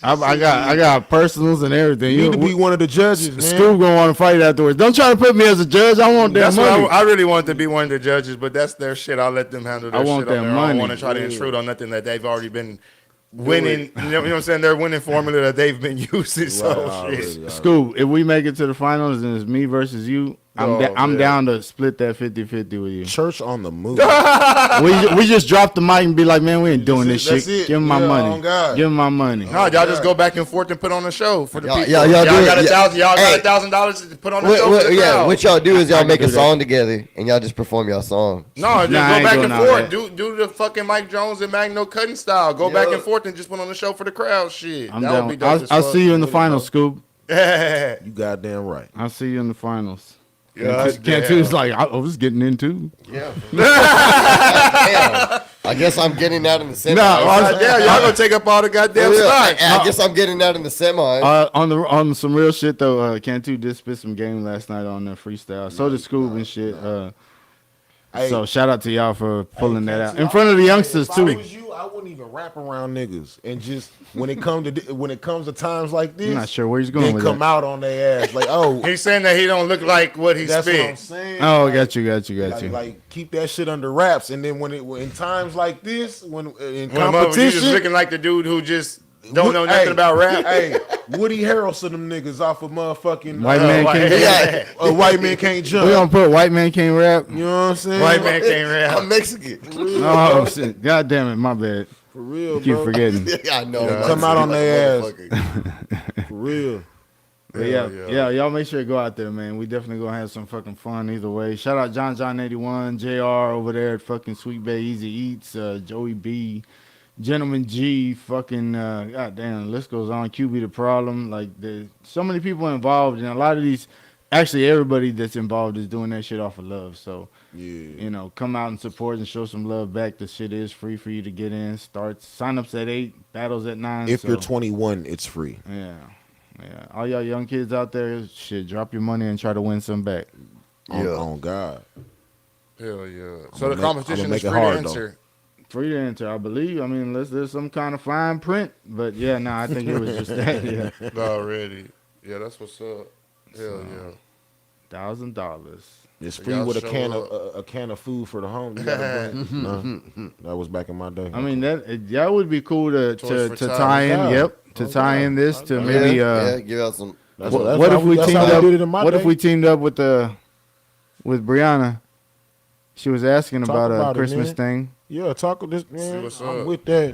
I got personals and everything. You need to be one of the judges, man. Scoop gonna want to fight afterwards. Don't try to put me as a judge. I want that That's money. what I really want to be one of the judges, but that's their shit. I'll let them handle their I want shit that on their own. I money. don't want to try to intrude on nothing that they've already been winning. You know what I'm saying? Their winning formula that they've been using. So shit. Scoop, if we make it to the finals and it's me versus you, I'm down to split that 50-50 with you. Church on the move. we just drop the mic and be like, man, we ain't doing this That's shit. it. Give him my Yeah, money. on God. Give him my money. No, y'all just go back and forth and put on a show for the people. Y'all Y'all do it. got Hey. $1,000 to put on a show for the crowd. What y'all do is y'all make a do that. song together and y'all just perform y'all song. No, just Nah, I go ain't back doing and all forth. that. Do the fucking Mike Jones and Magno Cutting style. Go back and forth and just put on the show for the crowd. Shit, I'm that down. would be dope. I'll see you in the finals, Scoop. You goddamn right. I'll see you in the finals. Yeah, Can2 is like, I was getting into. Yeah. Damn. I guess I'm getting out in the semi. Damn, y'all gonna take up all the goddamn spots. I guess I'm getting out in the semi. On some real shit though, Can2 did spit some game last night on the freestyle. So did Scoop and shit. So shout out to y'all for pulling that out in front of the youngsters If too. I was you, I wouldn't even rap around niggas, and just when it comes to times like this, I'm not sure where he's going then with come that. out on their ass like, oh, He's saying that he don't look like what he that's what I'm spit. saying. Oh, Like, got you. Like keep that shit under wraps, and then when in times like this, when in When you just competition, looking like the dude who just don't know nothing Hey, about rap. Hey, Woody Harrelson, them niggas off of motherfucking White man can't. Yeah. A white man can't jump. We gonna put white man can't rap. You know what I'm saying? White man can't rap. I'm Mexican. Oh shit! God damn it, my bad. For real, Keep bro. forgetting. I know. Come out on their ass. motherfucker. For real. But yeah, y'all make sure to go out there, man. We definitely gonna have some fucking fun either way. Shout out John 81, JR over there at fucking Sweet Bay Easy Eats, Joey B, Gentleman G, fucking goddamn, the list goes on. QB the problem. Like there's so many people involved, and a lot of these, actually everybody that's involved is doing that shit off of love. So you know, come out and support and show some love back. The shit is free for you to get in. Starts sign-ups at 8, battles at 9. If so, you're 21, it's free. yeah. All y'all young kids out there, shit, drop your money and try to win some back. On God. Hell yeah. So the I'ma competition make is it free to hard, enter. Free to enter, I believe. I mean, unless there's some kind of fine print. But yeah, no, I think it was just that. Yeah, Already. Yeah, that's what's up. Hell yeah. $1,000. It's free Y'all with show a can of food for the home. You gotta bring- no, that was back in my day. I mean, that would be cool to for tie in. time. Yep, to tie in this to maybe. Yeah, give out some. That's What how if we that's teamed how up? did it in my What day. if we teamed up with Brianna? She was asking Talk about about a it, Christmas man. thing. Yeah, talk with this man. what's I'm up. with that.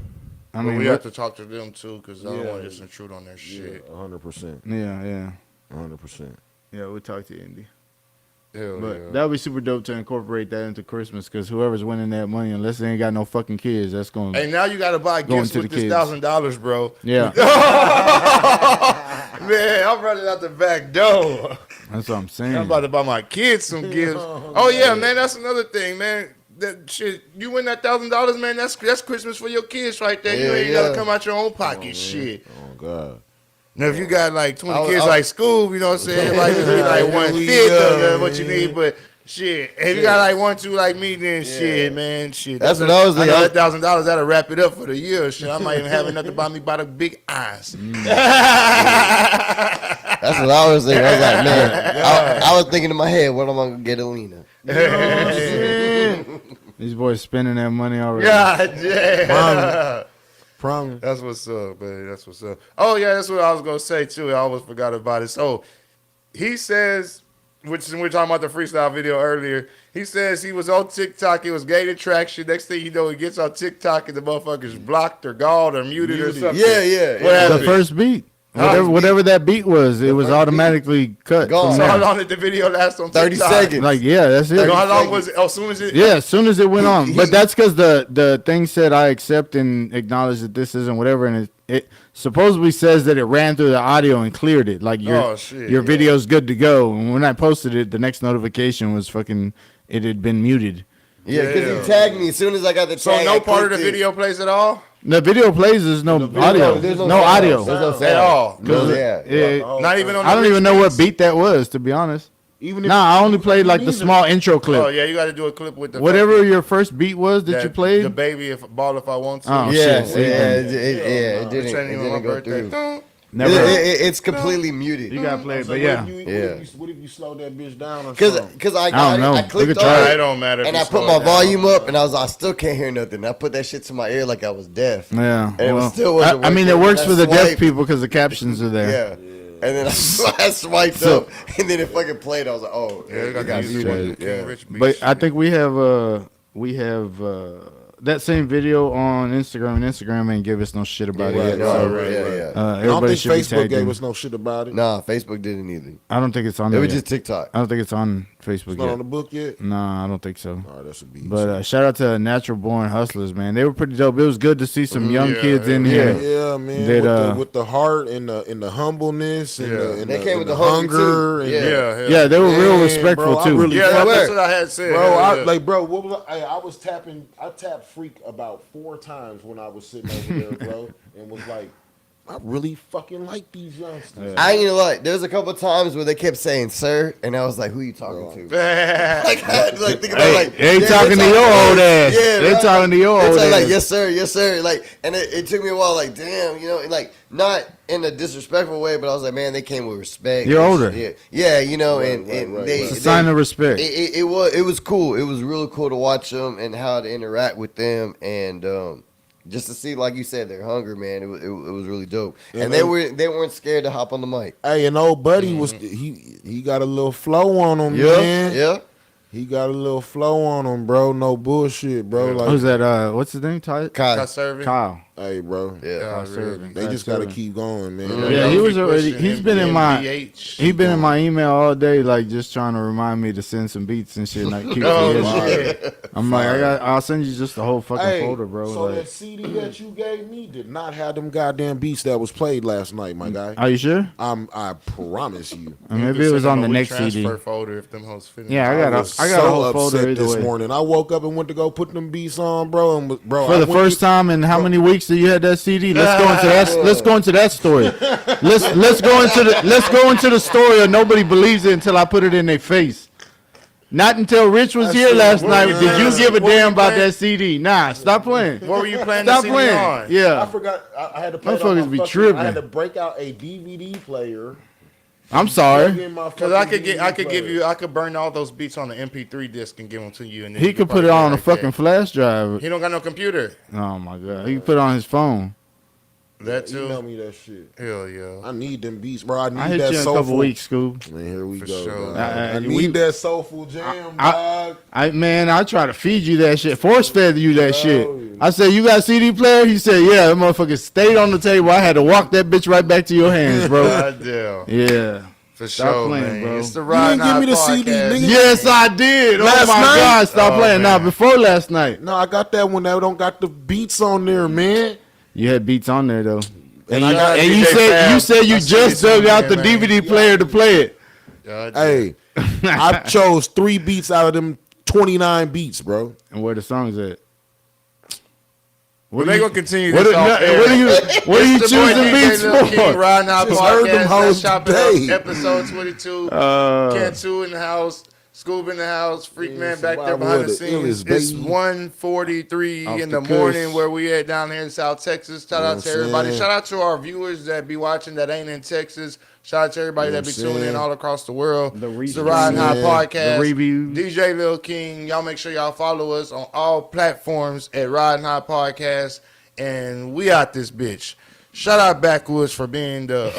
I But mean, we have to talk to them too, because I don't want to just intrude on their shit. 100%. yeah. 100%. Yeah, we'll talk to Indy. Hell But yeah. that would be super dope to incorporate that into Christmas, because whoever's winning that money, unless they ain't got no fucking kids, that's going. Hey, now you gotta buy Going gifts to with the this kids. $1,000, bro. Yeah, Man, I'm running out the back door. that's what I'm saying. I'm about to buy my kids some gifts. Oh yeah, man, that's another thing, man. That shit, you win that $1,000, man. That's Christmas for your kids right there. You ain't gotta come out your own pocket, shit. Oh, God. Now, if you got like 20 kids like Skub, you know what I'm saying? It might just be like 1/5 of what you need, but shit. If you got like 1, 2 like me, then shit, man, shit. That's what I was like. thinking. $1,000, that'll wrap it up for the year. Shit, I might even have enough to buy me by the big eyes. That's what I was thinking. I was like, man, I was thinking in my head, what am I gonna get Alina? These boys spending that money already. God damn. Promise. That's what's up, baby. That's what's up. Oh, yeah, that's what I was going to say, too. I almost forgot about it. So, he says, which we were talking about the freestyle video earlier, he says he was on TikTok, it was gaining traction. Next thing you know, he gets on TikTok and the motherfucker's blocked or galled or muted or something. Yeah. What happened? The first beat, whatever that beat was, it was automatically cut. Gone. from So how there. long did the video last on 30 TikTok? seconds. Like, yeah, that's it. You know how long was it? Oh, as soon as it... Yeah, as soon as it went on. But that's because the thing said, I accept and acknowledge that this isn't whatever. And it supposedly says that it ran through the audio and cleared it. Like, your video's good to go. And when I posted it, the next notification was fucking, it had been muted. Yeah, because he tagged me as soon as I got the tag. So no part of the video plays at all? The video plays, there's no audio. There's no sound. audio. There's no sound. At all. Not even on I the don't even rich know what beats? beat that was, to be honest. Even if Nah, I only played like the small intro clip. Oh yeah, you got to do a clip with the Whatever your first beat was that you played. The baby if ball if I want to. Oh, Yeah, shit. See, then it This ain't didn't even my go birthday. through. Never. It's completely muted. You gotta play it, So but yeah. What if you slow that bitch down or Because something? I I got don't it, know. I We clicked could on try it, It don't matter. if and you I put slow my it down. volume up, and I still can't hear nothing. I put that shit to my ear like I was deaf. Yeah. And it Well, still wasn't I mean, it working. works I for the deaf swiped. people because the captions are there. Yeah. And then I swiped So- up, and then it fucking played. I was like, oh, Yeah, you got got to use muted. King Yeah. Rich beats. But I think we have that same video on Instagram, and Instagram ain't give us no shit about Yeah, it. no, So, right. Yeah. I don't everybody think should be Facebook tagged gave in. us no shit about it. Nah, Facebook didn't either. I don't think it's on It there was yet. just TikTok. I don't think it's on Facebook It's not yet. on the book yet. Nah, I don't think so. All right, that's a beat. But shout out to Natural Born Hustlers, man. They were pretty dope. It was good to see some young Yeah, kids in yeah. here. yeah, man, That, with the heart and the humbleness and the, and They the, came and with the the hunger, hunger. too. And Yeah. Yeah, they were real Man, respectful bro, I too. really Yeah, fuck that's with- what I had said. Bro, Yeah. bro, what was I tapped Freak about 4 times when I was sitting over there, bro, and was like, I really fucking like these youngsters. I ain't gonna lie. There was a couple times where they kept saying "sir," and I was like, "Who you talking to?" Like, I had to, like, think about like They yeah, talking to they your old ass. Yeah, They right. talking to your They old talking like ass. yes sir, like, and it took me a while, like damn, you know, and, like not in a disrespectful way, but I was like, man, they came with respect. You're and older. shit. Yeah, you know, Right, and right, they, It's a sign of respect. it was cool. It was really cool to watch them and how to interact with them, and just to see, like you said, their hunger, man. It was really dope, Yeah, and man. they weren't scared to hop on the mic. Hey, and old buddy was he got a little flow on him, Yeah, man. yeah. He got a little flow on him, bro. No bullshit, bro. Like, Who's that? What's his name? Ty? Kai. Got serving. Kyle. hey, bro. Yeah. Kyle Serving. They just gotta keep going, man. Yeah, he was already. Pushing He's been in my. MPH. He been in my email all day, like just trying to remind me to send some beats and shit. And I keep Oh, forgetting. shit. I'm like, I'll send you just the whole fucking Hey, folder, bro. so like, that CD that you gave me did not have them goddamn beats that was played last night, my guy. are you sure? I promise you. Or maybe it was on the next transfer CD. folder if them hoes finish. Yeah, I got was a so whole folder upset either this way. morning. I woke up and went to go put them beats on, bro. And bro, For the first time in how many weeks that you had that CD? Let's go into that. Let's go into that story. Let's go into the story. Or nobody believes it until I put it in their face. Not until Rich was here last night. Did you give a damn about that CD? Nah, stop playing. What were you playing Stop the CD playing. on? I Yeah, forgot. I had to play it on Motherfuckers my be fucking- tripping. I had to break out a DVD player. I'm plug sorry. in my Because I fucking could DVD player. I could burn all those beats on the MP3 disc and give them to you. And then He you could put probably it on a like that. fucking flash drive. He don't got no computer. Oh my god, he could put it on his phone. That too. Email me that shit. Hell yeah. I need them beats, bro. I need I hit that you in a soulful. couple weeks, Scoob. Man, here we For go. sure. dog. I I need that soulful jam, dog. I try to feed you that shit. Force fed you that shit. I said, you got a CD player? He said, yeah. That motherfucker stayed on the table. I had to walk that bitch right back to your hands, bro. God damn. Yeah. For Stop sure, playing, man. bro. It's the You Ride didn't give me the Night CD, Podcast. nigga. Yes, I did. Last oh my night? God, stop Oh, playing. man. Nah, before last night. No, I got that one that don't got the beats on there, man. You had beats on there though. And, I got you DJ said Fab. you I see just you dug out the man. DVD player to play it. God damn. Hey, I chose 3 beats out of them 29 beats, bro. And where the songs at? Well, they gonna continue What this are, off air. what are you It's the boy choosing DJ beats Lil King, for? Ride Night Just heard them Podcast. hoes Let's chop it today. up. Episode 22. Can2 in the house. Scoob in the house. Freak Man back there survival behind of the the scenes. illest, It's baby. 1:43 Off in the the morning cuss. where we at down here in South Texas. Shout out to what I'm everybody. saying? Shout out to our viewers that be watching that ain't in Texas. Shout out to everybody that be what I'm tuning in saying? all across the world. The It's the Ride High Yeah. Podcast. The reviews. DJ Lil King. Y'all make sure y'all follow us on all platforms at Ride High Podcast. And we out this bitch. Shout out Backwoods for being the